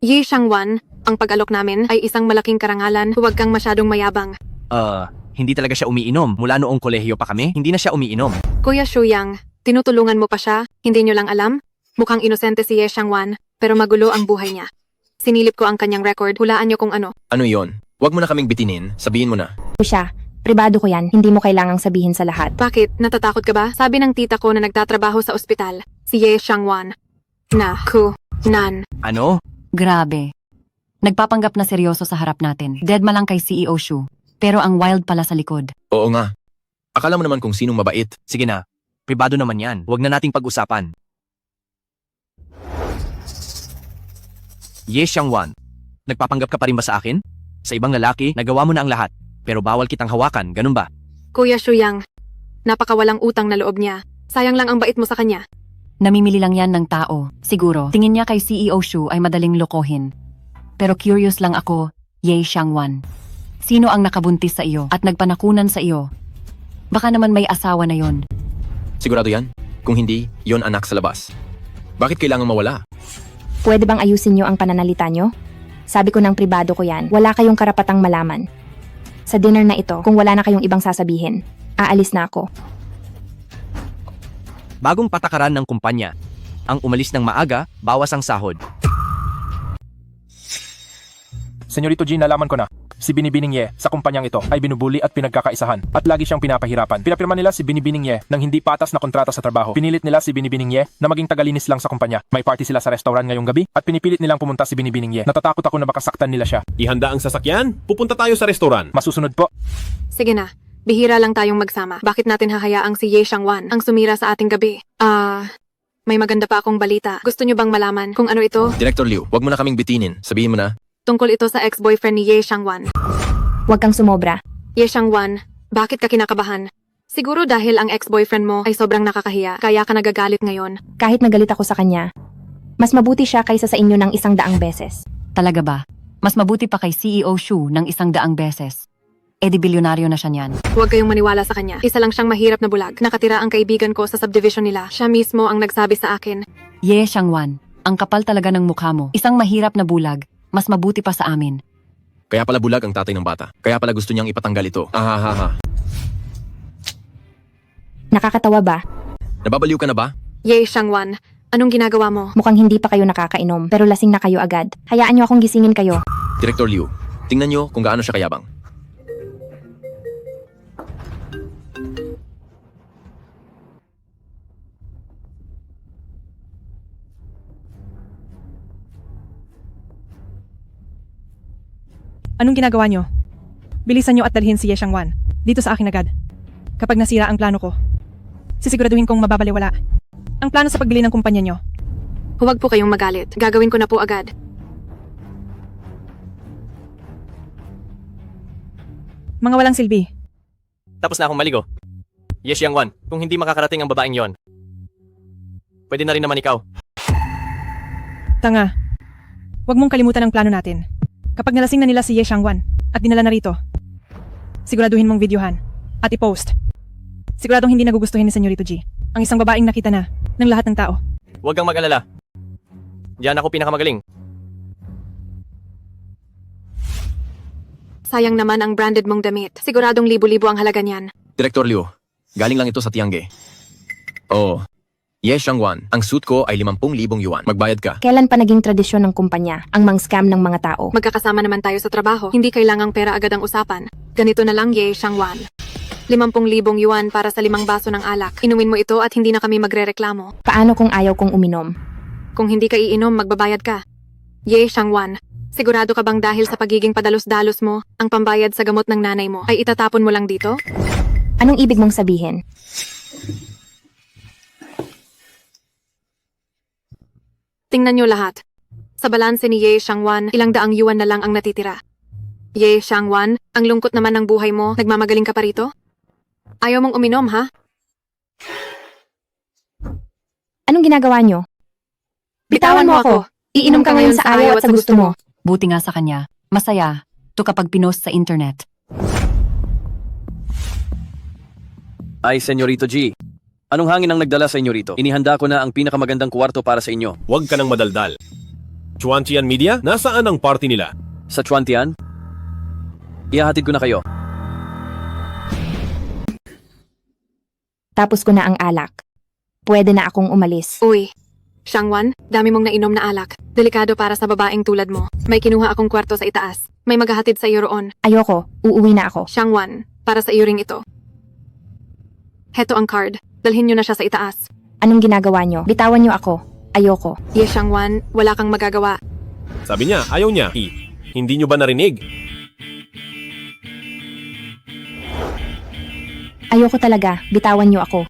Ye Shangwan, ang pag-alok namin ay isang malaking karangalan. Huwag kang masyadong mayabang. Hindi talaga siya umiinom. Mula noong kolehiyo pa kami, hindi na siya umiinom. Kuya Shuyang, tinutulungan mo pa siya? Hindi nyo lang alam? Mukhang inosente si Ye Shangwan, pero magulo ang buhay niya. Sinilip ko ang kanyang record, hulaan nyo kung ano. Ano yon? Huwag mo na kaming bitinin. Sabihin mo na. Siya, pribado ko yan. Hindi mo kailangang sabihin sa lahat. Bakit? Natatakot ka ba? Sabi ng tita ko na nagtatrabaho sa ospital, si Ye Shangwan. Nan. Ano? Grabe. Nagpapanggap na seryoso sa harap natin. Deadma lang kay CEO Shu. Pero ang wild pala sa likod. Oo nga. Akala mo naman kung sinong mabait. Sige na. Pribado naman yan. Huwag na nating pag-usapan. Ye Shangwan, nagpapanggap ka pa rin ba sa akin? Sa ibang lalaki, nagawa mo na ang lahat. Pero bawal kitang hawakan, ganun ba? Kuya Shuyang, napakawalang utang na loob niya. Sayang lang ang bait mo sa kanya. Namimili lang yan ng tao. Siguro, tingin niya kay CEO Shu ay madaling lokohin. Pero curious lang ako, Ye Shangwan. Sino ang nakabuntis sa iyo at nagpanakunan sa iyo? Baka naman may asawa na yon. Sigurado yan? Kung hindi, yon anak sa labas. Bakit kailangan mawala? Pwede bang ayusin nyo ang pananalita nyo? Sabi ko ng pribado ko yan, wala kayong karapatang malaman. Sa dinner na ito, kung wala na kayong ibang sasabihin, aalis na ako. Bagong patakaran ng kumpanya. Ang umalis ng maaga, bawas ang sahod. Senyorito G, nalaman ko na. Si Binibining Ye sa kumpanyang ito ay binubuli at pinagkakaisahan at lagi siyang pinapahirapan. Pinapirma nila si Binibining Ye ng hindi patas na kontrata sa trabaho. Pinilit nila si Binibining Ye na maging tagalinis lang sa kumpanya. May party sila sa restaurant ngayong gabi at pinipilit nilang pumunta si Binibining Ye. Natatakot ako na baka saktan nila siya. Ihanda ang sasakyan, pupunta tayo sa restoran. Masusunod po. Sige na, bihira lang tayong magsama. Bakit natin hahayaang si Ye Shangwan ang sumira sa ating gabi? May maganda pa akong balita. Gusto niyo bang malaman kung ano ito? Director Liu, wag mo na kaming bitinin. Sabihin mo na. Tungkol ito sa ex-boyfriend ni Ye Xiangwan. Huwag kang sumobra. Ye Xiangwan, bakit ka kinakabahan? Siguro dahil ang ex-boyfriend mo ay sobrang nakakahiya, kaya ka nagagalit ngayon. Kahit nagalit ako sa kanya, mas mabuti siya kaysa sa inyo ng 100 beses. Talaga ba? Mas mabuti pa kay CEO Shu ng 100 beses. E di bilyonaryo na siya niyan. Huwag kayong maniwala sa kanya. Isa lang siyang mahirap na bulag. Nakatira ang kaibigan ko sa subdivision nila. Siya mismo ang nagsabi sa akin. Ye Xiangwan, ang kapal talaga ng mukha mo. Isang mahirap na bulag, mas mabuti pa sa amin. Kaya pala bulag ang tatay ng bata. Kaya pala gusto niyang ipatanggal ito. Ahahaha. Nakakatawa ba? Nababaliw ka na ba? Ye Xiangwan, anong ginagawa mo? Mukhang hindi pa kayo nakakainom, pero lasing na kayo agad. Hayaan niyo akong gisingin kayo. Director Liu, tingnan niyo kung gaano siya kayabang. Anong ginagawa nyo? Bilisan nyo at dalhin si Ye Xiangwan. Dito sa akin agad. Kapag nasira ang plano ko, sisiguraduhin kong mababaliwala ang plano sa pagbili ng kumpanya nyo. Huwag po kayong magalit. Gagawin ko na po agad. Mga walang silbi. Tapos na akong maligo. Ye Xiangwan, kung hindi makakarating ang babaeng yon, pwede na rin naman ikaw. Tanga. Huwag mong kalimutan ang plano natin. Kapag nalasing na nila si Ye Xiangwan at dinala na rito, siguraduhin mong videohan at i-post. Siguradong hindi nagugustuhin ni Senyorito G ang isang babaeng nakita na ng lahat ng tao. Huwag kang mag-alala. Diyan ako pinakamagaling. Sayang naman ang branded mong damit. Siguradong libo-libo ang halaga niyan. Director Liu, galing lang ito sa Tiangge. Oh, Ye Xiangwan, ang suit ko ay 50,000 yuan. Magbayad ka. Kailan pa naging tradisyon ng kumpanya ang mang-scam ng mga tao? Magkakasama naman tayo sa trabaho. Hindi kailangang pera agad ang usapan. Ganito na lang, Ye Xiangwan. 50,000 yuan para sa 5 baso ng alak. Inumin mo ito at hindi na kami magrereklamo. Paano kung ayaw kong uminom? Kung hindi ka iinom, magbabayad ka. Ye Xiangwan, sigurado ka bang dahil sa pagiging padalos-dalos mo, ang pambayad sa gamot ng nanay mo ay itatapon mo lang dito? Anong ibig mong sabihin? Tingnan niyo lahat. Sa balanse ni Ye Xiangwan, 200 yuan na lang ang natitira. Ye Xiangwan, ang lungkot naman ng buhay mo, nagmamagaling ka pa rito? Ayaw mong uminom, ha? Anong ginagawa niyo? Bitawan mo ako. Iinom ka ngayon sa ayaw at sa gusto mo. Buti nga sa kanya, masaya to kapag pinost sa internet. Ay, Senyorito G. Anong hangin ang nagdala sa inyo rito? Inihanda ko na ang pinakamagandang kwarto para sa inyo. Huwag ka nang madaldal. Chuantian Media, nasaan ang party nila? Sa Chuantian? Ihahatid ko na kayo. Tapos ko na ang alak. Pwede na akong umalis. Uy, Xiangwan, dami mong nainom na alak. Delikado para sa babaeng tulad mo. May kinuha akong kwarto sa itaas. May maghahatid sa iyo roon. Ayoko, uuwi na ako. Xiangwan, para sa iyo ring ito. Heto ang card. Dalhin niyo na siya sa itaas. Anong ginagawa niyo? Bitawan niyo ako. Ayoko. Ye Xiangwan, wala kang magagawa. Sabi niya, ayaw niya. Hindi niyo ba narinig? Ayoko talaga. Bitawan niyo ako.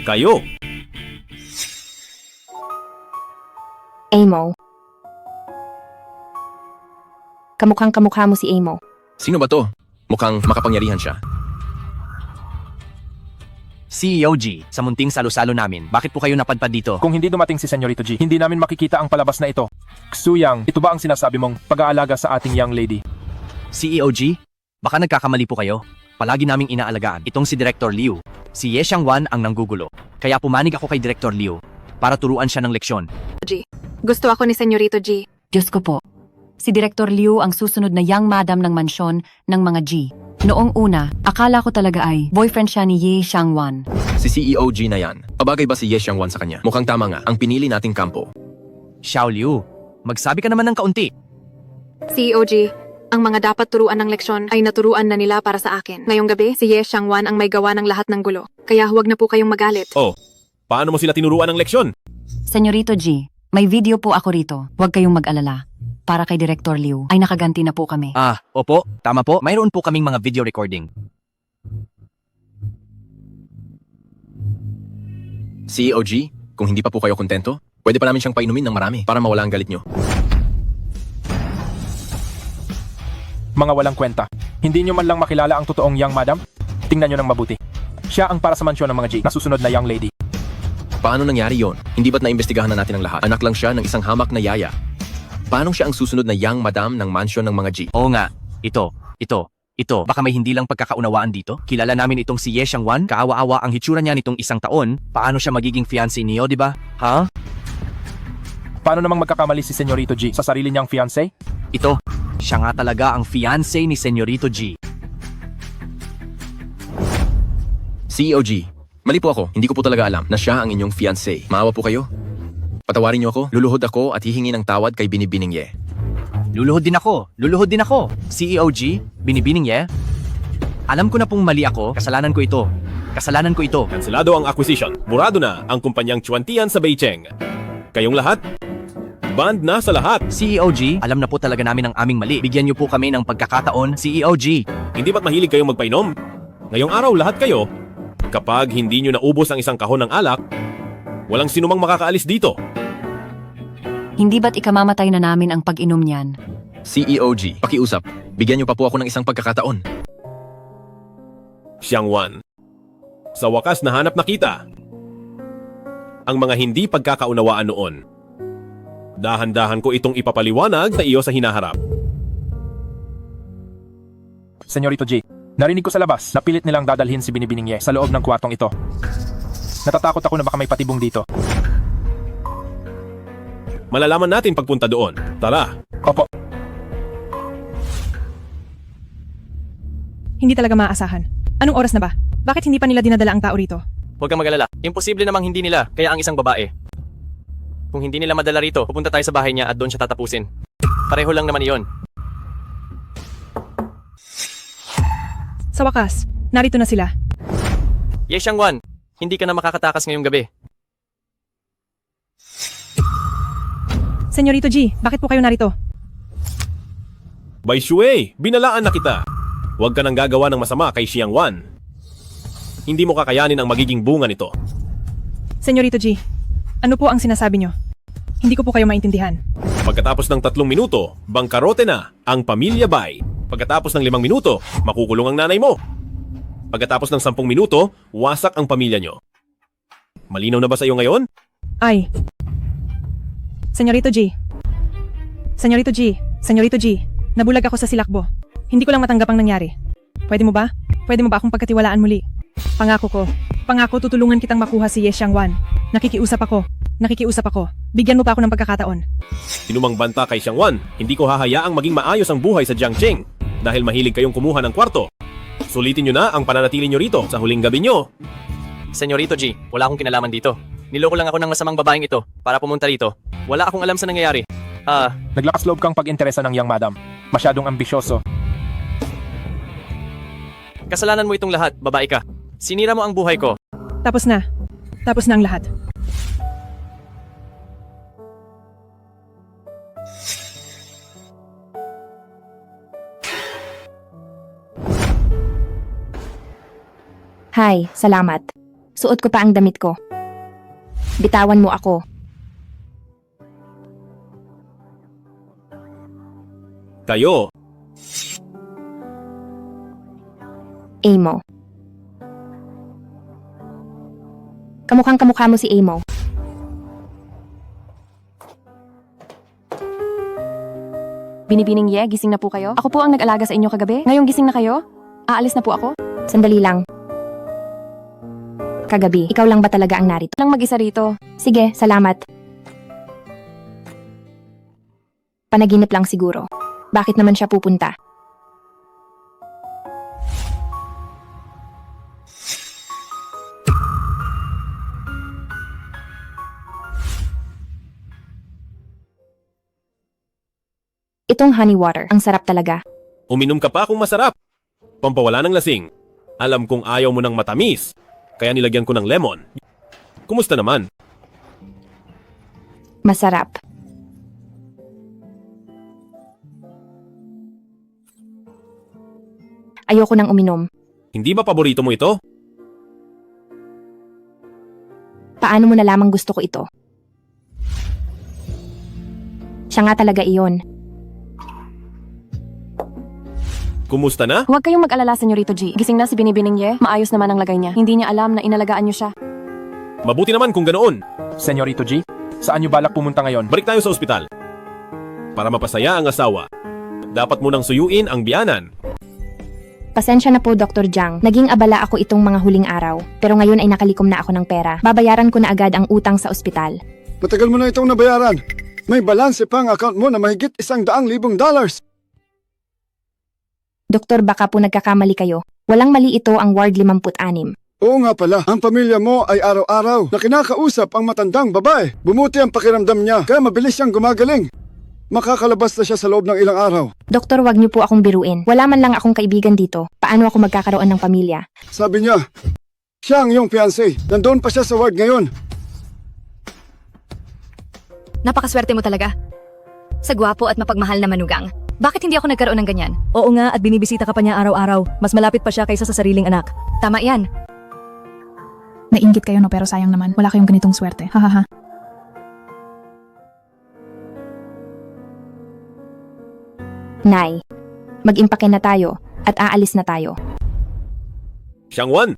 Kayo. Amo. Kamukhang kamukha mo si Amo. Sino ba to? Mukhang makapangyarihan siya. CEO G, sa munting salo-salo namin, bakit po kayo napadpad dito? Kung hindi dumating si Senyorito G, hindi namin makikita ang palabas na ito. Xuyang, ito ba ang sinasabi mong pag-aalaga sa ating young lady? CEO G, baka nagkakamali po kayo. Palagi naming inaalagaan itong si Director Liu. Si Ye Xiangwan ang nanggugulo. Kaya pumanig ako kay Director Liu para turuan siya ng leksyon. G, gusto ako ni Senyorito G. Diyos ko po. Si Director Liu ang susunod na young madam ng mansyon ng mga G. Noong una, akala ko talaga ay boyfriend siya ni Ye Xiangwan. Si CEO G na yan. Pabagay ba si Ye Xiangwan sa kanya? Mukhang tama nga, ang pinili nating kampo. Xiao Liu, magsabi ka naman ng kaunti. CEO G, ang mga dapat turuan ng leksyon ay naturuan na nila para sa akin. Ngayong gabi, si Ye Xiangwan ang may gawa ng lahat ng gulo. Kaya huwag na po kayong magalit. Oh, paano mo sila tinuruan ng leksyon? Senyorito G, may video po ako rito. Huwag kayong mag-alala. Para kay Director Liu, ay nakaganti na po kami. Opo, tama po. Mayroon po kaming mga video recording. CEO G, kung hindi pa po kayo kontento, pwede pa namin siyang painumin ng marami para mawala ang galit nyo. Mga walang kwenta. Hindi nyo man lang makilala ang totoong young madam? Tingnan nyo ng mabuti. Siya ang para sa mansyon ng mga G, nasusunod na young lady. Paano nangyari yon? Hindi ba't naimbestigahan na natin ang lahat? Anak lang siya ng isang hamak na yaya. Paano siya ang susunod na young madam ng mansyon ng mga G? Oo nga, ito. Baka may hindi lang pagkakaunawaan dito. Kilala namin itong si Ye Xiangwan. Kaawa-awa ang hitsura niya nitong isang taon. Paano siya magiging fiancé niyo, di ba? Ha? Paano namang magkakamali si Senyorito G sa sarili niyang fiancé? Ito, siya nga talaga ang fiancé ni Senyorito G. CEO G, mali po ako. Hindi ko po talaga alam na siya ang inyong fiancé. Maawa po kayo. Patawarin niyo ako. Luluhod ako at hihingi ng tawad kay Binibining Ye. Luluhod din ako. CEO G, Binibining Ye. Alam ko na pong mali ako. Kasalanan ko ito. Kanselado ang acquisition. Burado na ang kumpanyang Chuantian sa Beicheng. Kayong lahat, band na sa lahat. CEO G, alam na po talaga namin ang aming mali. Bigyan niyo po kami ng pagkakataon, CEO G. Hindi ba't mahilig kayong magpainom? Ngayong araw lahat kayo, kapag hindi nyo naubos ang isang kahon ng alak, walang sinumang makakaalis dito. Hindi ba't ikamamatay na namin ang pag-inom niyan? CEO G, pakiusap. Bigyan niyo pa po ako ng isang pagkakataon. Xiangwan, sa wakas nahanap na kita ang mga hindi pagkakaunawaan noon. Dahan-dahan ko itong ipapaliwanag sa iyo sa hinaharap. Senyorito G, narinig ko sa labas na pilit nilang dadalhin si Binibining Ye sa loob ng kwartong ito. Natatakot ako na baka may patibong dito. Malalaman natin pagpunta doon. Tara. Opo. Hindi talaga maaasahan. Anong oras na ba? Bakit hindi pa nila dinadala ang tao rito? Huwag kang mag-alala. Imposible namang hindi nila, kaya ang isang babae. Kung hindi nila madala rito, pupunta tayo sa bahay niya at doon siya tatapusin. Pareho lang naman iyon. Sa wakas, narito na sila. Ye Xiangwan, hindi ka na makakatakas ngayong gabi. Senyorito G, bakit po kayo narito? Bai Shui, binalaan na kita. Huwag ka nang gagawa ng masama kay Xiangwan. Hindi mo kakayanin ang magiging bunga nito. Senyorito G, ano po ang sinasabi nyo? Hindi ko po kayo maintindihan. Pagkatapos ng 3 minuto, bangkarote na ang pamilya Bai. Pagkatapos ng 5 minuto, makukulong ang nanay mo. Pagkatapos ng 10 minuto, wasak ang pamilya nyo. Malinaw na ba sa iyo ngayon? Ay. Senyorito G. Nabulag ako sa silakbo. Hindi ko lang matanggap ang nangyari. Pwede mo ba? Pwede mo ba akong pagkatiwalaan muli? Pangako tutulungan kitang makuha si Ye Xiangwan. Nakikiusap ako. Bigyan mo pa ako ng pagkakataon. Sinumang banta kay Xiangwan, hindi ko hahayaang maging maayos ang buhay sa Jiangqing dahil mahilig kayong kumuha ng kwarto. Sulitin nyo na ang pananatili nyo rito sa huling gabi nyo. Senyorito G, wala akong kinalaman dito. Niloko lang ako ng masamang babaeng ito para pumunta rito. Wala akong alam sa nangyayari. Naglakas loob kang pag-interesa ng young madam. Masyadong ambisyoso. Kasalanan mo itong lahat, babae ka. Sinira mo ang buhay ko. Tapos na ang lahat. Hi, salamat. Suot ko pa ang damit ko. Bitawan mo ako. Kayo, Amo. Kamukhang kamukha mo si Amo. Binibining Ye, gising na po kayo? Ako po ang nag-alaga sa inyo kagabi. Ngayong gising na kayo? Aalis na po ako? Sandali lang. Kagabi, ikaw lang ba talaga ang narito? Lang mag-isa rito. Sige, salamat. Panaginip lang siguro. Bakit naman siya pupunta? Itong honey water, ang sarap talaga. uminom ka pa kung masarap. Pampawala ng lasing. Alam kong ayaw mo ng matamis, kaya nilagyan ko ng lemon. Kumusta naman? Masarap. Ayoko nang uminom. Hindi ba paborito mo ito? Paano mo nalamang gusto ko ito? Siya nga talaga iyon. Kumusta na? Huwag kayong mag-alala, Senyorito G. Gising na si Binibining Ye. Maayos naman ang lagay niya. Hindi niya alam na inalagaan niyo siya. Mabuti naman kung ganoon. Senyorito G, saan niyo balak pumunta ngayon? Balik tayo sa ospital. Para mapasaya ang asawa. Dapat mo nang suyuin ang biyanan. Pasensya na po, Dr. Jiang. Naging abala ako itong mga huling araw. Pero ngayon ay nakalikom na ako ng pera. Babayaran ko na agad ang utang sa ospital. Matagal mo na itong nabayaran. May balanse pa ang account mo na mahigit $100,000. Doktor, baka po nagkakamali kayo. Walang mali ito ang Ward 56. Oo nga pala, ang pamilya mo ay araw-araw na kinakausap ang matandang babae. Bumuti ang pakiramdam niya, kaya mabilis siyang gumagaling. Makakalabas na siya sa loob ng ilang araw. Doktor, wag niyo po akong biruin. Wala man lang akong kaibigan dito. Paano ako magkakaroon ng pamilya? Sabi niya, siya ang iyong fiancé. Nandoon pa siya sa ward ngayon. Napakaswerte mo talaga. Sa gwapo at mapagmahal na manugang. Bakit hindi ako nagkaroon ng ganyan? Oo nga, at binibisita ka pa niya araw-araw. Mas malapit pa siya kaysa sa sariling anak. Tama yan. Nainggit kayo no, pero sayang naman. Wala kayong ganitong swerte. Hahaha. Nay, mag-impake na tayo at aalis na tayo. Xiangwan,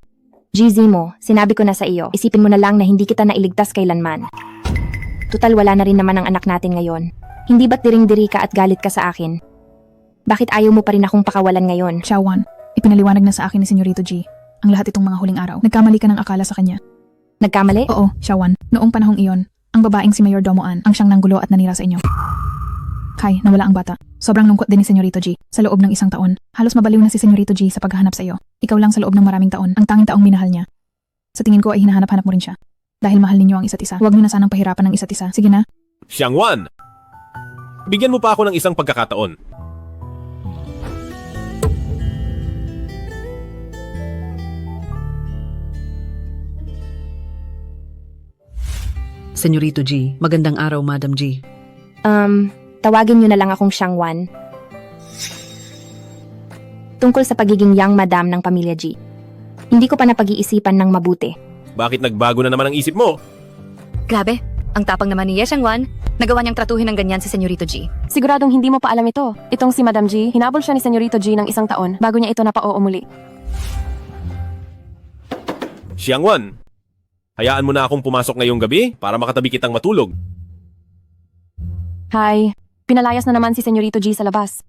GZ mo, sinabi ko na sa iyo, isipin mo na lang na hindi kita nailigtas kailanman. Tutal wala na rin naman ang anak natin ngayon. Hindi ba't diring-diri ka at galit ka sa akin? Bakit ayaw mo pa rin akong pakawalan ngayon? Xiaowan, ipinaliwanag na sa akin ni Senyorito G ang lahat itong mga huling araw. Nagkamali ka ng akala sa kanya. Nagkamali? Oo, Xiaowan. Noong panahong iyon, ang babaeng si Mayor Domoan ang siyang nanggulo at nanira sa inyo. Kai, nawala ang bata. Sobrang lungkot din ni Senyorito G sa loob ng 1 taon. Halos mabaliw na si Senyorito G sa paghahanap sa iyo. Ikaw lang sa loob ng maraming taon, ang tanging taong minahal niya. Sa tingin ko ay hinahanap-hanap mo rin siya. Dahil mahal ninyo ang isa't isa. Huwag niyo na sanang pahirapan ng isa't isa. Sige na. Xiangwan, bigyan mo pa ako ng isang pagkakataon. Senyorito G, magandang araw, Madam G. Tawagin niyo na lang akong Xiangwan. Tungkol sa pagiging young madam ng pamilya G. Hindi ko pa napag-iisipan ng mabuti. Bakit nagbago na naman ang isip mo? Grabe, ang tapang naman ni Ye Xiangwan. Nagawa niyang tratuhin ng ganyan si Senyorito G. Siguradong hindi mo pa alam ito. Itong si Madam G, hinabol siya ni Senyorito G ng 1 taon bago niya ito napao muli. Xiangwan, hayaan mo na akong pumasok ngayong gabi para makatabi kitang matulog. Hi, pinalayas na naman si Senyorito G sa labas.